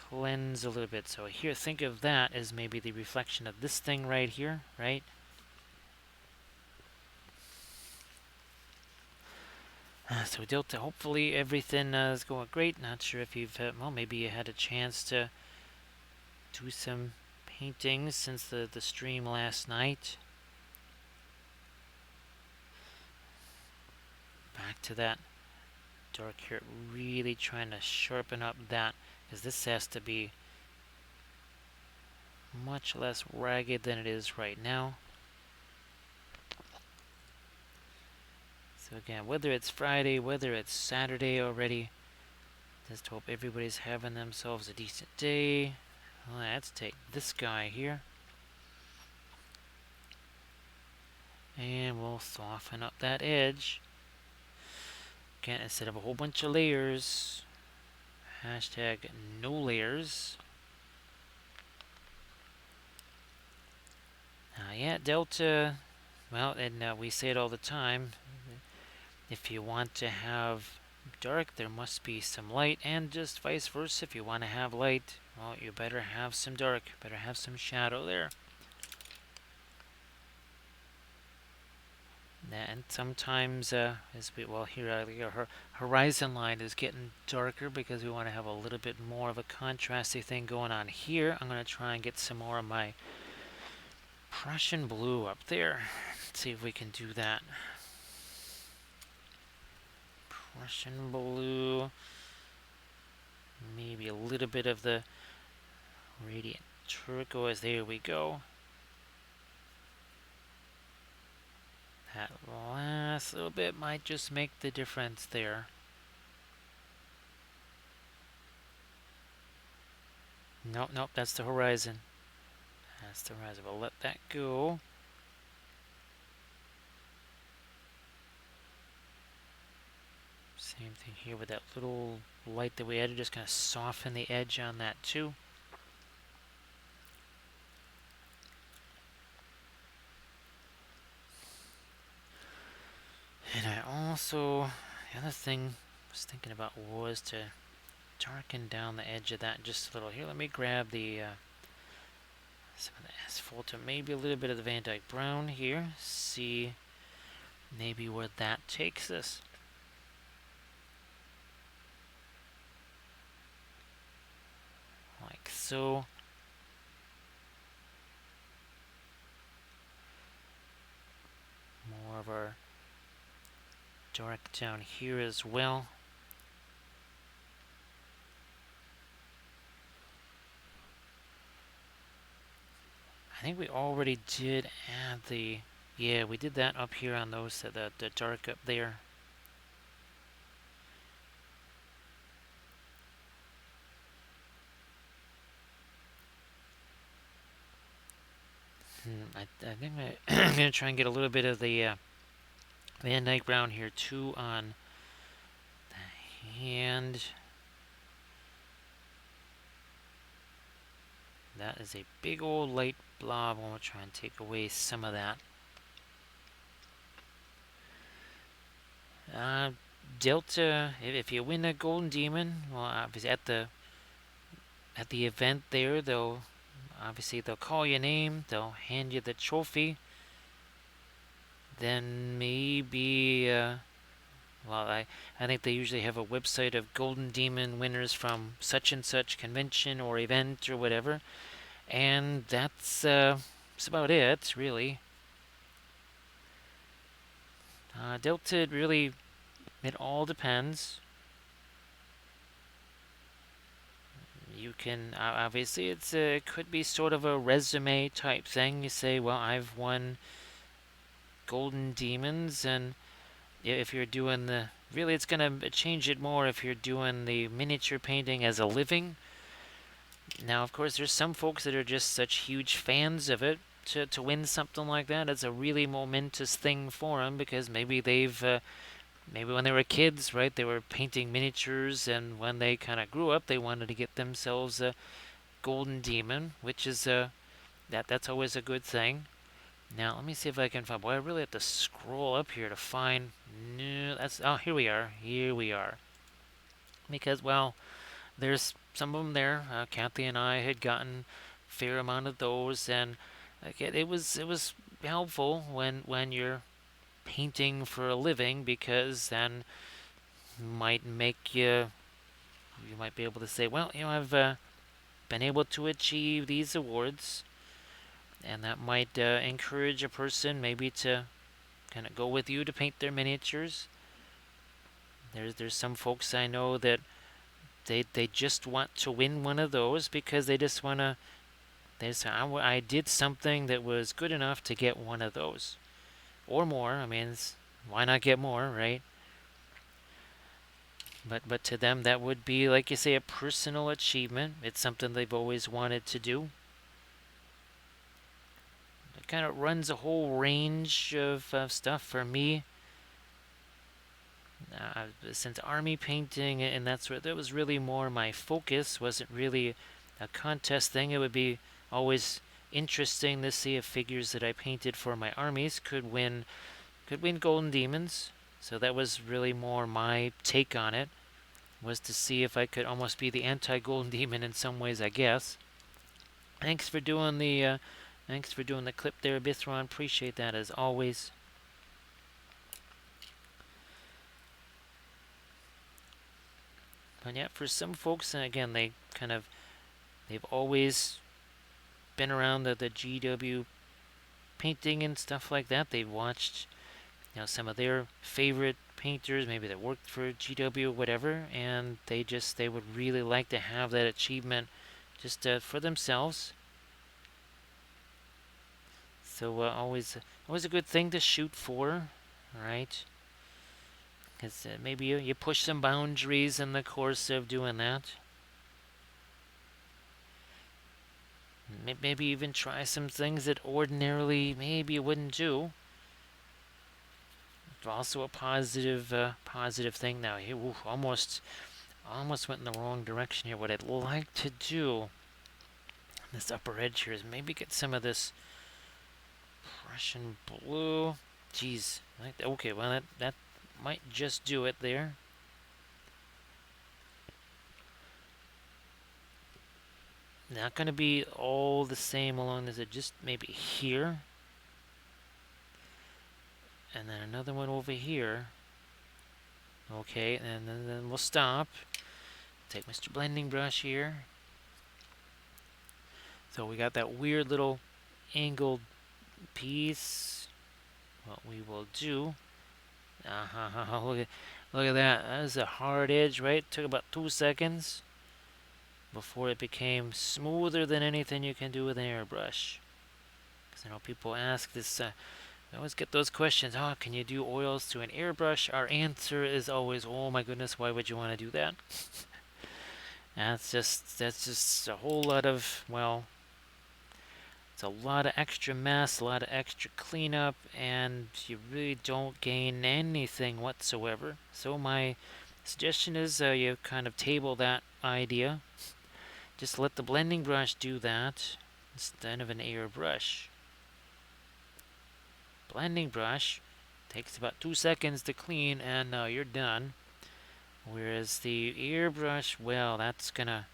cleanse a little bit. So here, think of that as maybe the reflection of this thing right here, right? So Delta, hopefully everything is going great. Not sure if you've, well, maybe you had a chance to do some paintings since the stream last night. Back to that dark here, really trying to sharpen up that, because this has to be much less ragged than it is right now. So again, whether it's Friday, whether it's Saturday already, just hope everybody's having themselves a decent day. Let's take this guy here. And we'll soften up that edge. Again, instead of a whole bunch of layers, hashtag no layers. Yeah, Delta, well, and we say it all the time, if you want to have dark, there must be some light, and just vice versa. If you want to have light, well, you better have some dark, better have some shadow there. And sometimes, as we, well, here our horizon line is getting darker because we want to have a little bit more of a contrasty thing going on here. I'm going to try and get some more of my Prussian blue up there. Let's see if we can do that. Prussian blue. Maybe a little bit of the radiant turquoise. There we go. That last little bit might just make the difference there. Nope, nope, that's the horizon. That's the horizon. We'll let that go. Same thing here with that little light that we added. Just going to soften the edge on that too. And I also, the other thing I was thinking about was to darken down the edge of that just a little. Here, let me grab the some of the asphalt, or maybe a little bit of the Van Dyke Brown here. See maybe where that takes us. Like so. More of our dark down here as well. I think we already did add the... Yeah, we did that up here on those, the dark up there. I think I'm going to try and get a little bit of the Van Dyke Brown here too on the hand. That is a big old light blob. I want to try and take away some of that. Delta, if you win a Golden Demon, well, obviously at the event there, they'll call your name, they'll hand you the trophy. Then maybe, well, I think they usually have a website of Golden Demon winners from such and such convention or event or whatever, and that's about it, really. Delta, really, it all depends. You can, obviously, it could be sort of a resume type thing. You say, well, I've won Golden Demons, and if you're doing really, it's going to change it more if you're doing the miniature painting as a living. Now, of course, there's some folks that are just such huge fans of it. To win something like that, it's a really momentous thing for them, because maybe they've maybe when they were kids, right, they were painting miniatures, and when they kind of grew up, they wanted to get themselves a Golden Demon, which is that's always a good thing. Now, let me see if I can find... Boy, I really have to scroll up here to find... No, that's... Oh, here we are. Here we are. Because, well, there's some of them there. Kathy and I had gotten a fair amount of those, and it was helpful when you're painting for a living, because then might make you might be able to say, well, I've been able to achieve these awards, and that might encourage a person maybe to kind of go with you to paint their miniatures. There's some folks I know that they just want to win one of those, because they just want to... They say, I did something that was good enough to get one of those, or more. I mean, why not get more, right? But to them, that would be, like you say, a personal achievement. It's something they've always wanted to do. It kind of runs a whole range of stuff for me. Since army painting and that was really more my focus. Wasn't really a contest thing. It would be always interesting to see if figures that I painted for my armies could win Golden Demons. So that was really more my take on it, was to see if I could almost be the anti-Golden Demon in some ways, I guess. Thanks for doing the clip there, Bithron. Appreciate that as always. But yeah, for some folks, and again, they've always been around the GW painting and stuff like that. They've watched, some of their favorite painters, maybe that worked for GW or whatever, and they would really like to have that achievement just for themselves. So always a good thing to shoot for, right? Because maybe you push some boundaries in the course of doing that. Maybe even try some things that ordinarily maybe you wouldn't do. Also a positive thing. Now here, almost went in the wrong direction here. What I'd like to do on this upper edge here is maybe get some of this Prussian blue. Jeez. Okay, well that might just do it there. Not going to be all the same along this, just maybe here. And then another one over here. Okay, and then we'll stop. Take Mr. Blending Brush here. So we got that weird little angled piece. What we will do. Look at that. That is a hard edge, right? Took about 2 seconds before it became smoother than anything you can do with an airbrush. Because I know people ask this, I always get those questions, oh, can you do oils to an airbrush? Our answer is always, oh my goodness, why would you want to do that? That's just a whole lot of, well, it's a lot of extra mess, a lot of extra cleanup, and you really don't gain anything whatsoever. So my suggestion is you kind of table that idea. Just let the blending brush do that instead of an airbrush. Blending brush takes about 2 seconds to clean, and you're done. Whereas the airbrush, well, that's gonna...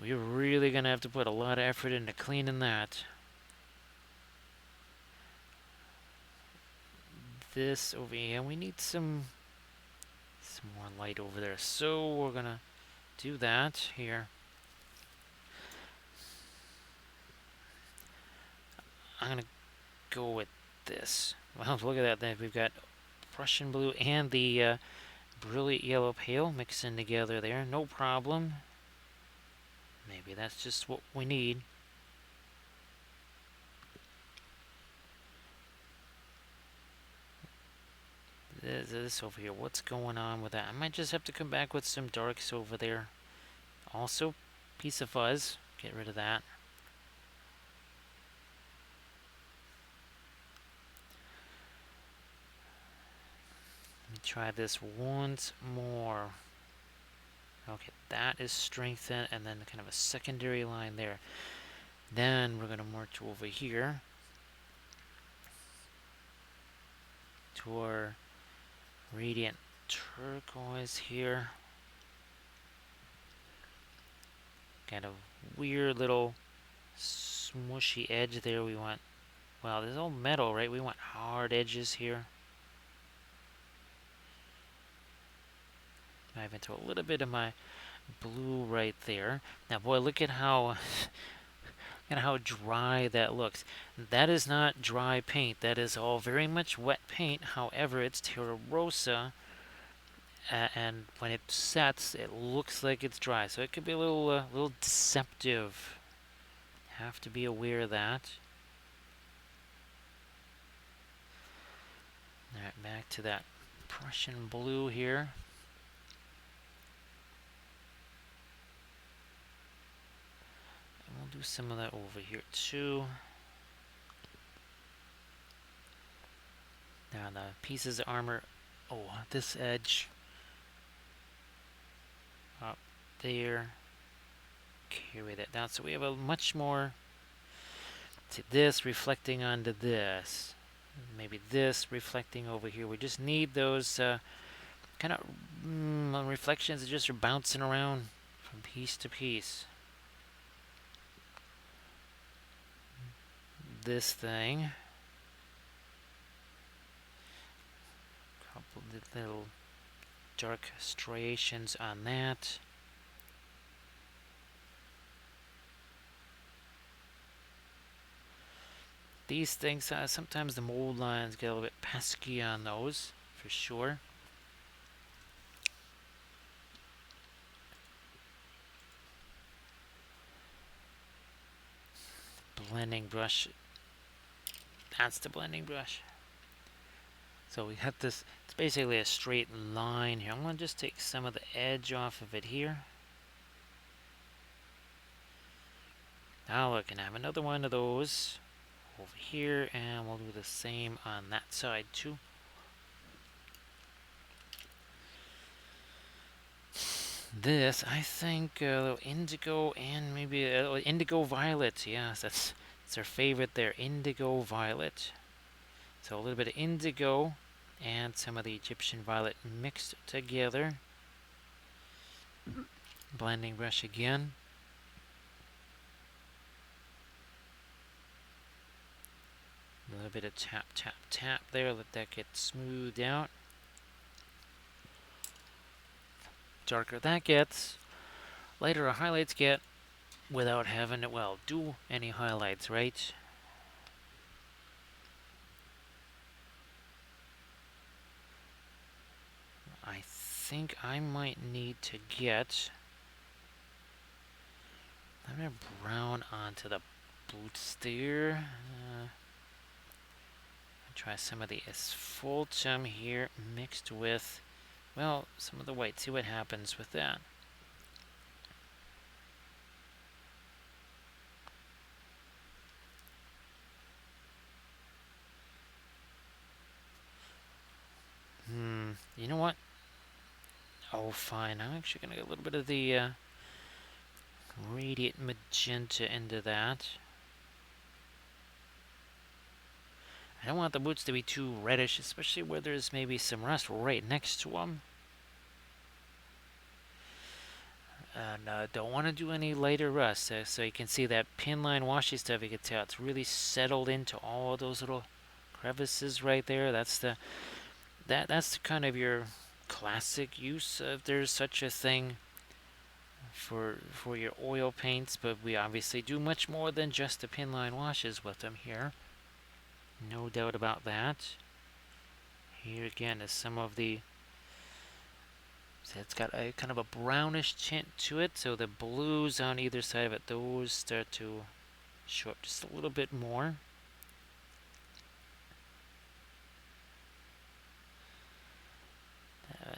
we're really gonna have to put a lot of effort into cleaning that. This over here, we need some more light over there. So we're gonna do that here. I'm gonna go with this. Well, look at that. We've got Prussian blue and the brilliant yellow pale mixing together there. No problem. Maybe that's just what we need. This over here, what's going on with that? I might just have to come back with some darks over there. Also, piece of fuzz. Get rid of that. Let me try this once more. Okay, that is strengthened, and then kind of a secondary line there. Then we're going to march over here to our radiant turquoise here. Kind of weird little smushy edge there. We want, well, this is all metal, right? We want hard edges here. Dive into a little bit of my blue right there. Now, boy, look at how dry that looks. That is not dry paint. That is all very much wet paint. However, it's Terra Rosa, and when it sets, it looks like it's dry. So it could be a little deceptive. Have to be aware of that. All right, back to that Prussian blue here. We'll do some of that over here too. Now the pieces of armor, oh, this edge up there, carry that down. So we have a much more, see, this reflecting onto this, maybe this reflecting over here. We just need those kind of reflections that just are bouncing around from piece to piece. This thing, couple of little dark striations on that. These things, sometimes the mold lines get a little bit pesky on those, for sure. Blending brush. That's the blending brush. So we got this, it's basically a straight line here. I'm going to just take some of the edge off of it here. Now look, and I have another one of those over here, and we'll do the same on that side too. This, I think, a little indigo and maybe a little indigo violet. Yes, that's our favorite there, indigo violet. So a little bit of indigo and some of the Egyptian violet mixed together. Blending brush again. A little bit of tap, tap, tap there. Let that get smoothed out. Darker that gets, lighter our highlights get without having to, well, do any highlights, right? I think I might need to get, I'm going to brown onto the boots there. Try some of the asphaltum here mixed with, well, some of the white. See what happens with that. You know what? Oh, fine. I'm actually going to get a little bit of the radiant magenta into that. I don't want the boots to be too reddish, especially where there's maybe some rust right next to them. And don't want to do any lighter rust. So you can see that pin line washy stuff. You can tell it's really settled into all those little crevices right there. That's kind of your classic use, if there's such a thing, for your oil paints. But we obviously do much more than just the pin line washes with them here. No doubt about that. Here again is some of the, so it's got a kind of a brownish tint to it, so the blues on either side of it, those start to show up just a little bit more.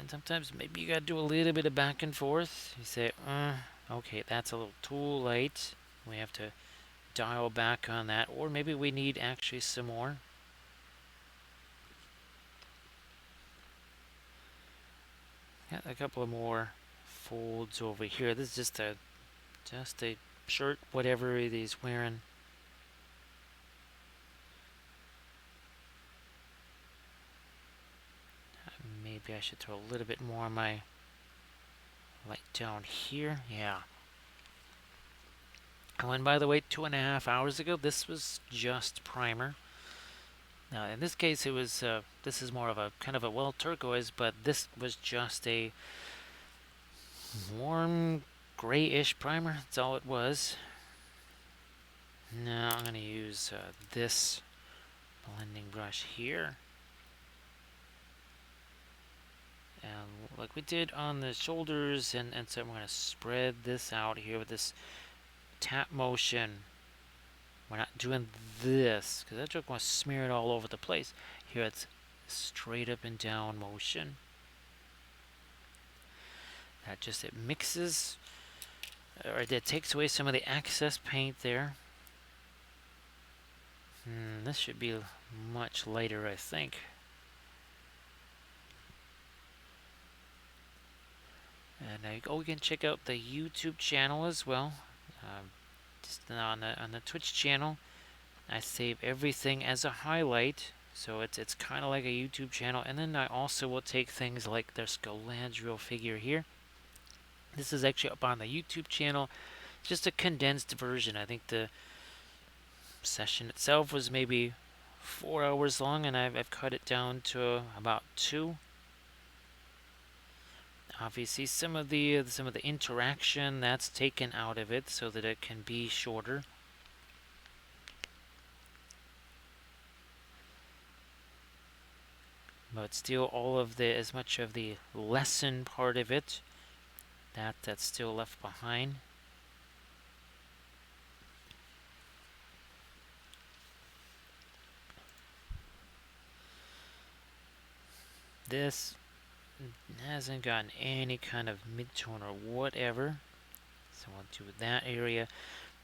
And sometimes maybe you gotta do a little bit of back and forth. You say, okay, that's a little too light. We have to dial back on that, or maybe we need actually some more. Got a couple of more folds over here. This is just a shirt, whatever it is wearing. Maybe I should throw a little bit more on my light down here. Yeah. Oh, and by the way, 2.5 hours ago, this was just primer. Now, in this case, it was, this is more of a kind of a, well, turquoise, but this was just a warm grayish primer. That's all it was. Now I'm going to use this blending brush here. And like we did on the shoulders, and so I'm going to spread this out here with this tap motion. We're not doing this, because that's just going to smear it all over the place. Here it's straight up and down motion. That just, it mixes, or it takes away some of the excess paint there. This should be much lighter, I think. And you can check out the YouTube channel as well. Just on the Twitch channel, I save everything as a highlight, so it's kind of like a YouTube channel. And then I also will take things like their Galadriel figure here. This is actually up on the YouTube channel. It's just a condensed version. I think the session itself was maybe 4 hours long, and I've cut it down to about 2. Obviously, some of the interaction that's taken out of it so that it can be shorter. But still, all of the, as much of the lesson part of it, that's still left behind. This hasn't gotten any kind of mid-tone or whatever, so I'll do that area.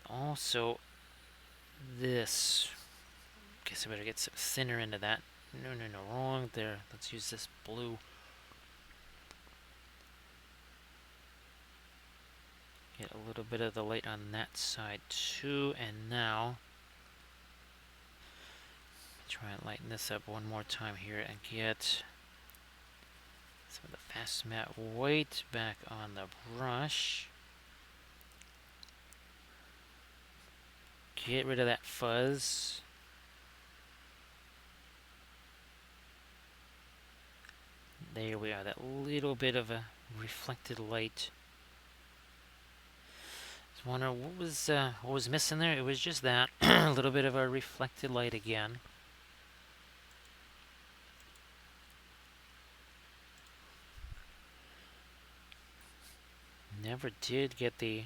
Also, this, guess I better get some thinner into that. No, wrong there. Let's use this blue. Get a little bit of the light on that side too, and now try and lighten this up one more time here and get some of the fast matte white back on the brush. Get rid of that fuzz. There we are, that little bit of a reflected light. Just wonder what was missing there. It was just that a little bit of a reflected light again. Never did get the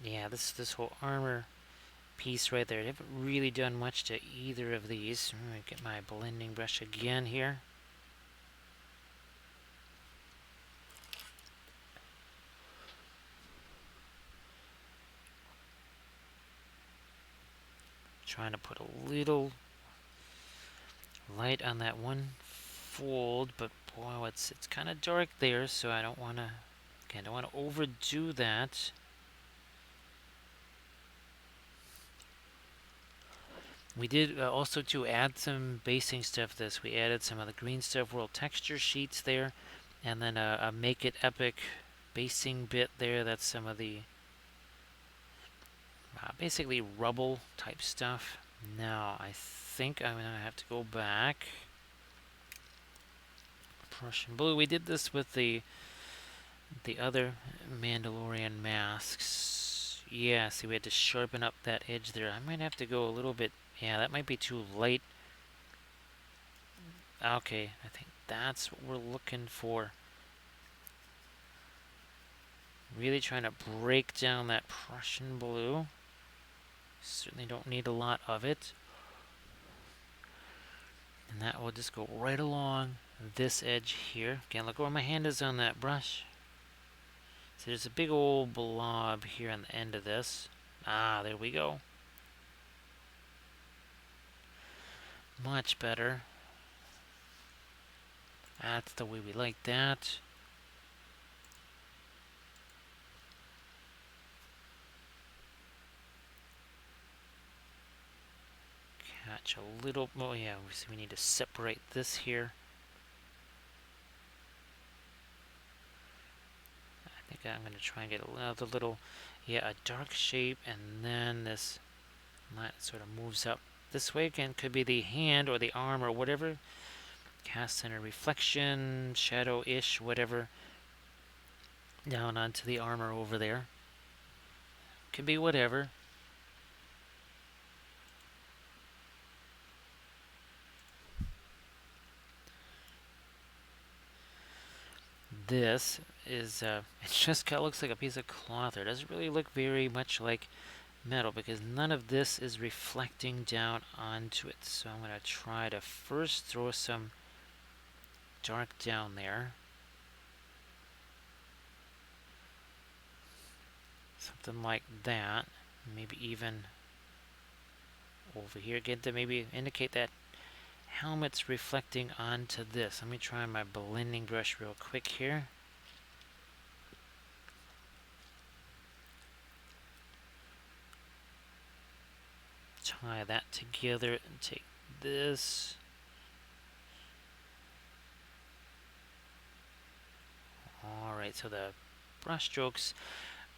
this whole armor piece right there. I haven't really done much to either of these. I'm gonna get my blending brush again here. Trying to put a little light on that one fold, but boy, it's kind of dark there, so I don't want to overdo that. We did also to add some basing stuff to this. We added some of the Green Stuff World texture sheets there, and then a Make It Epic basing bit there. That's some of the basically rubble type stuff. Now I think I'm gonna have to go back. Prussian blue. We did this with the other Mandalorian masks. Yeah, see, we had to sharpen up that edge there. I might have to go a little bit. Yeah, that might be too light. Okay, I think that's what we're looking for. Really trying to break down that Prussian blue. Certainly don't need a lot of it. And that will just go right along this edge here. Again, look where my hand is on that brush. So there's a big old blob here on the end of this. Ah, there we go. Much better. That's the way we like that. Catch a little. Oh yeah, we need to separate this here. I think I'm going to try and get another little, a dark shape, and then this light sort of moves up this way. Again, could be the hand or the arm or whatever. Cast center reflection, shadow-ish, whatever, down onto the armor over there. Could be whatever. This is, it just kind of looks like a piece of cloth. It doesn't really look very much like metal because none of this is reflecting down onto it. So I'm going to try to first throw some dark down there. Something like that. Maybe even over here again to maybe indicate that helmet's reflecting onto this. Let me try my blending brush real quick here. Tie that together and take this. Alright, so the brush strokes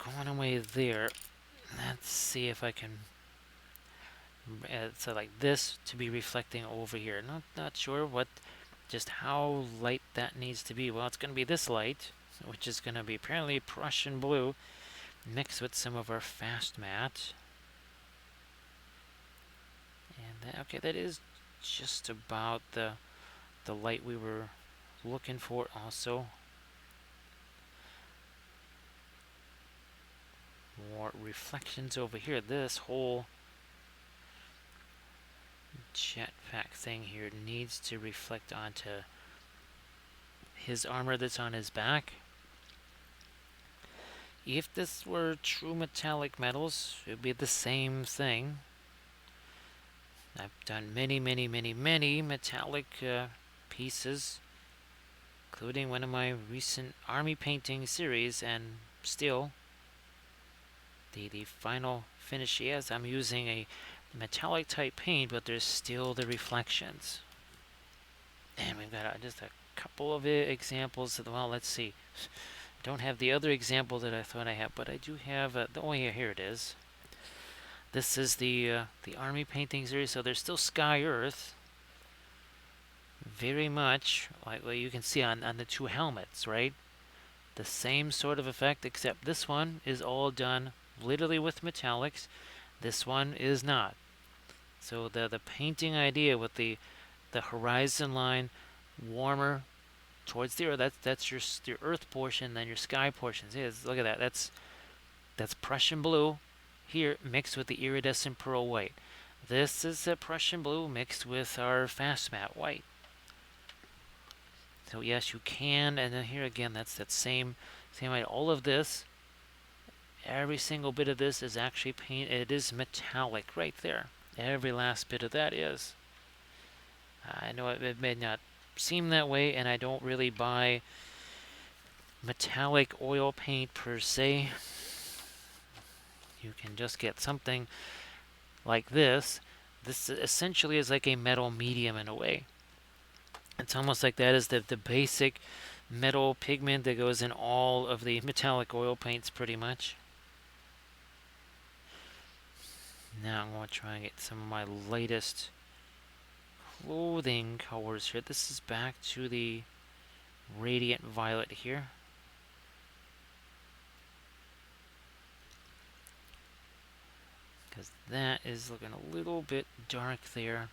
going away there. Let's see if I can so like this to be reflecting over here. Not sure just how light that needs to be. Well, it's going to be this light, which is going to be apparently Prussian blue mixed with some of our fast matte. And okay, that is just about the light we were looking for also. More reflections over here. This whole jetpack thing here needs to reflect onto his armor that's on his back. If this were true metallic metals, it would be the same thing. I've done many metallic pieces, including one of my recent army painting series, and still the final finish, yes, I'm using a metallic type paint, but there's still the reflections. And we've got just a couple of examples. Well, let's see. I don't have the other example that I thought I had, but I do have. Oh yeah, here it is. This is the army painting series. So there's still Sky Earth. very much like what you can see on the two helmets, right? The same sort of effect, except this one is all done literally with metallics. This one is not. So the painting idea with the horizon line warmer towards the earth, that's your earth portion, then your sky portions. Yes, look at that. That's Prussian blue here mixed with the iridescent pearl white. This is a Prussian blue mixed with our fast matte white. So yes, you can, and then here again, that's that same way. All of this, every single bit of this is actually paint. It is metallic right there. Every last bit of that is. I know it may not seem that way, and I don't really buy metallic oil paint per se. You can just get something like this. This essentially is like a metal medium in a way. It's almost like that is the basic metal pigment that goes in all of the metallic oil paints pretty much. Now I'm going to try and get some of my latest clothing colors here. This is back to the radiant violet here. Because that is looking a little bit dark there.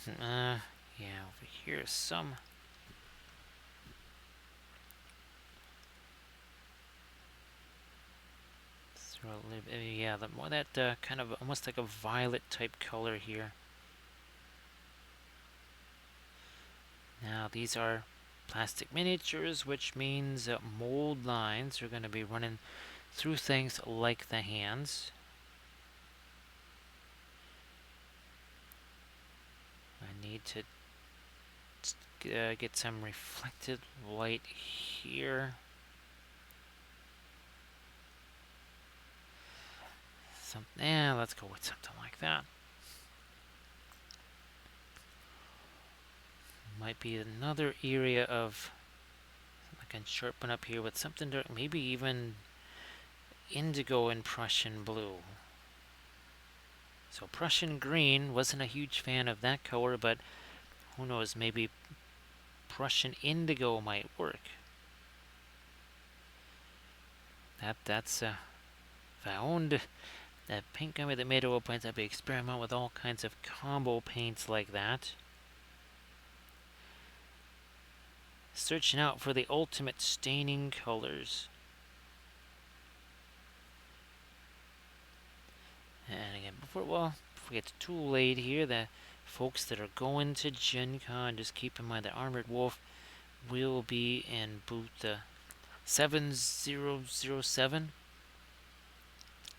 Yeah, over here is some. Throw a little bit, yeah, the more that kind of almost like a violet type color here. Now these are plastic miniatures, which means mold lines are going to be running through things like the hands. I need to get some reflected light here. Let's go with something like that. Might be another area of I can sharpen up here with something dark, maybe even indigo and Prussian blue. So Prussian green, wasn't a huge fan of that color, but who knows, maybe Prussian indigo might work. That's if I owned a paint company that made oil paints, I'd be experimenting with all kinds of combo paints like that. Searching out for the ultimate staining colors. And again, before it gets too late here, the folks that are going to Gen Con, just keep in mind that Armored Wolf will be in booth 7007.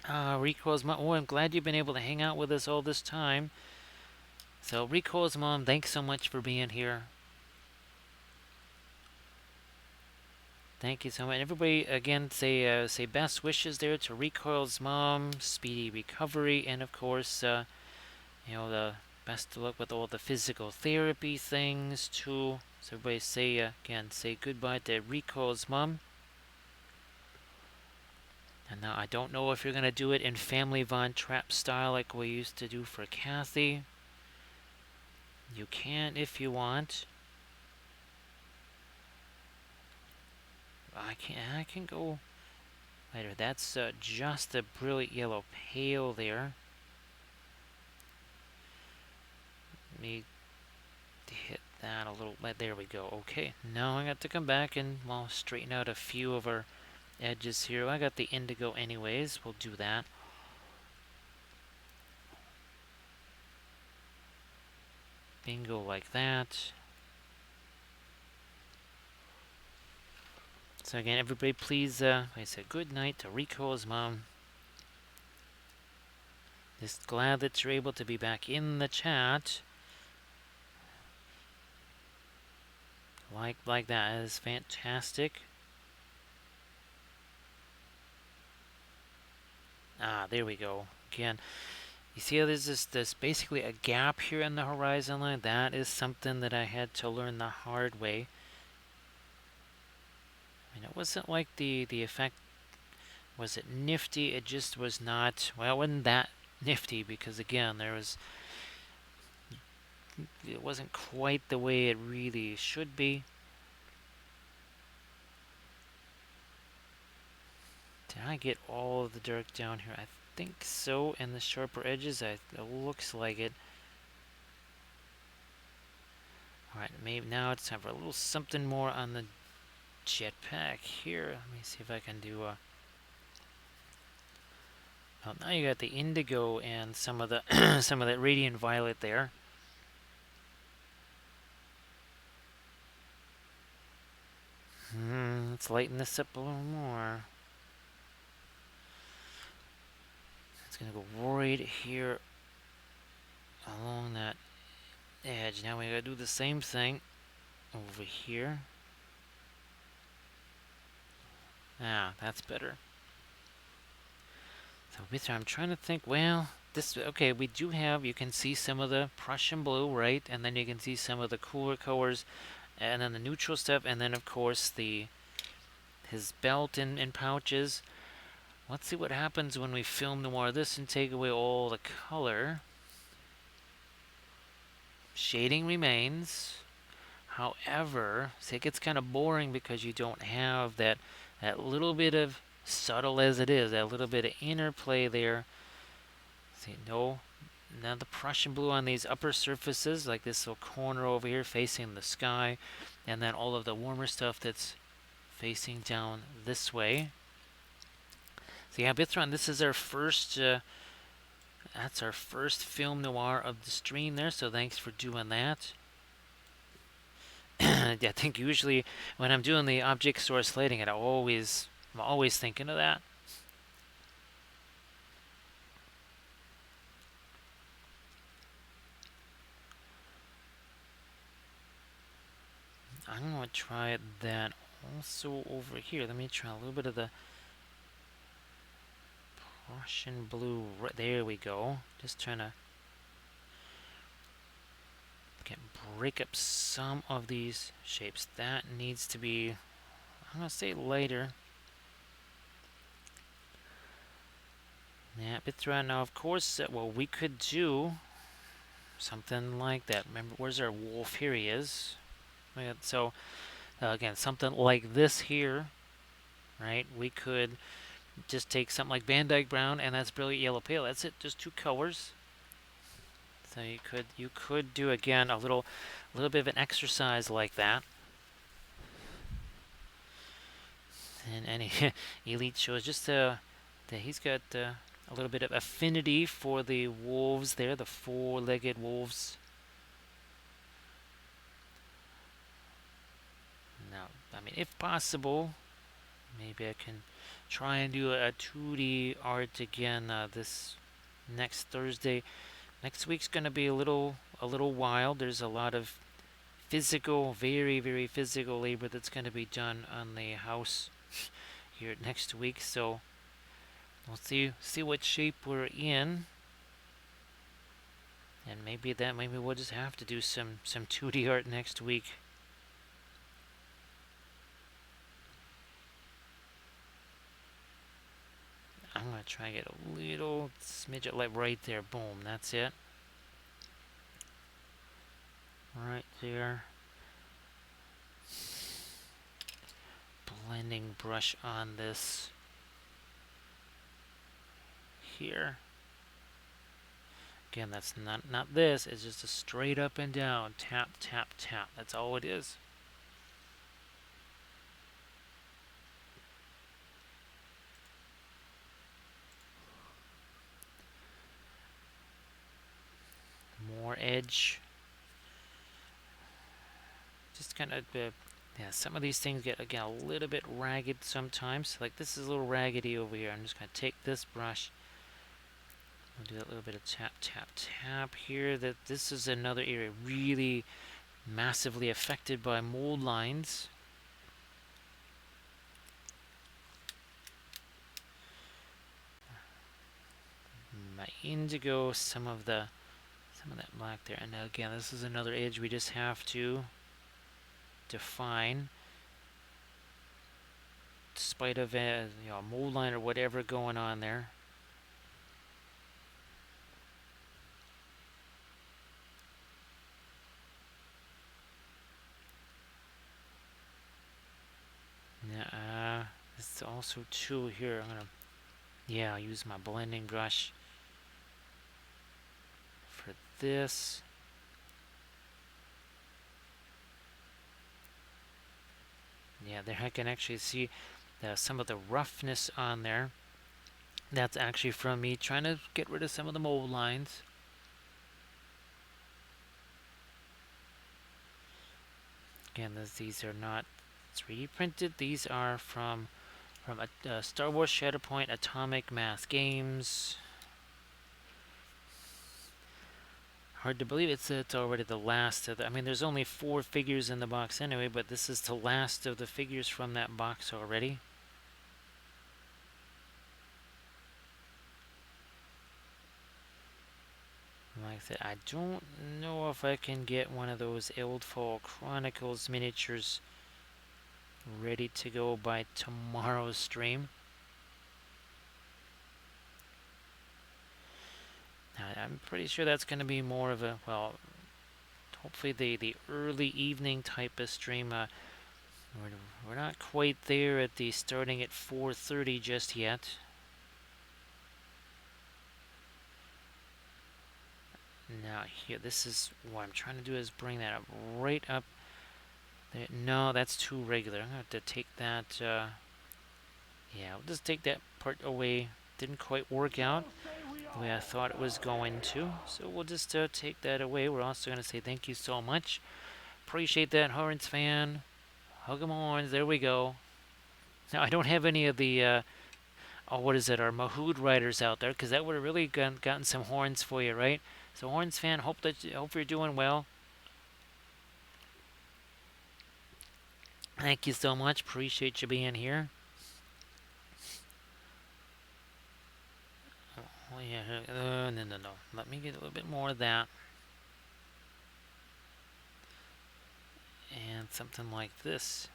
Recoil's Mom. Oh, I'm glad you've been able to hang out with us all this time. So, Recoil's Mom, thanks so much for being here. Thank you so much. Everybody, again, say best wishes there to Recoil's mom, speedy recovery, and of course, the best of luck with all the physical therapy things too. So everybody say goodbye to Recoil's mom. And now I don't know if you're gonna do it in Family Von Trapp style like we used to do for Kathy. You can if you want. I can go later. That's just a brilliant yellow pale there. Let me hit that a little bit. There we go. Okay, now I got to come back and straighten out a few of our edges here. I got the indigo anyways. We'll do that. Bingo, like that. So again, everybody please, I said good night to Rico's mom. Just glad that you're able to be back in the chat. Like that is fantastic. There we go. Again, you see how there's this basically a gap here in the horizon line? That is something that I had to learn the hard way. I mean, it wasn't like the effect Was it nifty? It just was not. Well, it wasn't that nifty because again, it wasn't quite the way it really should be. Did I get all of the dark down here? I think so. And the sharper edges, it looks like it. Alright, maybe now it's time for a little something more on the jetpack here. Let me see if I can do oh, now you got the indigo and some of the some of that radiant violet there. Let's lighten this up a little more. It's gonna go right here along that edge. Now we gotta do the same thing over here. Ah, that's better. So with I'm trying to think, well, this, okay, we do have, you can see some of the Prussian blue, right? And then you can see some of the cooler colors, and then the neutral stuff, and then of course his belt and pouches. Let's see what happens when we film noir this and take away all the color. Shading remains. However, see, it gets kind of boring because you don't have that little bit of, subtle as it is, that little bit of interplay there. See, no, now the Prussian blue on these upper surfaces, like this little corner over here facing the sky, and then all of the warmer stuff that's facing down this way. So yeah, Bithron, this is our first, that's our first film noir of the stream there, so thanks for doing that. I think usually when I'm doing the object source lighting, I'm always thinking of that. I'm going to try that also over here. Let me try a little bit of the Prussian blue. There we go. Just trying to break up some of these shapes. That needs to be, I'm going to say lighter. Yeah, bit throughout. Now, of course, well, we could do something like that. Remember, where's our wolf? Here he is. So, again, something like this here, right? We could just take something like Van Dyke Brown, and that's Brilliant Yellow Pale. That's it, just two colors. So you could do again a little bit of an exercise like that. And Elite shows just that he's got a little bit of affinity for the wolves there, the four-legged wolves. Now, I mean, if possible, maybe I can try and do a 2D art again this next Thursday. Next week's going to be a little wild. There's a lot of physical, very, very physical labor that's going to be done on the house here next week. So we'll see what shape we're in. And maybe we'll just have to do some 2D art next week. I'm going to try and get a little smidge of light right there. Boom, that's it. Right there. Blending brush on this here. Again, that's not this. It's just a straight up and down. Tap, tap, tap. That's all it is. More edge. Just kind of, yeah, some of these things get, again, a little bit ragged sometimes. Like this is a little raggedy over here. I'm just going to take this brush. We'll do a little bit of tap, tap, tap here. This is another area really massively affected by mold lines. My indigo, some of that black there. And again, this is another edge we just have to define. spite of a mold line or whatever going on there. Yeah, it's also too here. I'm gonna I'll use my blending brush for this. Yeah, there I can actually see some of the roughness on there. That's actually from me trying to get rid of some of the mold lines. Again, these are not 3D printed. These are from a Star Wars Shatterpoint Atomic Mass Games. Hard to believe it's already the last of the... I mean, there's only 4 figures in the box anyway, but this is the last of the figures from that box already. Like I said, I don't know if I can get one of those Eldfall Chronicles miniatures ready to go by tomorrow's stream. I'm pretty sure that's going to be more of a, well, hopefully the early evening type of stream. We're not quite there at the starting at 4:30 just yet. Now here, this is what I'm trying to do, is bring that up right up there. No, that's too regular. I'm going to have to take that, yeah, we'll just take that part away. Didn't quite work out the way I thought it was going to. So we'll just take that away. We're also going to say thank you so much. Appreciate that, Horns fan. Hug 'em horns. There we go. Now, I don't have any of the, what is it, our Mahood riders out there, because that would have really gotten some horns for you, right? So, Horns fan, hope you're doing well. Thank you so much. Appreciate you being here. Oh, yeah. No. Let me get a little bit more of that. And something like this.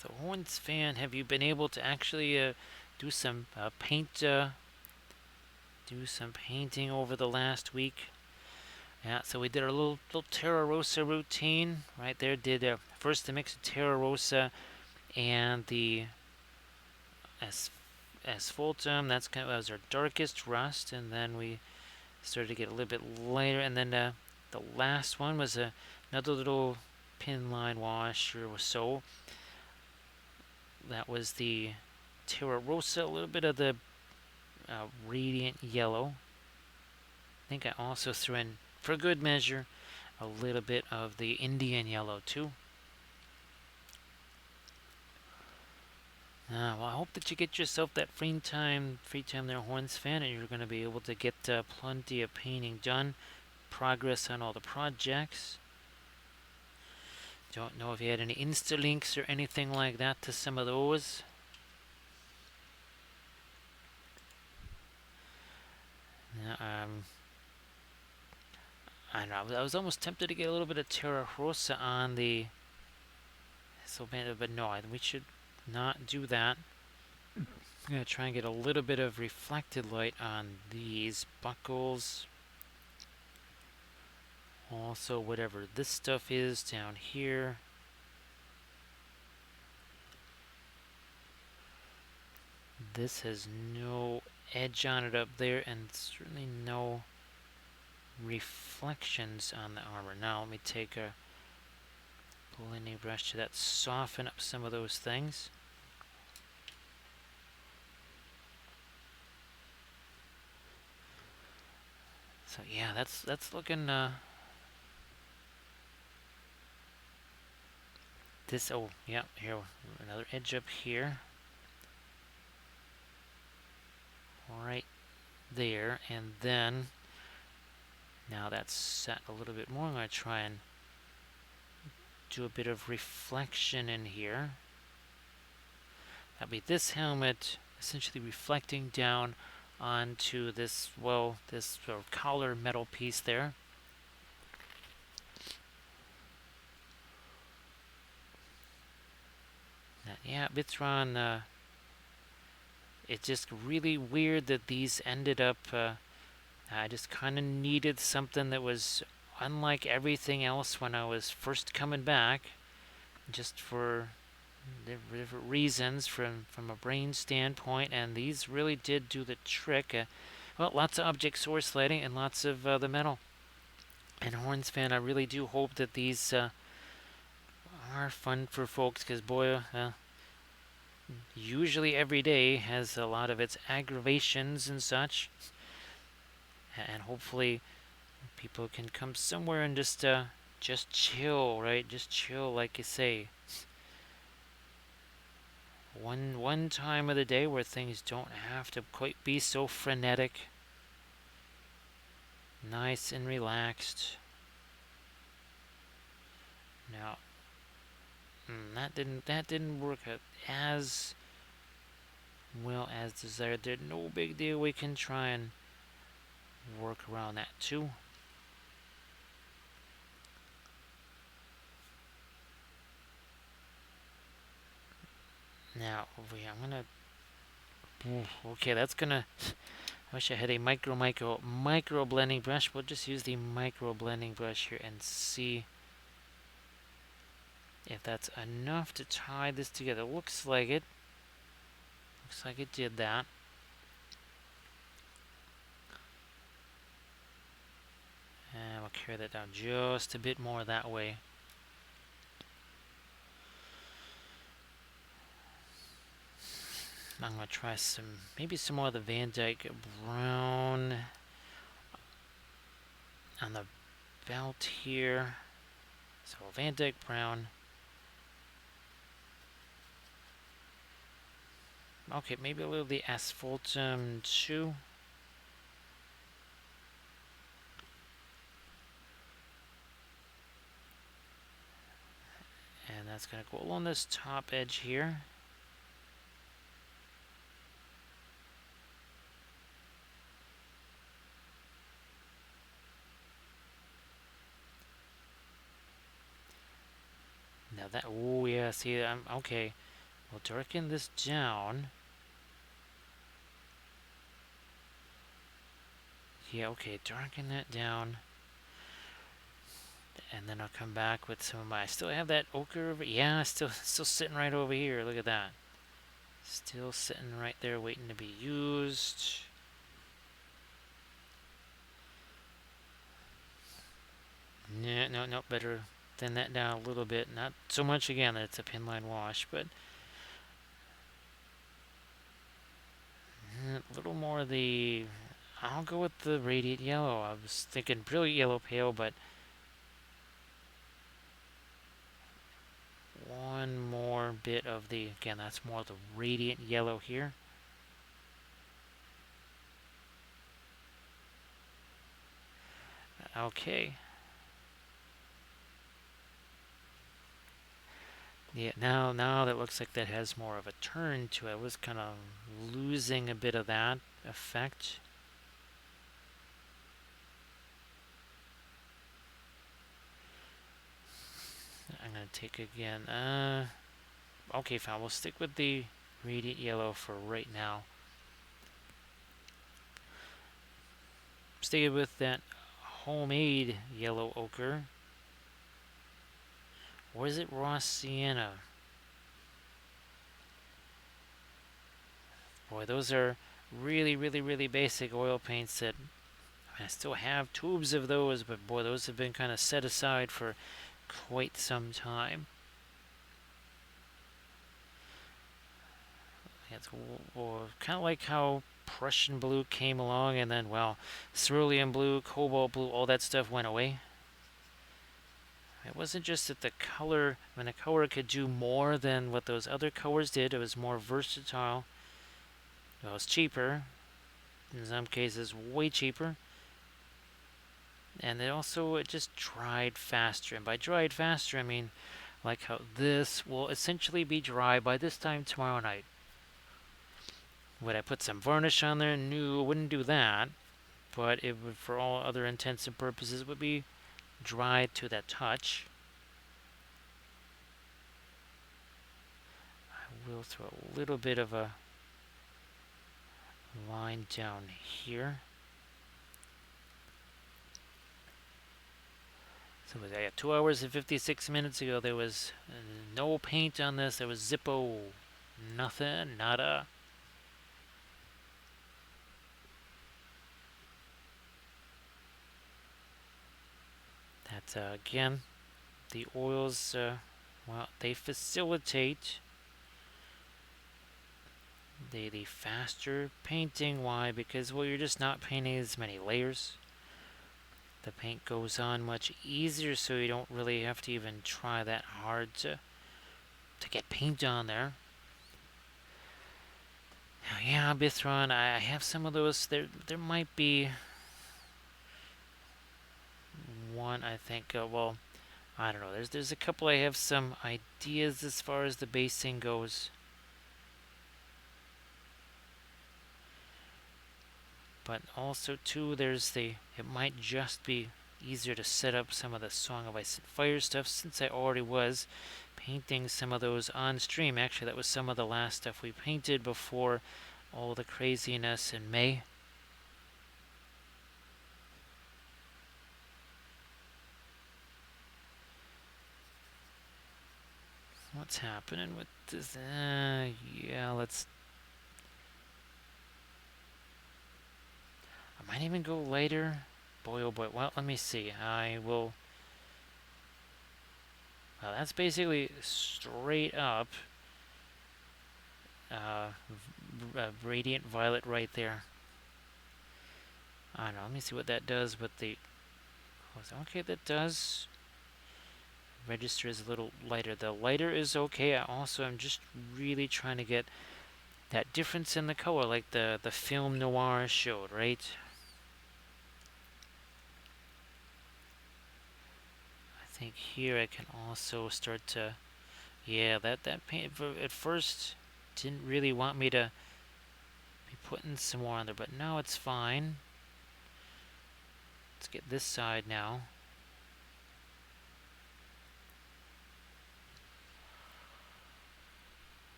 So, Horns fan, have you been able to actually do some do some painting over the last week? Yeah, so we did our little Terra Rosa routine right there. Did first the mix of Terra Rosa and the Asphaltum. That was our darkest rust, and then we started to get a little bit lighter, and then the last one was another little pin line wash or so. That was the Terra Rosa, a little bit of the Radiant Yellow. I think I also threw in, for good measure, a little bit of the Indian Yellow too. Well, I hope that you get yourself that free time there, Horns fan, and you're going to be able to get plenty of painting done, progress on all the projects. Don't know if you had any Insta links or anything like that to some of those. I know, I was almost tempted to get a little bit of Terra Rosa on the but no, we should not do that. I'm going to try and get a little bit of reflected light on these buckles. Also, whatever this stuff is down here. This has no edge on it up there, and certainly no reflections on the armor. Now let me take a blending brush to that, soften up some of those things. So yeah, that's looking this. Oh yeah, here another edge up here, right there, and then now that's set a little bit more. I'm going to try and do a bit of reflection in here. That'll be this helmet essentially reflecting down onto this, well, this sort of collar metal piece there. Yeah, Bitron, it's just really weird that these ended up, I just kind of needed something that was unlike everything else when I was first coming back, just for different reasons from a brain standpoint, and these really did do the trick. Well, lots of object source lighting and lots of the metal. And Horns fan, I really do hope that these are fun for folks, because boy, usually every day has a lot of its aggravations and such, and hopefully people can come somewhere and just chill, right? Just chill, like you say. One time of the day where things don't have to quite be so frenetic. Nice and relaxed. Now, that didn't work out as well as desired. There's no big deal. We can try and work around that too. Now, I'm gonna. Okay, that's gonna. I wish I had a micro blending brush. We'll just use the micro blending brush here and see if that's enough to tie this together. Looks like it. Looks like it did that. And we'll carry that down just a bit more that way. I'm going to try maybe some more of the Van Dyke brown on the belt here. So Van Dyke brown. Okay, maybe a little of the asphaltum too. And that's going to go along this top edge here. Now that, oh yeah, see, okay. We'll darken this down. Yeah, okay, darken that down. And then I'll come back with some of my, I still have that ochre over, yeah, still sitting right over here, look at that. Still sitting right there waiting to be used. No, better thin that down a little bit. Not so much again that it's a pinline wash, but a little more of the, I'll go with the radiant yellow. I was thinking brilliant yellow pale, but one more bit of the, again, that's more of the radiant yellow here. Okay. Yeah, now that looks like that has more of a turn to it. I was kind of losing a bit of that effect. I'm going to take again. Okay, fine. We'll stick with the radiant yellow for right now. Stay with that homemade yellow ochre. Or is it raw sienna? Boy, those are really, really, really basic oil paints that I still have tubes of those, but boy, those have been kind of set aside for quite some time. It's kind of like how Prussian blue came along and then, well, cerulean blue, cobalt blue, all that stuff went away. It wasn't just that the color, when the color could do more than what those other colors did, it was more versatile. Well, it was cheaper. In some cases, way cheaper. And it just dried faster. And by dried faster, I mean like how this will essentially be dry by this time tomorrow night. Would I put some varnish on there? No, I wouldn't do that. But it would, for all other intents and purposes, would be dried to that touch. I will throw a little bit of a line down here. So yeah, 2 hours and 56 minutes ago, there was no paint on this. There was Zippo. Nothing. Nada. That, again, the oils, well, they facilitate the faster painting. Why? Because, well, you're just not painting as many layers. The paint goes on much easier, so you don't really have to even try that hard to get paint on there. Now, yeah, Bithron, I have some of those. There might be one, I think, well, I don't know. There's a couple I have some ideas as far as the basing goes. But also, too, it might just be easier to set up some of the Song of Ice and Fire stuff, since I already was painting some of those on stream. Actually, that was some of the last stuff we painted before all the craziness in May. What's happening with this? Yeah, let's... I might even go lighter. Boy, oh boy. Well, let me see. I will... Well, that's basically straight up radiant violet right there. I don't know. Let me see what that does with the... Okay, that does register as a little lighter. The lighter is okay. I also am just really trying to get that difference in the color, like the film noir showed, right? I think here I can also start to... Yeah, that paint at first didn't really want me to be putting some more on there, but now it's fine. Let's get this side now.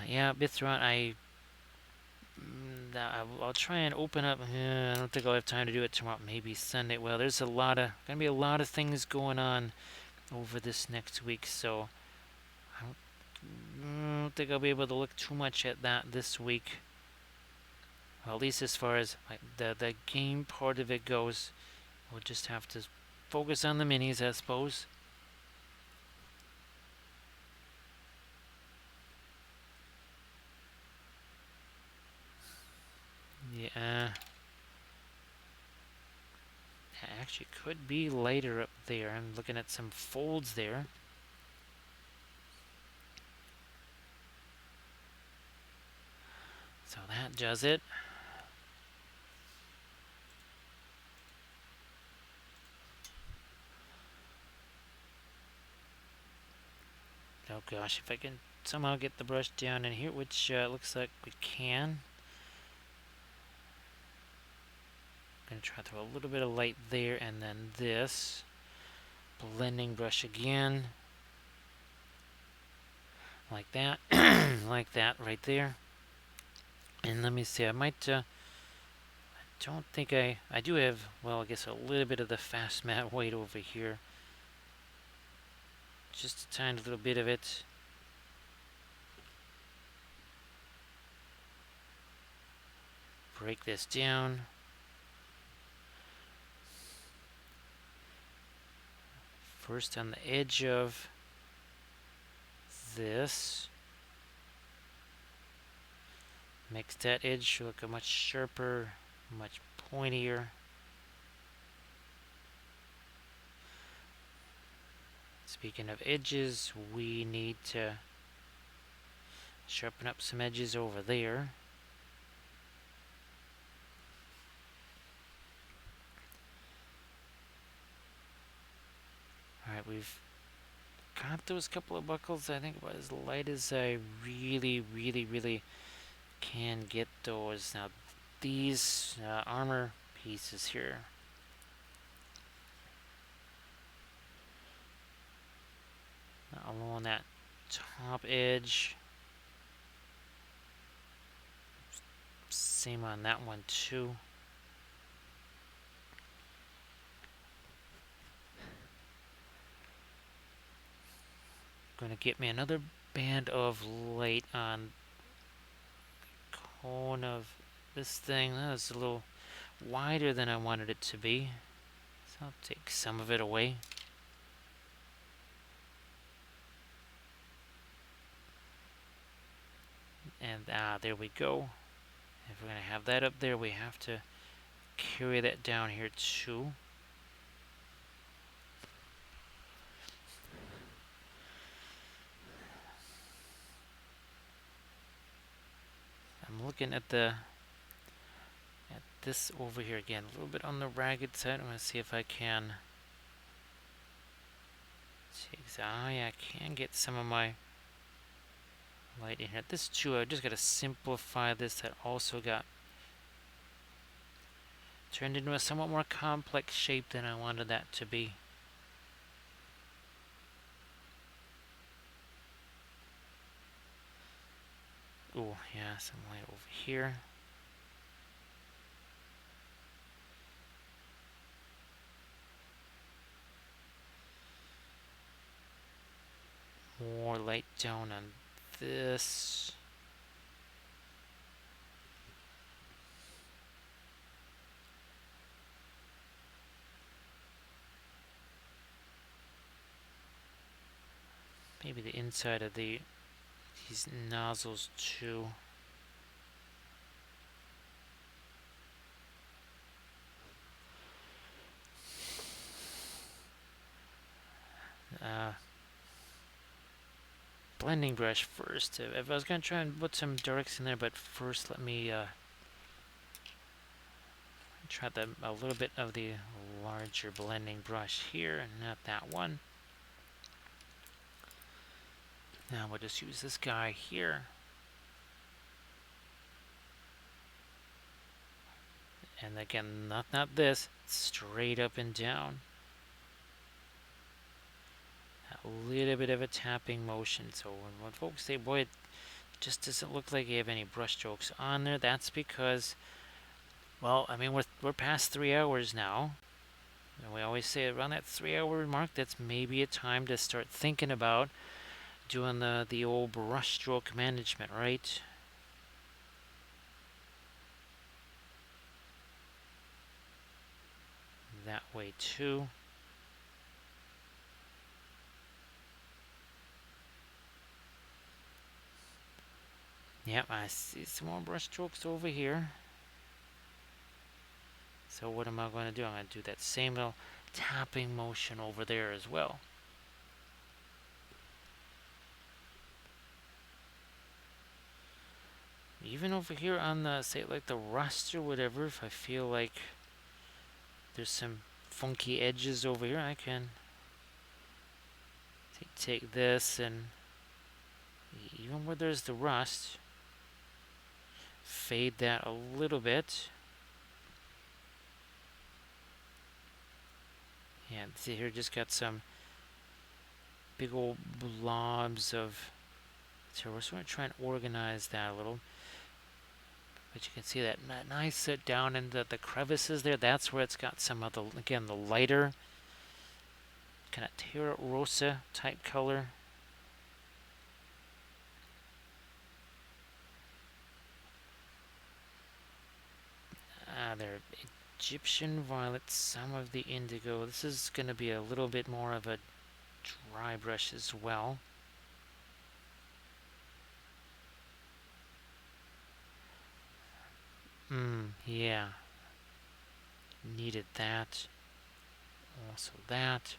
Yeah, Bithron, I'll try and open up. I don't think I'll have time to do it tomorrow. Maybe Sunday. Well, there's gonna be a lot of things going on over this next week, so I don't think I'll be able to look too much at that this week. Well, at least as far as like the game part of it goes, we'll just have to focus on the minis, I suppose. Yeah. It actually could be lighter up there. I'm looking at some folds there. So that does it. Oh gosh, if I can somehow get the brush down in here, which looks like we can. I'm going to try to throw a little bit of light there, and then this. Blending brush again. Like that. Like that right there. And let me see, I might... I don't think I do have, well, I guess a little bit of the fast matte white over here. Just a tiny little bit of it. Break this down. First on the edge of this. Makes that edge look a much sharper, much pointier. Speaking of edges, we need to sharpen up some edges over there. Alright, we've got those couple of buckles, I think, about as light as I really can get those. Now, these armor pieces here. that top edge. Same on that one too. Going to get me another band of light on the cone of this thing. That was a little wider than I wanted it to be. So I'll take some of it away. And there we go. If we're going to have that up there, we have to carry that down here too. I'm looking at this over here again, a little bit on the ragged side. I'm going to see if I can yeah, I can get some of my light in here. This too, I just got to simplify this. That also got turned into a somewhat more complex shape than I wanted that to be. Oh, yeah, some light over here. More light down on this. Maybe the inside of these nozzles too. Blending brush first. If I was going to try and put some darks in there, but first let me try a little bit of the larger blending brush here, and not that one. Now we'll just use this guy here. And again, not this, straight up and down. A little bit of a tapping motion. So when folks say, boy, it just doesn't look like you have any brush strokes on there, that's because, well, I mean, we're past 3 hours now. And we always say around that 3-hour mark, that's maybe a time to start thinking about doing the old brush stroke management, right? That way too. Yep, I see some more brush strokes over here. So what am I going to do? I'm going to do that same little tapping motion over there as well. Even over here on the, say, like the rust or whatever, if I feel like there's some funky edges over here, I can take this, and even where there's the rust, fade that a little bit. Yeah, see here, just got some big old blobs of, so we're sort of trying to organize that a little. But you can see that nice sit down in the crevices there. That's where it's got some of the, again, the lighter kind of terra rosa type color. They're Egyptian violet, some of the indigo. This is going to be a little bit more of a dry brush as well. Yeah. Needed that. Also that.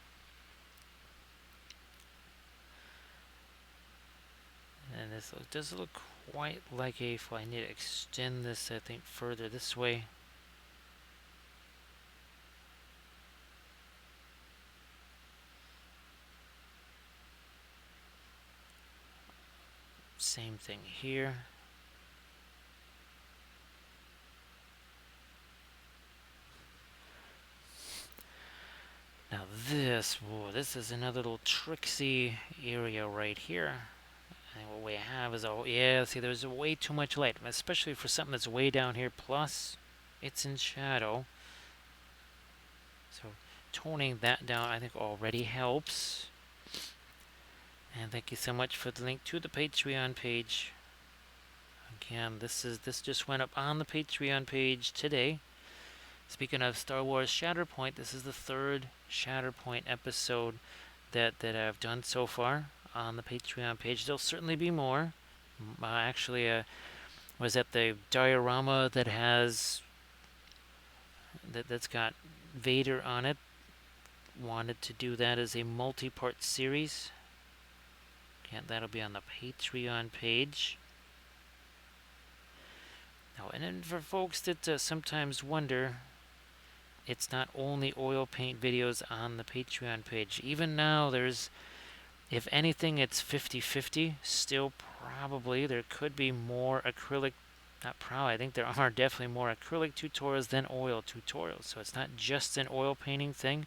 And this doesn't look quite like a fly. I need to extend this, I think, further this way. Same thing here. Now this is another little tricksy area right here. And what we have is, oh yeah, see there's way too much light, especially for something that's way down here, plus it's in shadow. So toning that down I think already helps. And thank you so much for the link to the Patreon page. Again, this just went up on the Patreon page today. Speaking of Star Wars Shatterpoint, this is the third Shatterpoint episode that I've done so far on the Patreon page. There'll certainly be more. Actually, was that the diorama that has that's got Vader on it. Wanted to do that as a multi-part series. Again, that'll be on the Patreon page. Now, and then for folks that sometimes wonder, it's not only oil paint videos on the Patreon page. Even now, there's, if anything, it's 50-50. Still, probably, there could be more acrylic, not probably, I think there are definitely more acrylic tutorials than oil tutorials. So it's not just an oil painting thing.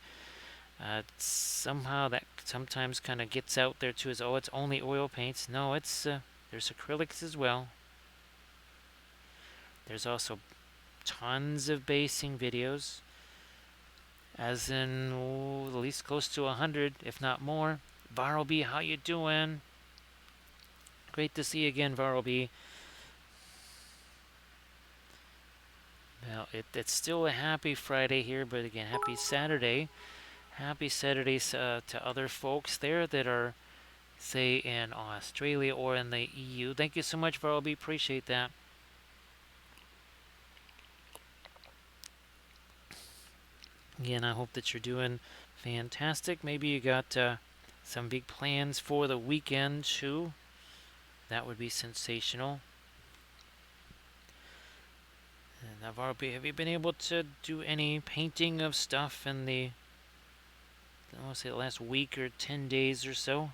Somehow that sometimes kind of gets out there too, as, oh, it's only oil paints. No, it's there's acrylics as well. There's also tons of basing videos, as in at least close to 100, if not more. Varlby, how you doing? Great to see you again, Varlby. Well, it's still a happy Friday here, but again, happy Saturday. Happy Saturdays to other folks there that are, say, in Australia or in the EU. Thank you so much, Varlby. Appreciate that. Again, I hope that you're doing fantastic. Maybe you got some big plans for the weekend, too. That would be sensational. And now, Varlby, have you been able to do any painting of stuff in the, I want to say, the last week or 10 days or so?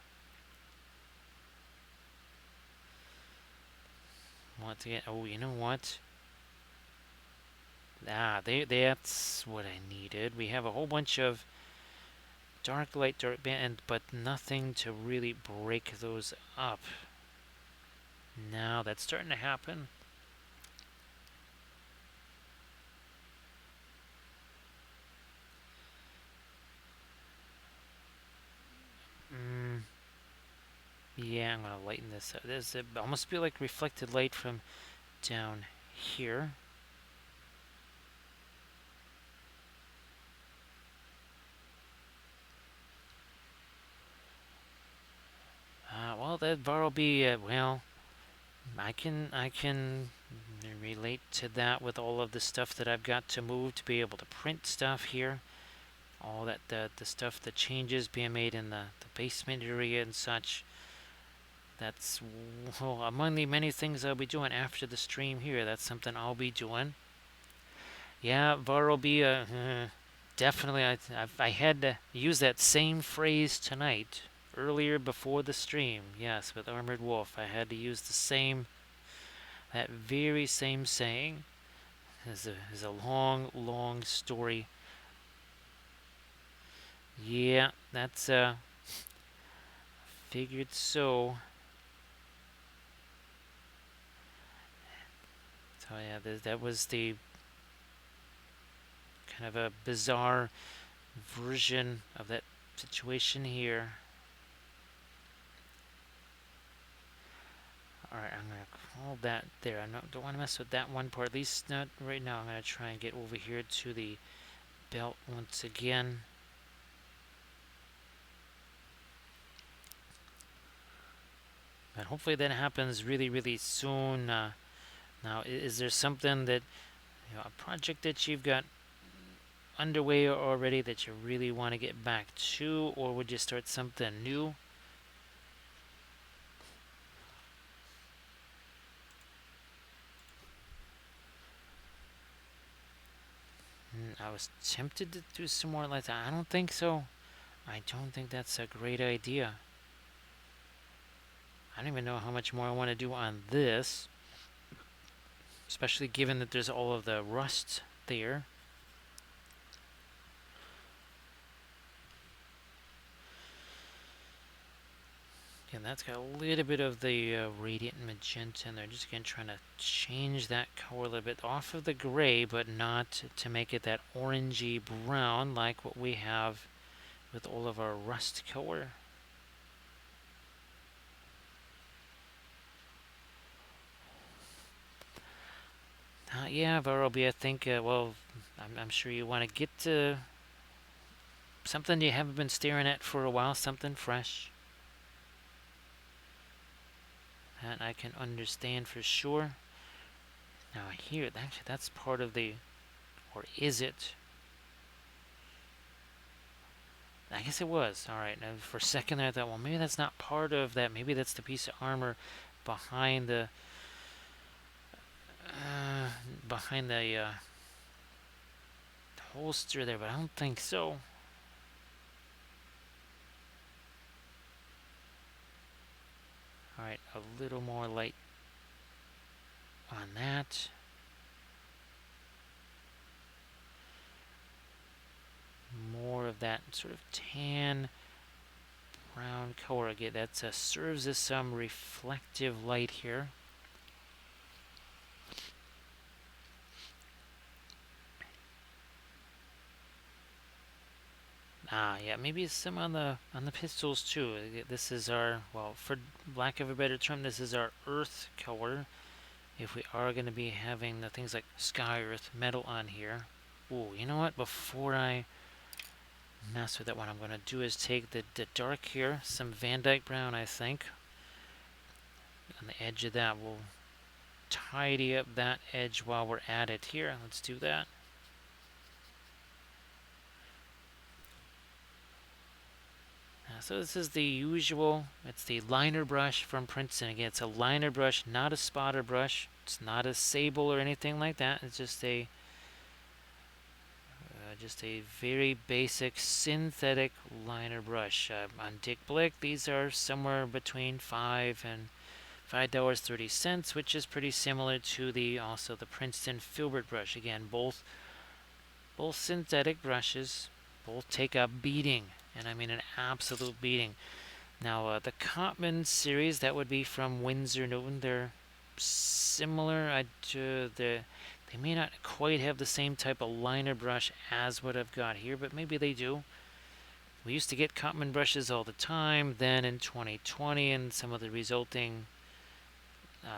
Want to get, oh, you know what? That's what I needed. We have a whole bunch of dark light, dark band, but nothing to really break those up. Now that's starting to happen. Yeah, I'm gonna lighten this up. There's almost feel like reflected light from down here. Well, that bar will be, well, I can relate to that with all of the stuff that I've got to move to be able to print stuff here. All that, the stuff, the changes being made in the basement area and such. That's, well, among the many things I'll be doing after the stream here. That's something I'll be doing. Yeah, VAR will be, definitely, I had to use that same phrase tonight. Earlier before the stream, yes, with Armored Wolf, I had to use that very same saying. It's a long, long story. Yeah, that's, figured so. So yeah, that was the kind of a bizarre version of that situation here. Alright, I'm going to call that there. I don't want to mess with that one part, at least not right now. I'm going to try and get over here to the belt once again. But hopefully that happens really, really soon. Now, is there something that, a project that you've got underway already that you really want to get back to, or would you start something new? I was tempted to do some more like that. I don't think so. I don't think that's a great idea. I don't even know how much more I want to do on this, especially given that there's all of the rust there. that's got a little bit of the radiant magenta in there. Just again trying to change that color a little bit off of the gray, but not to make it that orangey brown like what we have with all of our rust color. Yeah, Varroby, I think, well, I'm sure you want to get to something you haven't been staring at for a while, something fresh. That I can understand for sure. Now here, actually, that's part of the, or is it? I guess it was. All right. Now for a second there, I thought, well, maybe that's not part of that. Maybe that's the piece of armor behind the uh, behind the holster there, but I don't think so. All right, a little more light on that. More of that sort of tan brown color again. That serves as some reflective light here. Yeah, maybe some on the pistols too. This is our, well, for lack of a better term, this is our earth color. If we are going to be having the things like sky earth metal on here. Ooh, you know what? Before I mess with that one, I'm going to do is take the dark here, some Van Dyke brown, I think. On the edge of that, we'll tidy up that edge while we're at it here. Let's do that. So this is the usual, it's the liner brush from Princeton. Again, it's a liner brush, not a spotter brush. It's not a sable or anything like that. It's just a very basic synthetic liner brush. On Dick Blick, these are somewhere between $5 and $5.30, which is pretty similar to the Princeton filbert brush. Again, both synthetic brushes, both take a beating, and I mean an absolute beating. Now, the Cotman series, that would be from Winsor Newton. They're similar. They may not quite have the same type of liner brush as what I've got here, but maybe they do. We used to get Cotman brushes all the time. Then in 2020 and some of the resulting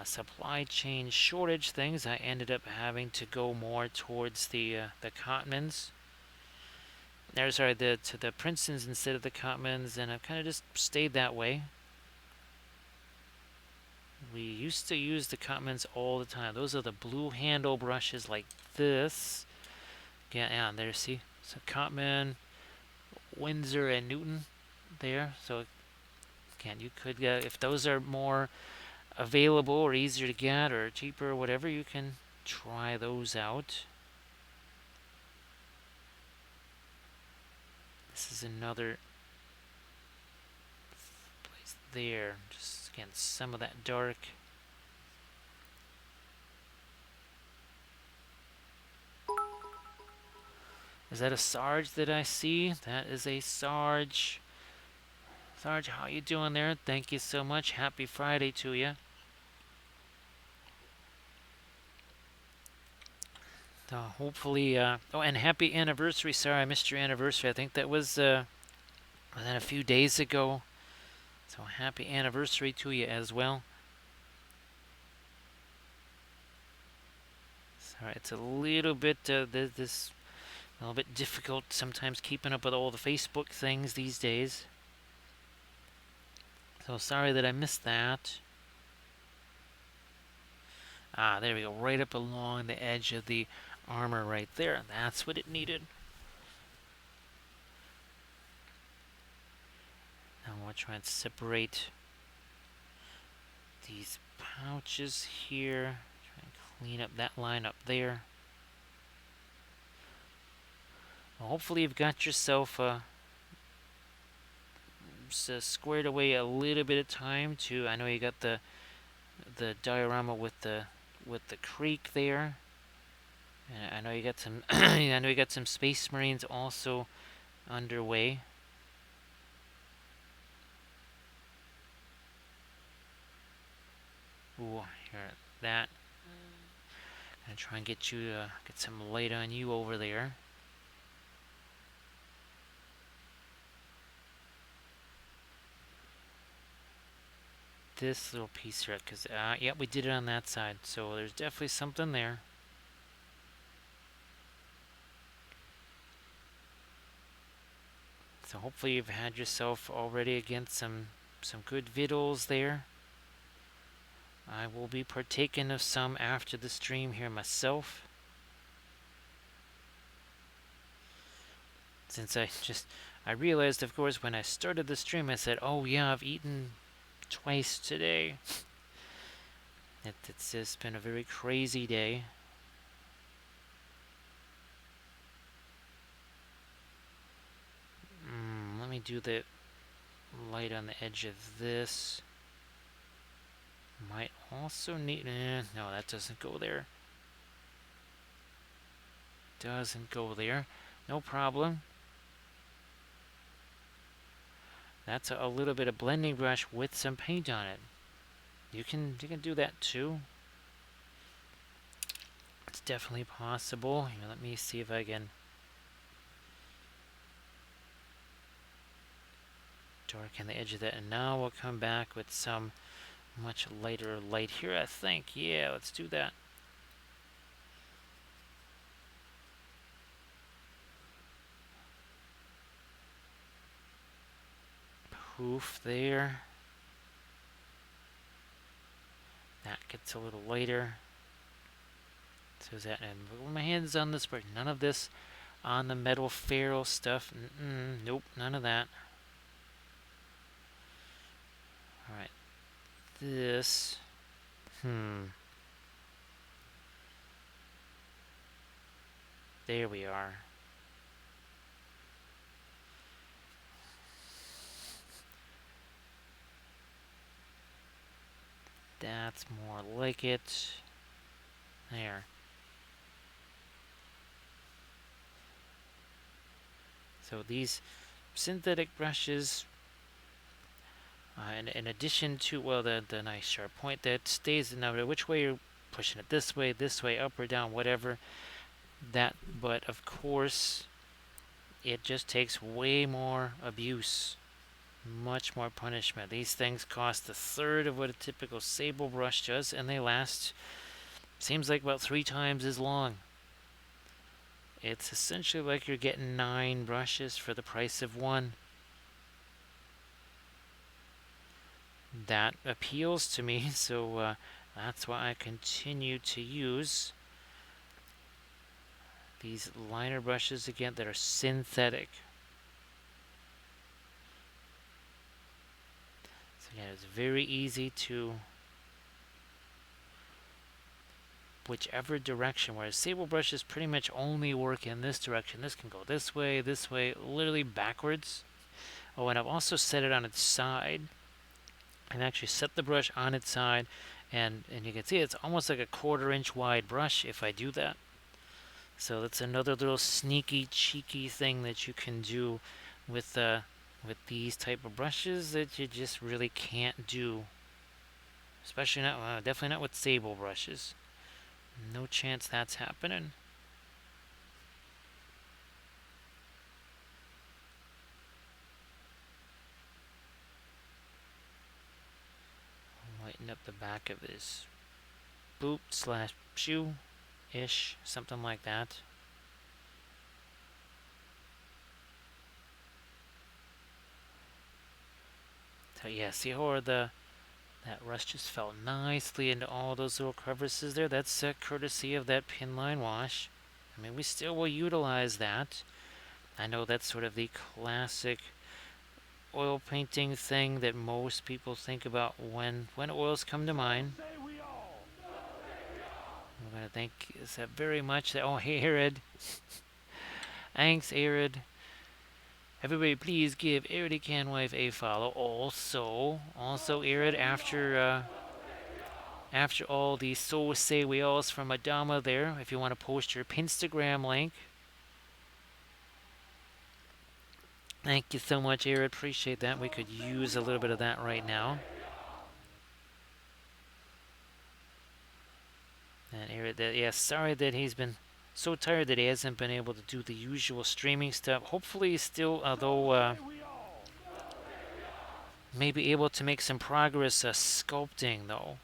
supply chain shortage things, I ended up having to go more towards the Cotmans. Sorry, to the Princetons instead of the Cotmans, and I've kind of just stayed that way. We used to use the Cotmans all the time. Those are the blue handle brushes like this. Yeah, there, see? So Cotman, Windsor, and Newton there. So again, you could, if those are more available or easier to get or cheaper or whatever, you can try those out. This is another place there. Just again, some of that dark. Is that a Sarge that I see? That is a Sarge. Sarge, how you doing there? Thank you so much. Happy Friday to you. So hopefully, oh, and happy anniversary. Sorry, I missed your anniversary. I think that was that a few days ago. So happy anniversary to you as well. Sorry, it's a little bit a little bit difficult sometimes keeping up with all the Facebook things these days. So sorry that I missed that. There we go, right up along the edge of the armor right there. That's what it needed. Now we'll try and separate these pouches here. Try and clean up that line up there. Well, hopefully you've got yourself squared away a little bit of time to. I know you got the diorama with the creek there. And I know you got some. I know you got some Space Marines also underway. Ooh, here, that. Gonna try and get you to get some light on you over there. This little piece here, because, yeah, we did it on that side, so there's definitely something there. So hopefully you've had yourself already against some good victuals there. I will be partaking of some after the stream here myself. Since I realized, of course, when I started the stream, I said, oh yeah, I've eaten twice today. It's just been a very crazy day. Let me do the light on the edge of this. Might also need... no, that doesn't go there. Doesn't go there. No problem. That's a little bit of blending brush with some paint on it. You can do that too. It's definitely possible. Here, let me see if I can darken the edge of that. And now we'll come back with some much lighter light here, I think. Yeah, let's do that. Poof there. That gets a little lighter. So is that, and my hands on this brick. None of this on the metal ferrule stuff. Nope, none of that. Alright. This. There we are. That's more like it. There. So these synthetic brushes, in addition to, well, the nice sharp point that stays, no matter which way you're pushing it, this way, up or down, whatever, that, but of course, it just takes way more abuse, much more punishment. These things cost a third of what a typical sable brush does, and they last, seems like about 3 times as long. It's essentially like you're getting 9 brushes for the price of 1. That appeals to me, so that's why I continue to use these liner brushes again that are synthetic. So again, it's very easy to whichever direction, whereas sable brushes pretty much only work in this direction. This can go this way, literally backwards. Oh, and I've also set it on its side. I've actually set the brush on its side, and you can see it's almost like a 1/4 inch wide brush if I do that. So that's another little sneaky, cheeky thing that you can do with these type of brushes that you just really can't do. Especially not, definitely not with sable brushes. No chance that's happening. Lighten up the back of his boot slash shoe-ish, something like that. So yeah, see how that rust just fell nicely into all those little crevices there? That's courtesy of that pin line wash. I mean, we still will utilize that. I know that's sort of the classic oil painting thing that most people think about when oils come to mind. I'm going to thank that very much. Oh, hey, Arid. Thanks, Arid. Everybody, please give Arid Canwife a follow. Also, Arid, after all the So Say We Alls from Adama there, if you want to post your Pinstagram link. Thank you so much, Arid. Appreciate that. We could use a little bit of that right now. Yeah, sorry that he's been so tired that he hasn't been able to do the usual streaming stuff. Hopefully he's still, although maybe able to make some progress sculpting though.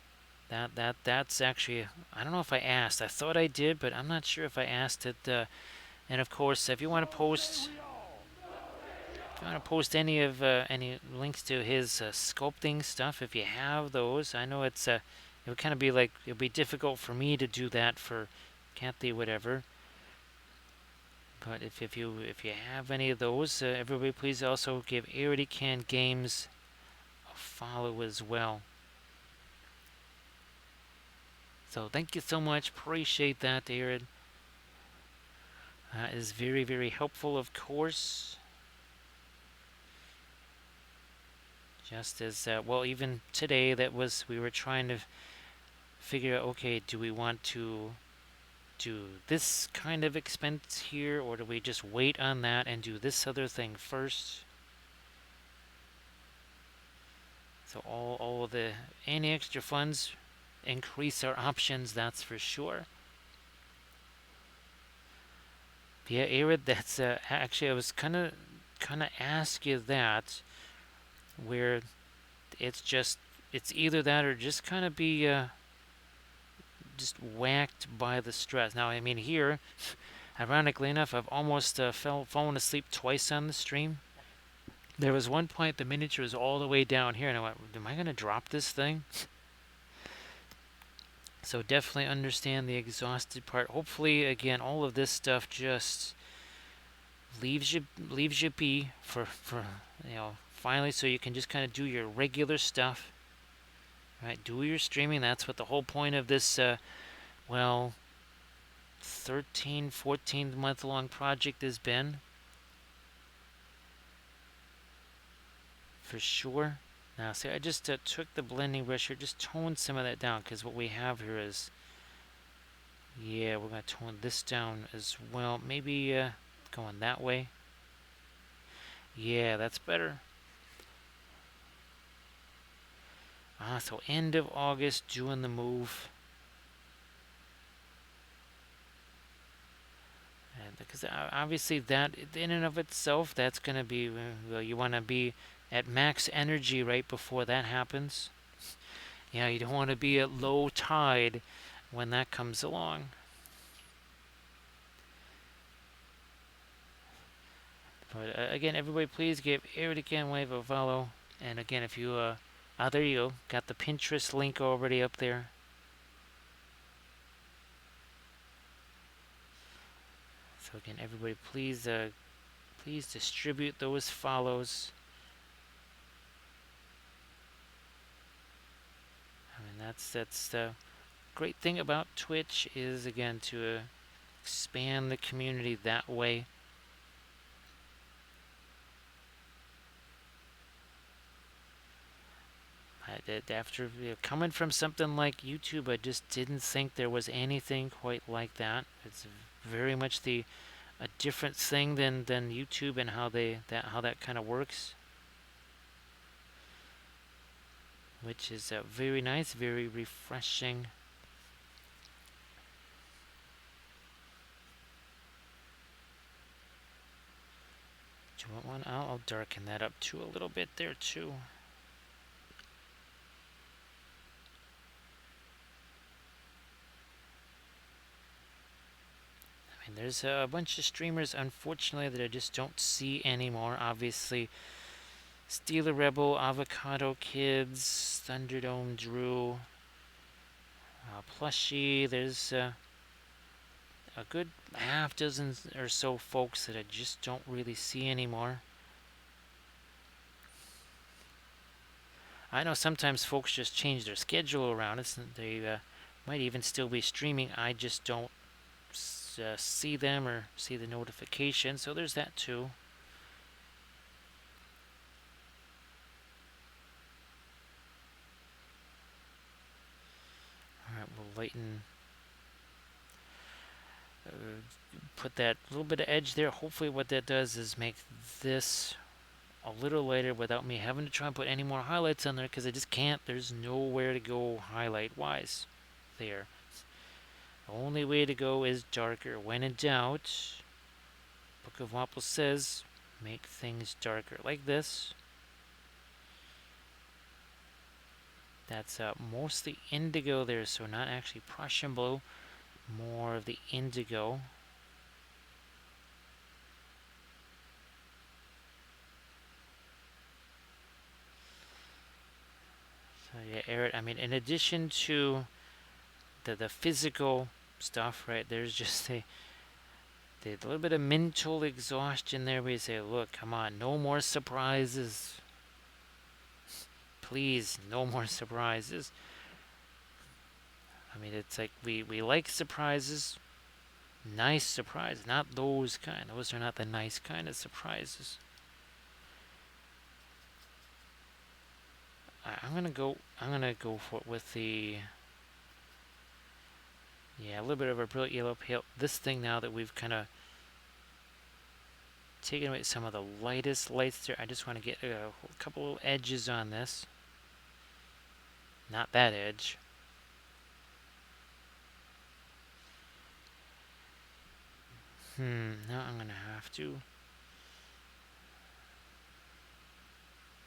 That's actually, I don't know if I asked. I thought I did, but I'm not sure if I asked it. And of course, if you want to post any links to his sculpting stuff, if you have those, I know it would kind of be like it would be difficult for me to do that for Kathy, whatever. But if you have any of those, everybody please also give Arity Can Games a follow as well. So thank you so much. Appreciate that, Arid. That is very, very helpful, of course. Just as well, even today, we were trying to figure out, okay, do we want to do this kind of expense here, or do we just wait on that and do this other thing first? So all of the any extra funds increase our options, that's for sure. Yeah, Arid, that's actually I was kind of ask you that, where it's either that or just kind of be just whacked by the stress. Now, I mean, here, ironically enough, I've almost fallen asleep twice on the stream. There was one point the miniature was all the way down here, and I went, am I going to drop this thing? So definitely understand the exhausted part. Hopefully, again, all of this stuff just leaves you be for finally, so you can just kind of do your regular stuff. Right, do your streaming. That's what the whole point of this, 13, 14 month long project has been. For sure. Now, see, I just took the blending brush here, just toned some of that down, because what we have here is, yeah, we're going to tone this down as well. Maybe going that way. Yeah, that's better. So end of August, doing the move. And because obviously that, in and of itself, that's going to be, you want to be at max energy right before that happens. Yeah, you don't want to be at low tide when that comes along. But again, everybody, please give Eric again wave a follow. And again, if you there you go, got the Pinterest link already up there. So again, everybody, please distribute those follows. I mean, that's the great thing about Twitch, is again to expand the community that way. After coming from something like YouTube, I just didn't think there was anything quite like that. It's very much a different thing than YouTube, and how that kind of works, which is very nice, very refreshing. Do you want one? I'll darken that up too a little bit there too. I mean, there's a bunch of streamers, unfortunately, that I just don't see anymore. Obviously, Steeler Rebel, Avocado Kids, Thunderdome Drew, Plushie. There's a good half dozen or so folks that I just don't really see anymore. I know sometimes folks just change their schedule around. They might even still be streaming. I just don't see them or see the notification. So there's that too. Alright, we'll lighten, put that little bit of edge there. Hopefully what that does is make this a little lighter without me having to try and put any more highlights on there, because I just can't. There's nowhere to go highlight wise there. The only way to go is darker. When in doubt, Book of Wapple says, make things darker. Like this. That's mostly indigo there, so not actually Prussian blue. More of the indigo. So yeah, Eric, I mean, in addition to the physical stuff, right, there's just a little bit of mental exhaustion there where you say, look, come on, no more surprises. Please, no more surprises. I mean, it's like we like surprises. Nice surprise, not those kind. Those are not the nice kind of surprises. I'm gonna go for it with the, yeah, a little bit of a brilliant yellow pale. This thing now that we've kind of taken away some of the lightest lights there, I just want to get a couple little edges on this. Not that edge. Now I'm gonna have to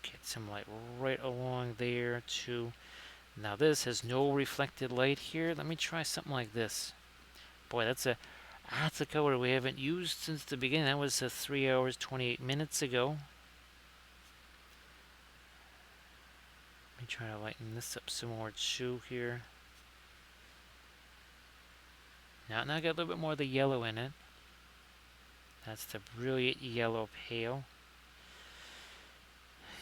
get some light right along there too. Now this has no reflected light here. Let me try something like this. Boy, that's a color we haven't used since the beginning. That was 3 hours 28 minutes ago. Let me try to lighten this up some more too here. Now I got a little bit more of the yellow in it. That's the brilliant yellow pale.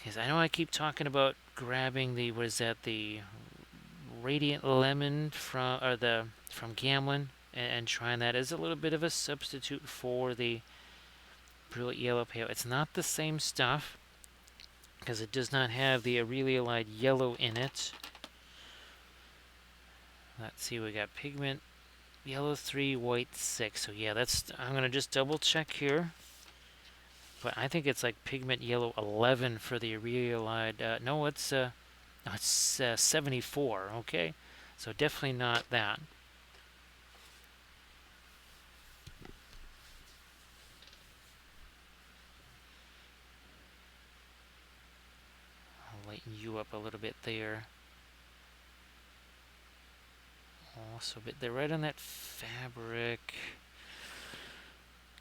Yes, I know I keep talking about grabbing the, what is that, the Radiant Lemon from Gamlin, and trying that as a little bit of a substitute for the brilliant yellow pale. It's not the same stuff because it does not have the Aureliolide yellow in it. Let's see, we got pigment yellow 3, white 6. So yeah, I'm gonna just double check here. But I think it's like pigment yellow 11 for the Aureliolide. No, it's 74. Okay, so definitely not that. I'll lighten you up a little bit there. Also a bit there, right on that fabric.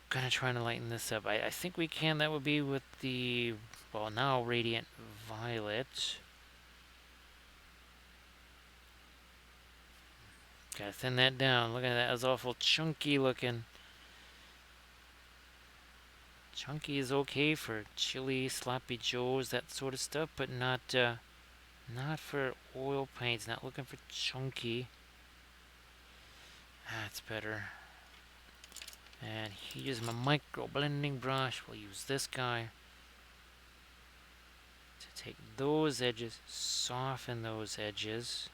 Gonna try to lighten this up. I think we can. That would be with the, well, now Radiant Violet. Gotta thin that down. Look at that. That's awful chunky looking. Chunky is okay for chili, sloppy joes, that sort of stuff, but not for oil paints. Not looking for chunky. That's better. And here's my micro blending brush. We'll use this guy to take those edges, soften those edges.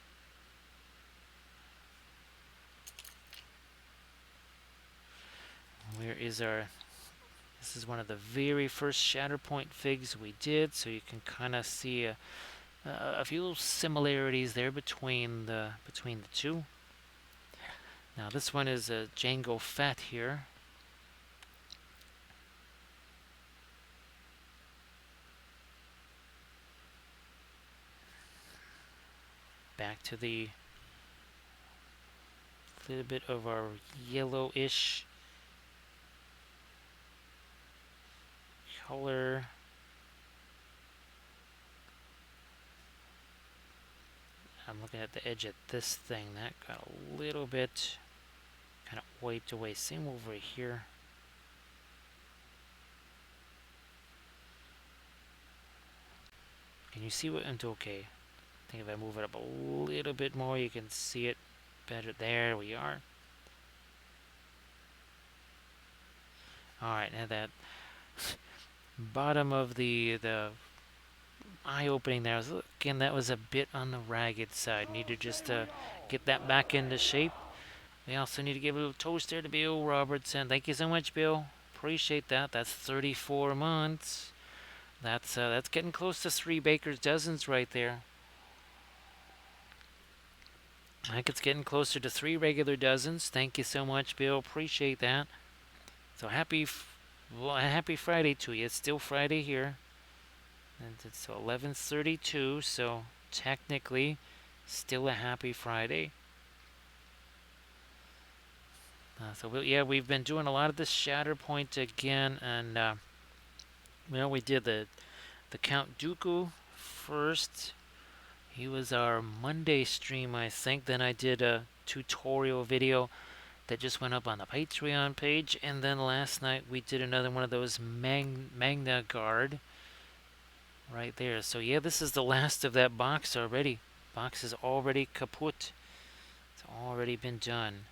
Where is our... This is one of the very first Shatterpoint figs we did, so you can kind of see a few little similarities there between the two. Now this one is a Jango Fett here. Back to the little bit of our yellowish color. I'm looking at the edge of this thing. That got a little bit kind of wiped away. Same over here. Can you see what? Okay. I think if I move it up a little bit more, you can see it better. There we are. Alright, now that bottom of the eye opening there, again, that was a bit on the ragged side. Need to just get that back into shape. We also need to give a little toast there to Bill Robertson. Thank you so much, Bill. Appreciate that. That's 34 months. That's getting close to 3 baker's dozens right there. I think it's getting closer to 3 regular dozens. Thank you so much, Bill. Appreciate that. So happy Friday to you. It's still Friday here. And it's 11:32, so technically still a happy Friday. Yeah, we've been doing a lot of this Shatterpoint again, and we did the Count Dooku first. He was our Monday stream, I think. Then I did a tutorial video that just went up on the Patreon page, and then last night we did another one of those Magna Guard right there. So yeah, this is the last of that box already. Box is already kaput. It's already been done.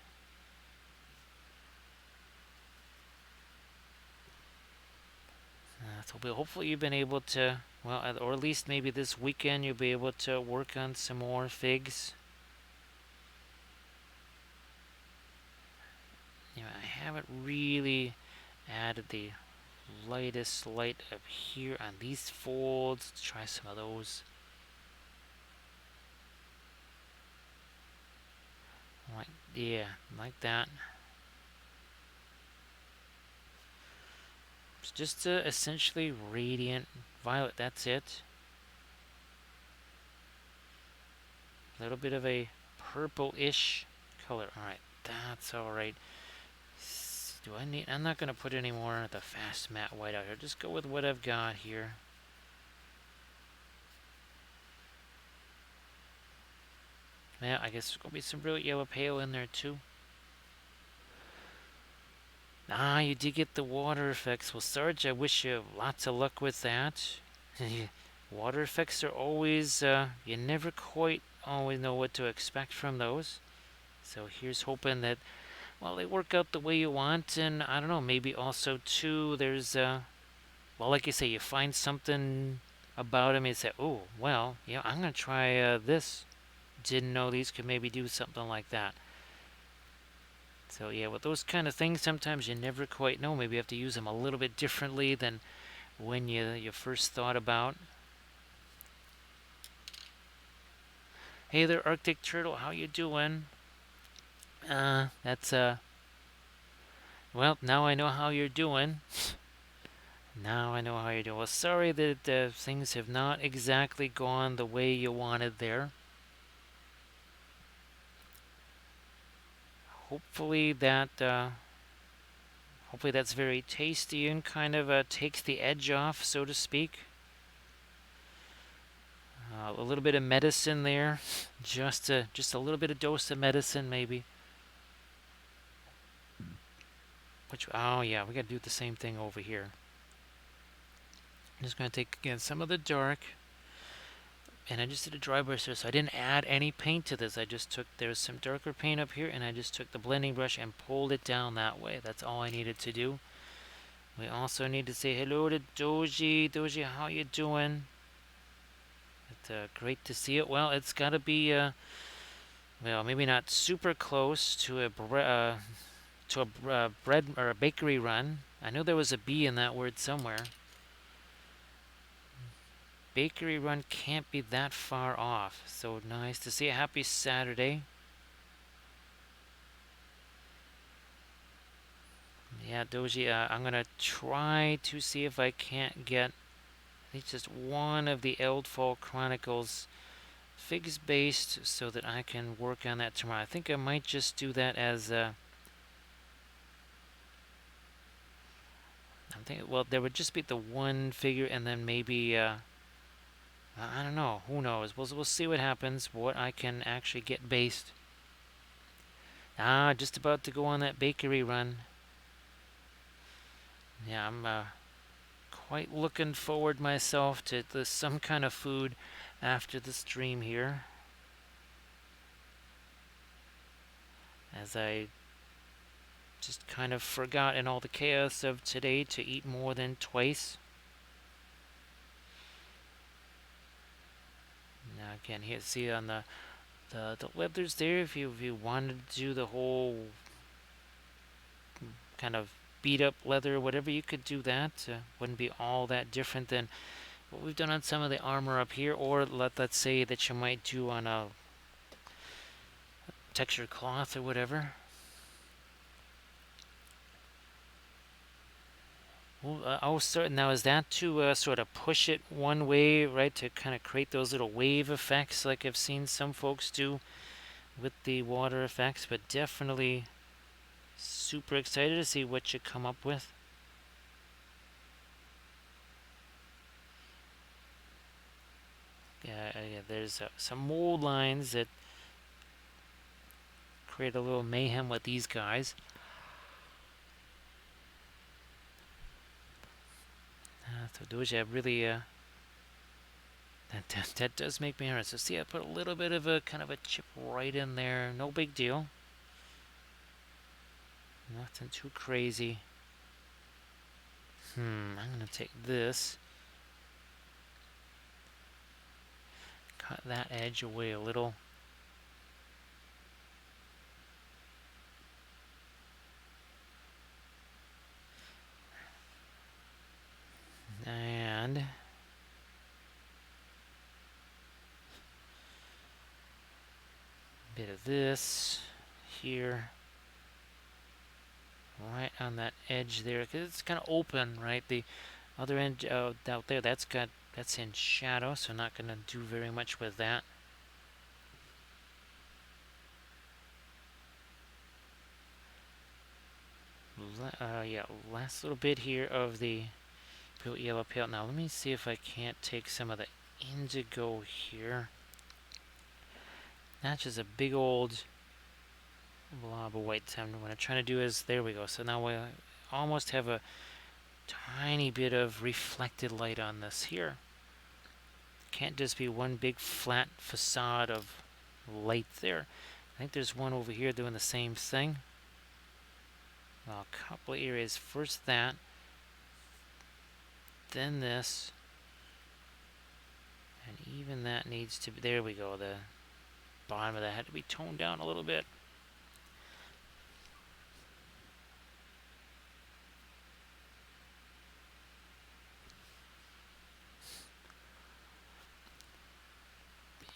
So hopefully you've been able to, well, or at least maybe this weekend you'll be able to work on some more figs. I haven't really added the lightest light up here on these folds. Let's try some of those. Yeah, like that. It's just essentially radiant violet. That's it. A little bit of a purple-ish color. All right, that's all right. I'm not going to put any more of the fast matte white out here. Just go with what I've got here. Yeah, I guess there's going to be some brilliant yellow pale in there too. Ah, you did get the water effects. Well, Sarge, I wish you lots of luck with that. Water effects are always, you never quite always know what to expect from those. So here's hoping that, well, they work out the way you want. And I don't know, maybe also too, there's, well, like you say, you find something about them and you say, oh, well, yeah, I'm going to try this. Didn't know these could maybe do something like that. So yeah, with those kind of things, sometimes you never quite know. Maybe you have to use them a little bit differently than when you first thought about. Hey there, Arctic Turtle, how you doing? That's well, now I know how you're doing. Now I know how you're doing. Well, sorry that things have not exactly gone the way you wanted there. Hopefully that's very tasty and kind of takes the edge off, so to speak. A little bit of medicine there, just a little bit of dose of medicine maybe. Oh yeah, we got to do the same thing over here. I'm just going to take again some of the dark, and I just did a dry brush here, so I didn't add any paint to this. I just took, there's some darker paint up here, and I just took the blending brush and pulled it down that way. That's all I needed to do. We also need to say hello to Doji. Doji, how you doing? It's great to see it. Well, it's got to be, well, maybe not super close to a bread or a bakery run. I know there was a B in that word somewhere. Bakery run can't be that far off. So nice to see a happy Saturday. Yeah, Doji, I'm going to try to see if I can't get at least just one of the Eldfall Chronicles figs based so that I can work on that tomorrow. I think I might just do that as I'm thinking, well, there would just be the one figure and then maybe I don't know, who knows. We'll see what happens, what I can actually get based. Just about to go on that bakery run. Yeah, I'm quite looking forward myself to some kind of food after the stream here, as I just kind of forgot in all the chaos of today to eat more than twice. Now again, here, see on the leathers there, if you wanted to do the whole kind of beat up leather, whatever, you could do that. Wouldn't be all that different than what we've done on some of the armor up here, or let's say that you might do on a textured cloth or whatever. Well, now is that to sort of push it one way, right, to kind of create those little wave effects like I've seen some folks do with the water effects, but definitely super excited to see what you come up with. Yeah, there's some mold lines that create a little mayhem with these guys. So those have really that does make me nervous. So see, I put a little bit of a kind of a chip right in there. No big deal. Nothing too crazy. I'm gonna take this, cut that edge away a little. And a bit of this here, right on that edge there, because it's kind of open, right? The other end out there, that's in shadow, so not gonna do very much with that. Yeah, last little bit here of the yellow pale. Now let me see if I can't take some of the indigo here. That's just a big old blob of white. What I'm trying to do is, there we go. So now we almost have a tiny bit of reflected light on this here. Can't just be one big flat facade of light there. I think there's one over here doing the same thing. Well, a couple of areas. First that, then this, and even that needs to be, there we go. The bottom of that had to be toned down a little bit.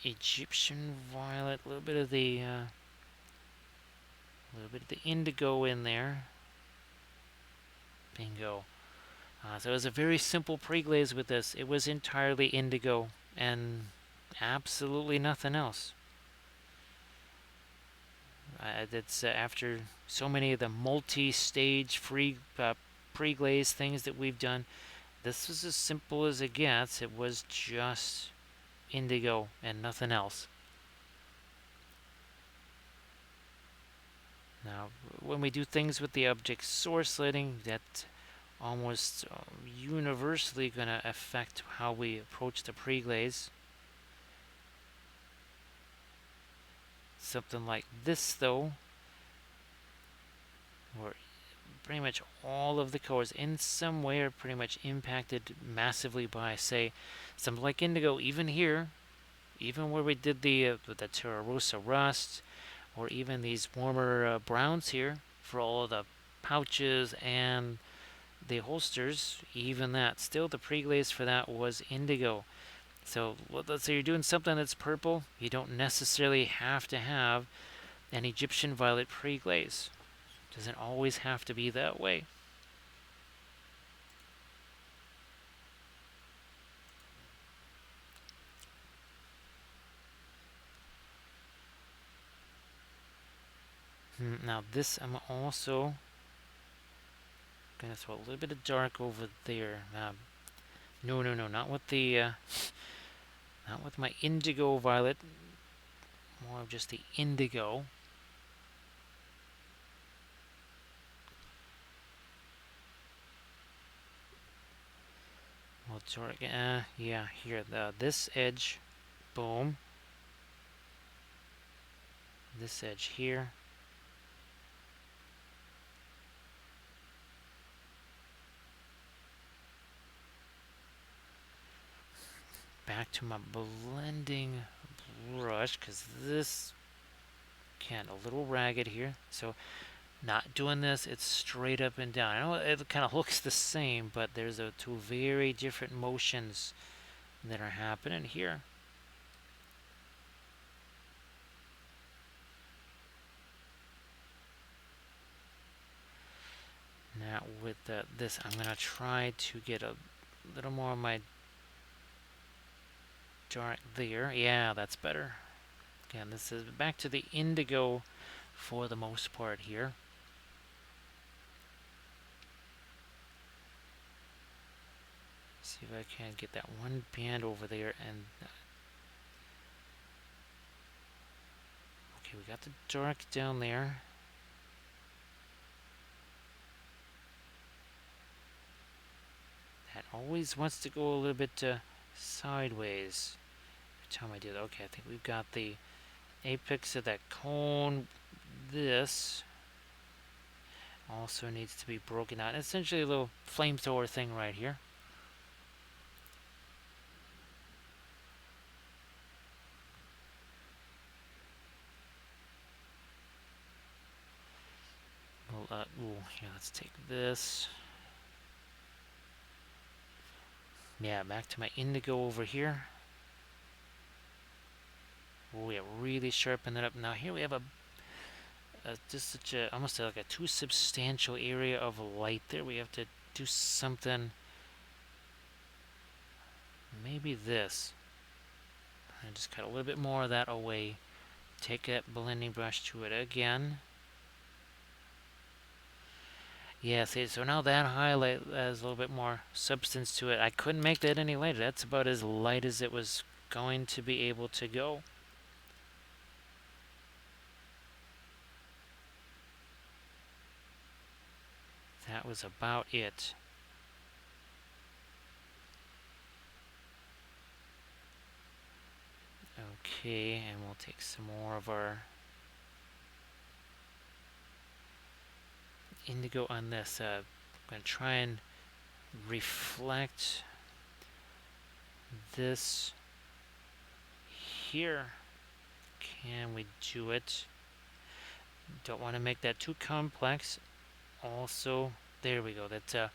Egyptian violet, a little bit of the indigo in there. Bingo. So it was a very simple pre-glaze with this. It was entirely indigo and absolutely nothing else. That's after so many of the multi-stage pre-glaze things that we've done. This was as simple as it gets. It was just indigo and nothing else. Now, when we do things with the object source lighting, that almost universally going to affect how we approach the pre-glaze. Something like this, though, where pretty much all of the colors in some way are pretty much impacted massively by, say, something like indigo. Even here, even where we did the Terra Rosa rust, or even these warmer browns here for all of the pouches and the holsters, even that, still the pre-glaze for that was indigo. So let's say you're doing something that's purple, you don't necessarily have to have an Egyptian violet pre-glaze. Doesn't always have to be that way. Now this, I'm also gonna throw a little bit of dark over there. No, not with the, not with my indigo violet. More of just the indigo. Well, dark. Yeah, here, this edge, boom. This edge here. Back to my blending brush, because this, again, a little ragged here. So not doing this, it's straight up and down. I know it kind of looks the same, but there's two very different motions that are happening here. with this, I'm going to try to get a little more of my dark there. Yeah, that's better. Again, this is back to the indigo for the most part here. See if I can get that one band over there. And okay, we got the dark down there. That always wants to go a little bit sideways every time I do that. Okay, I think we've got the apex of that cone. This also needs to be broken out. Essentially a little flamethrower thing right here. Well, yeah, let's take this. Yeah, back to my indigo over here. Oh, yeah, really sharpen that up. Now here we have just such a, almost like a too substantial area of light there. We have to do something. Maybe this. And just cut a little bit more of that away. Take that blending brush to it again. Yeah, see, so now that highlight has a little bit more substance to it. I couldn't make that any lighter. That's about as light as it was going to be able to go. That was about it. Okay, and we'll take some more of our indigo on this. I'm going to try and reflect this here. Can we do it? Don't want to make that too complex. Also, there we go. That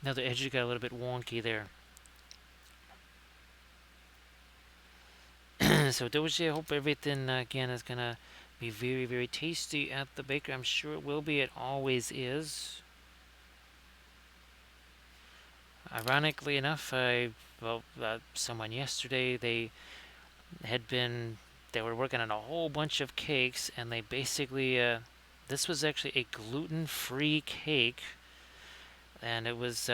another edge got a little bit wonky there. So Doji, I hope everything again is gonna be very, very tasty at the baker. I'm sure it will be. It always is. Ironically enough, someone yesterday, they were working on a whole bunch of cakes, and they basically, this was actually a gluten-free cake, and it was,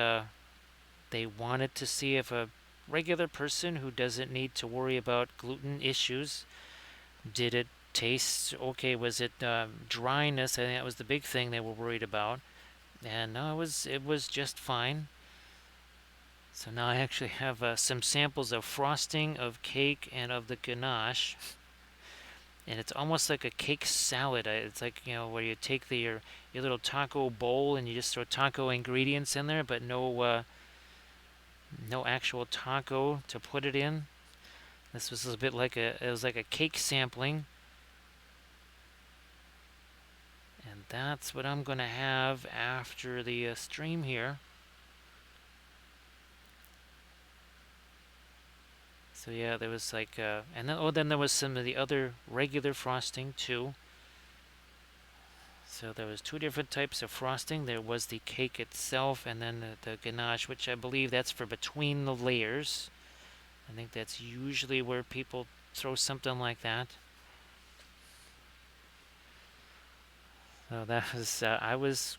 they wanted to see if a regular person who doesn't need to worry about gluten issues, did it taste okay? Was it dryness? I think that was the big thing they were worried about. And no, it was just fine. So now I actually have some samples of frosting, of cake, and of the ganache. And it's almost like a cake salad. It's like, you know, where you take your little taco bowl and you just throw taco ingredients in there, but no actual taco to put it in. This was a bit like it was like a cake sampling. And that's what I'm going to have after the stream here. So yeah, there was like, and then there was some of the other regular frosting too. So there was two different types of frosting. There was the cake itself, and then the ganache, which I believe that's for between the layers. I think that's usually where people throw something like that. So that was, I was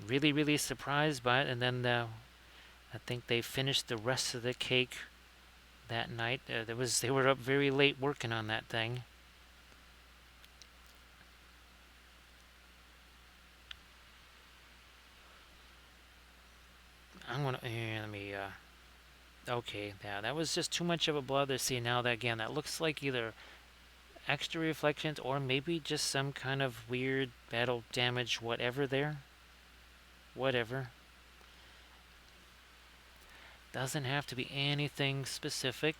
really, really surprised by it. And then I think they finished the rest of the cake that night. They were up very late working on that thing. I'm gonna let me. Okay, yeah, that was just too much of a bother. See now that again, that looks like either extra reflections or maybe just some kind of weird battle damage, whatever there. Whatever. Doesn't have to be anything specific.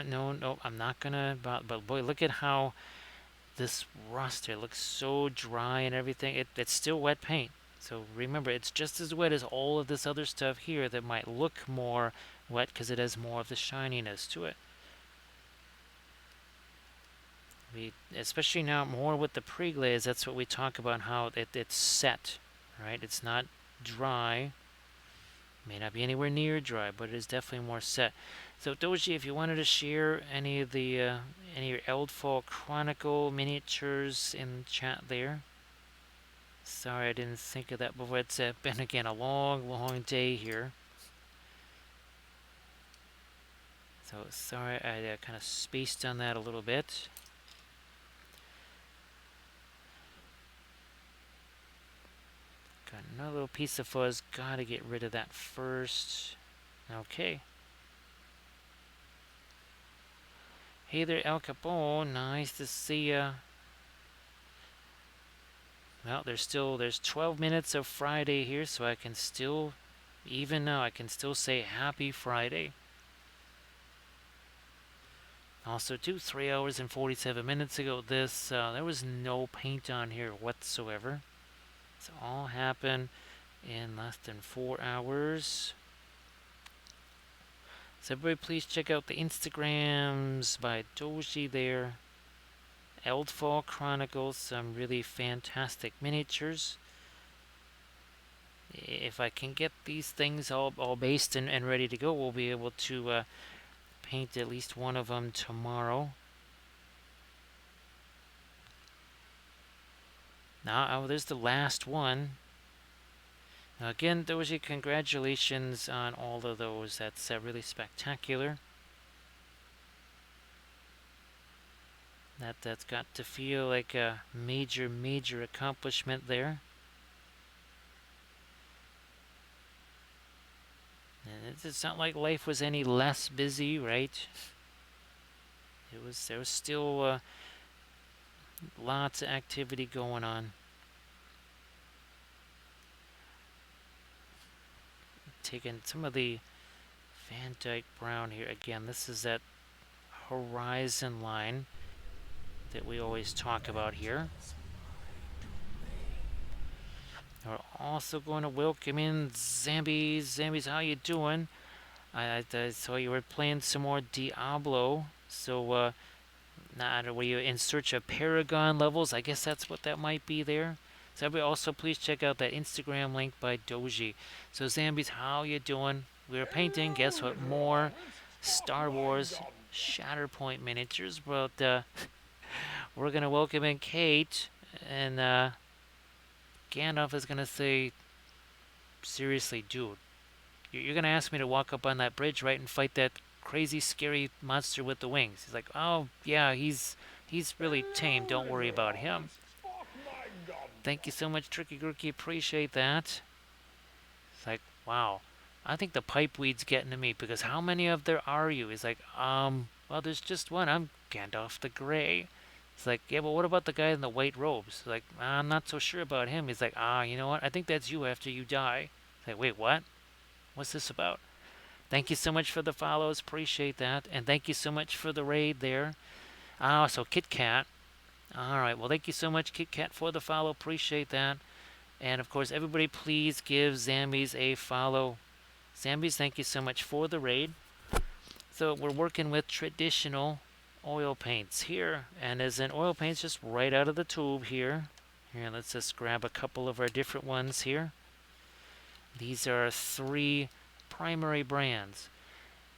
No, I'm not gonna. But boy, look at how this rust here looks so dry and everything. It's still wet paint. So remember, it's just as wet as all of this other stuff here that might look more wet because it has more of the shininess to it. Especially now more with the pre-glaze, that's what we talk about, how it's set, right? It's not dry. May not be anywhere near dry, but it is definitely more set. So Doji, if you wanted to share any of your Eldfall Chronicle miniatures in chat there. Sorry, I didn't think of that before. It's been again a long, long day here. So sorry, I kind of spaced on that a little bit. Got another little piece of fuzz. Gotta get rid of that first. Okay. Hey there, El Capone. Nice to see ya. Well, there's 12 minutes of Friday here, so I can still, even now, I can still say Happy Friday. Also, 3 hours and 47 minutes ago, there was no paint on here whatsoever. It's all happened in less than 4 hours. So everybody please check out the Instagrams by Doji there. Eldfall Chronicles, some really fantastic miniatures. If I can get these things all based and ready to go, we'll be able to paint at least one of them tomorrow. Now, there's the last one. Now again, Doji, congratulations on all of those. That's really spectacular. That's got to feel like a major, major accomplishment there. And it's not like life was any less busy, right? There was still lots of activity going on. Taking some of the Van Dyke Brown here. Again, this is that horizon line that we always talk about here. We're also going to welcome in Zambies. Zambies, how you doing? I saw you were playing some more Diablo. So, were you in search of Paragon levels? I guess that's what that might be there. So everybody also please check out that Instagram link by Doji. So Zambies, how you doing? We're painting, guess what, more Star Wars Shatterpoint miniatures. But we're going to welcome in Kate, and Gandalf is going to say, seriously, dude, you're going to ask me to walk up on that bridge, right, and fight that crazy, scary monster with the wings. He's like, oh, yeah, he's really tame. Don't worry about him. Thank you so much, Tricky Gurky. Appreciate that. It's like, wow. I think the pipe weed's getting to me, because how many of there are you? He's like, well, there's just one. I'm Gandalf the Grey. It's like, yeah, but what about the guy in the white robes? Like, I'm not so sure about him. He's like, you know what? I think that's you after you die. It's like, wait, what? What's this about? Thank you so much for the follows. Appreciate that. And thank you so much for the raid there. So Kit Kat. All right. Well, thank you so much, Kit Kat, for the follow. Appreciate that. And, of course, everybody please give Zambies a follow. Zambies, thank you so much for the raid. So we're working with traditional oil paints here. And as in oil paints just right out of the tube here. Here, let's just grab a couple of our different ones here. These are 3 primary brands.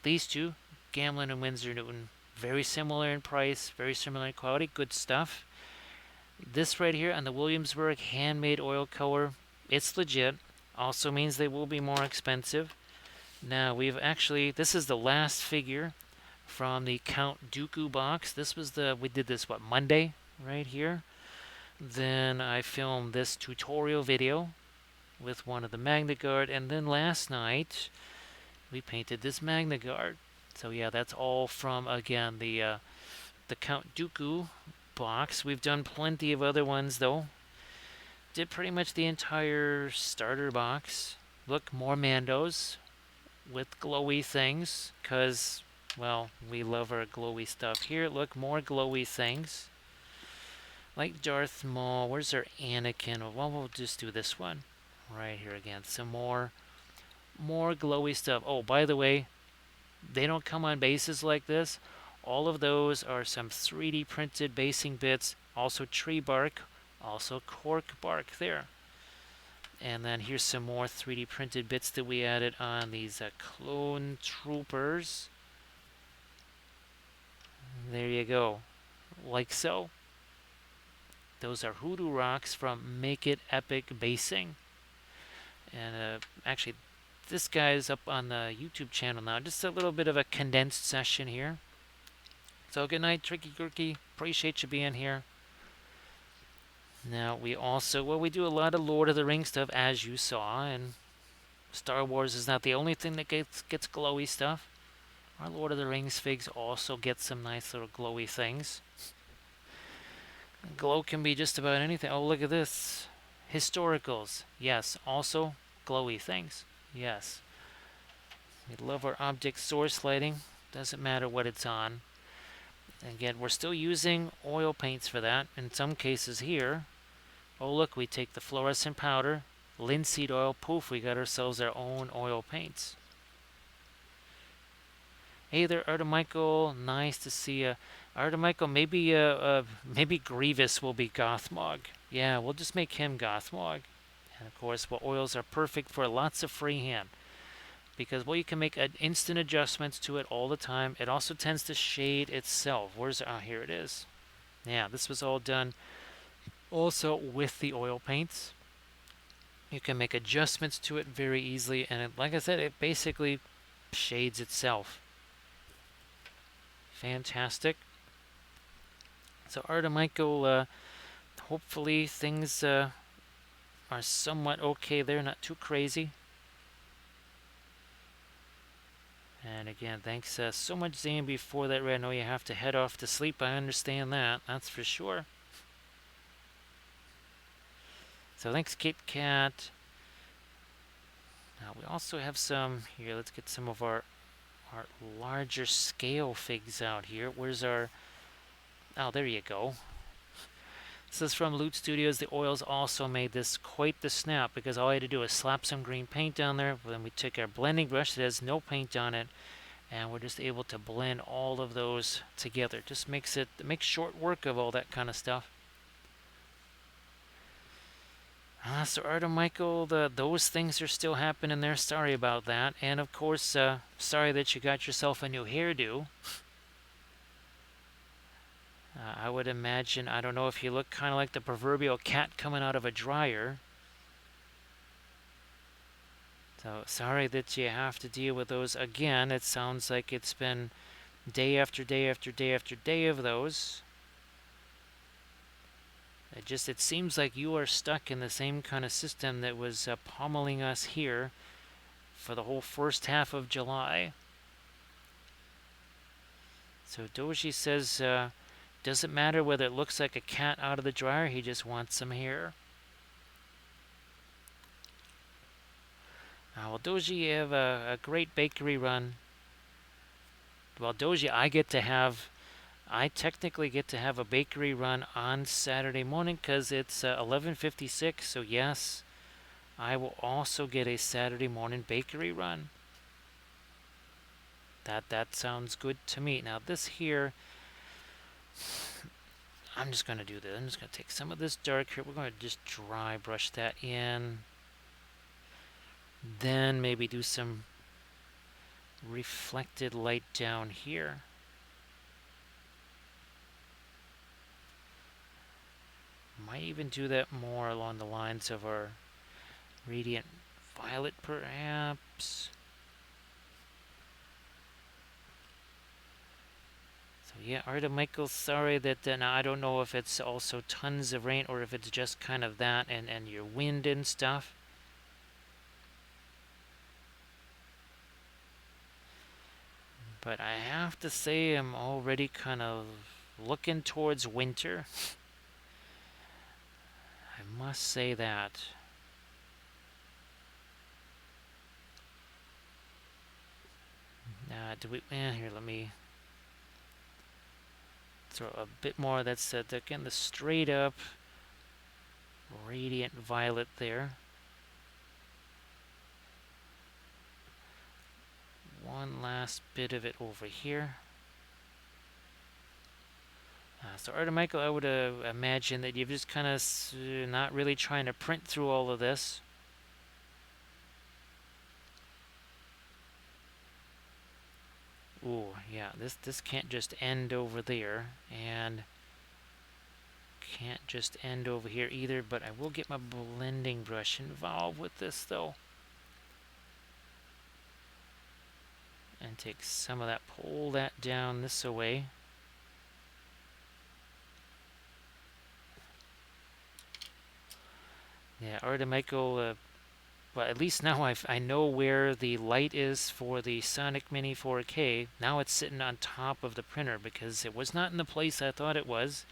These two, Gamlin and Winsor Newton, very similar in price, very similar in quality, good stuff. This right here on the Williamsburg handmade oil color, it's legit. Also means they will be more expensive. Now this is the last figure from the Count Dooku box. We did this, Monday, right here. Then I filmed this tutorial video with one of the Magna Guard, and then last night we painted this Magna Guard. So yeah, that's all from, again, the Count Dooku box. We've done plenty of other ones, though. Did pretty much the entire starter box. Look, more Mandos with glowy things, because, well, we love our glowy stuff here. Look, more glowy things. Like Darth Maul. Where's our Anakin? Well, we'll just do this one right here again. Some more glowy stuff. Oh, by the way, they don't come on bases like this. All of those are some 3D printed basing bits, also tree bark, also cork bark there. And then here's some more 3D printed bits that we added on these clone troopers. There you go, like so. Those are hoodoo rocks from Make It Epic Basing. And actually, this guy's up on the YouTube channel now. Just a little bit of a condensed session here. So good night, Tricky Gurky. Appreciate you being here. Now we also, well, we do a lot of Lord of the Rings stuff, as you saw, and Star Wars is not the only thing that gets glowy stuff. Our Lord of the Rings figs also get some nice little glowy things. Glow can be just about anything. Oh, look at this. Historicals. Yes. Also glowy things. Yes. We love our object source lighting. Doesn't matter what it's on. Again, we're still using oil paints for that. In some cases here, oh look, we take the fluorescent powder, linseed oil, poof, we got ourselves our own oil paints. Hey there, Artemichael. Nice to see you. Artemichael, maybe Grievous will be Gothmog. Yeah, we'll just make him Gothmog. And of course, well, oils are perfect for lots of freehand. Because, well, you can make instant adjustments to it all the time. It also tends to shade itself. Where's, here it is. Yeah, this was all done also with the oil paints. You can make adjustments to it very easily. And like I said, it basically shades itself. Fantastic. So Artemichael, hopefully things are somewhat okay there, not too crazy. And again, thanks so much, Zambi, for that. I know you have to head off to sleep. I understand that. That's for sure. So thanks, Kit Kat. Now we also have some here. Let's get some of our larger scale figs out here. Where's our... Oh, there you go. This is from Loot Studios. The oils also made this quite the snap because all I had to do was slap some green paint down there. Then we took our blending brush that has no paint on it, and we're just able to blend all of those together. Just makes short work of all that kind of stuff. So Artemichael, those things are still happening there. Sorry about that. And of course, sorry that you got yourself a new hairdo. I would imagine, I don't know if you look kind of like the proverbial cat coming out of a dryer. So sorry that you have to deal with those again. It sounds like it's been day after day after day after day of those. It seems like you are stuck in the same kind of system that was pummeling us here for the whole first half of July. So Doji says, doesn't matter whether it looks like a cat out of the dryer, he just wants some hair. Well, Doji, you have a great bakery run. Well, Doji, I technically get to have a bakery run on Saturday morning because it's 11:56. So yes, I will also get a Saturday morning bakery run. That sounds good to me. Now this here, I'm just going to do this. I'm just going to take some of this dark here. We're going to just dry brush that in. Then maybe do some reflected light down here. Might even do that more along the lines of our radiant violet, perhaps. So yeah, Artemichael, sorry that now I don't know if it's also tons of rain or if it's just kind of that and your wind and stuff. But I have to say I'm already kind of looking towards winter. I must say that. Here, let me throw a bit more. That's again the straight up radiant violet there. one last bit of it over here. So Art and Michael, I would imagine that you're just kind of not really trying to print through all of this. Ooh, yeah, this can't just end over there, and can't just end over here either, but I will get my blending brush involved with this though. And take some of that, pull that down this way. Yeah, Art and Michael, well, at least now I know where the light is for the Sonic Mini 4K. Now it's sitting on top of the printer because it was not in the place I thought it was.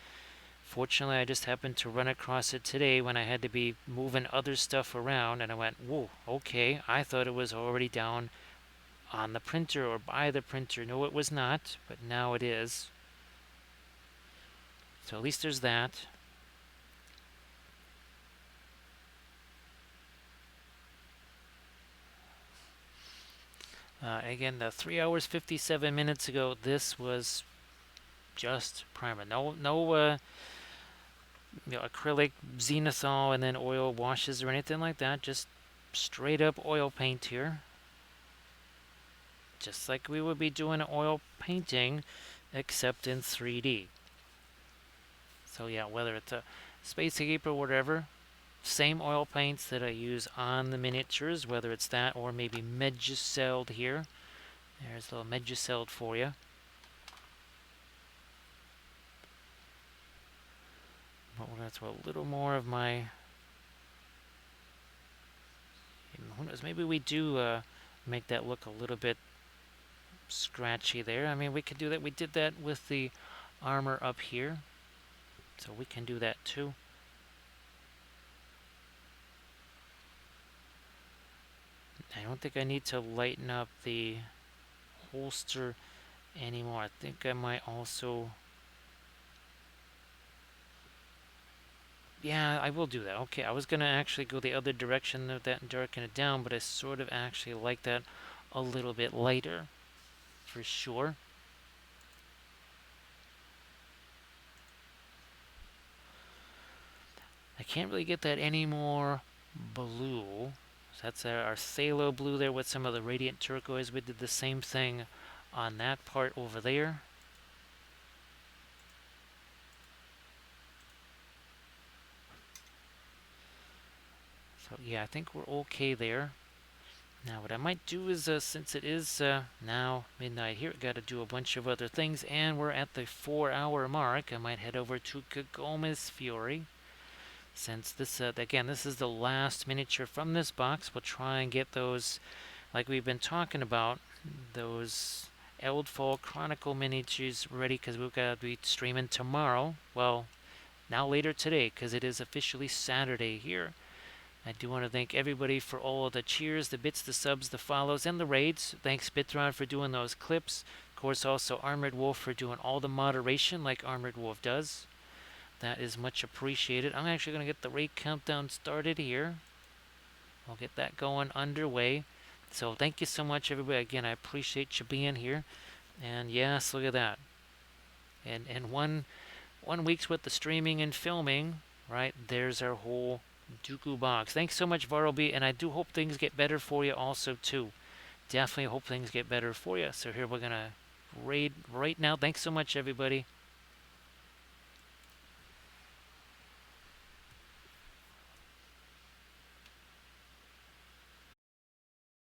Fortunately, I just happened to run across it today when I had to be moving other stuff around, and I went, whoa, okay, I thought it was already down on the printer or by the printer. No, it was not, but now it is. So at least there's that. Again, the 3 hours 57 minutes ago, this was just primer. No, acrylic, zenithal, and then oil washes or anything like that. Just straight up oil paint here. Just like we would be doing oil painting, except in 3D. So yeah, whether it's a Space Cape or whatever, same oil paints that I use on the miniatures, whether it's that or maybe Megicelled here. There's a little Megicelled for you. But we're going to throw a little more of my... Who knows, maybe we do make that look a little bit scratchy there. I mean, we could do that. We did that with the armor up here, so we can do that too. I don't think I need to lighten up the holster anymore. I think I might also... Yeah, I will do that. Okay, I was going to actually go the other direction of that and darken it down, but I sort of actually like that a little bit lighter, for sure. I can't really get that any more blue. So that's our phthalo blue there with some of the radiant turquoise. We did the same thing on that part over there. So yeah, I think we're okay there. Now what I might do is, since it is now midnight here, got to do a bunch of other things, and we're at the 4-hour mark, I might head over to Kagoma's Fury. Since this, again, this is the last miniature from this box, we'll try and get those, like we've been talking about, those Eldfall Chronicle miniatures ready, because we've got to be streaming tomorrow. Well, now later today, because it is officially Saturday here. I do want to thank everybody for all of the cheers, the bits, the subs, the follows, and the raids. Thanks, Bitron, for doing those clips. Of course, also Armored Wolf for doing all the moderation like Armored Wolf does. That is much appreciated. I'm actually going to get the raid countdown started here. I'll get that going underway. So thank you so much, everybody. Again, I appreciate you being here. And yes, look at that. And one week's worth of streaming and filming, right? There's our whole Dooku box. Thanks so much, Varlby, and I do hope things get better for you also, too. Definitely hope things get better for you. So here we're going to raid right now. Thanks so much, everybody.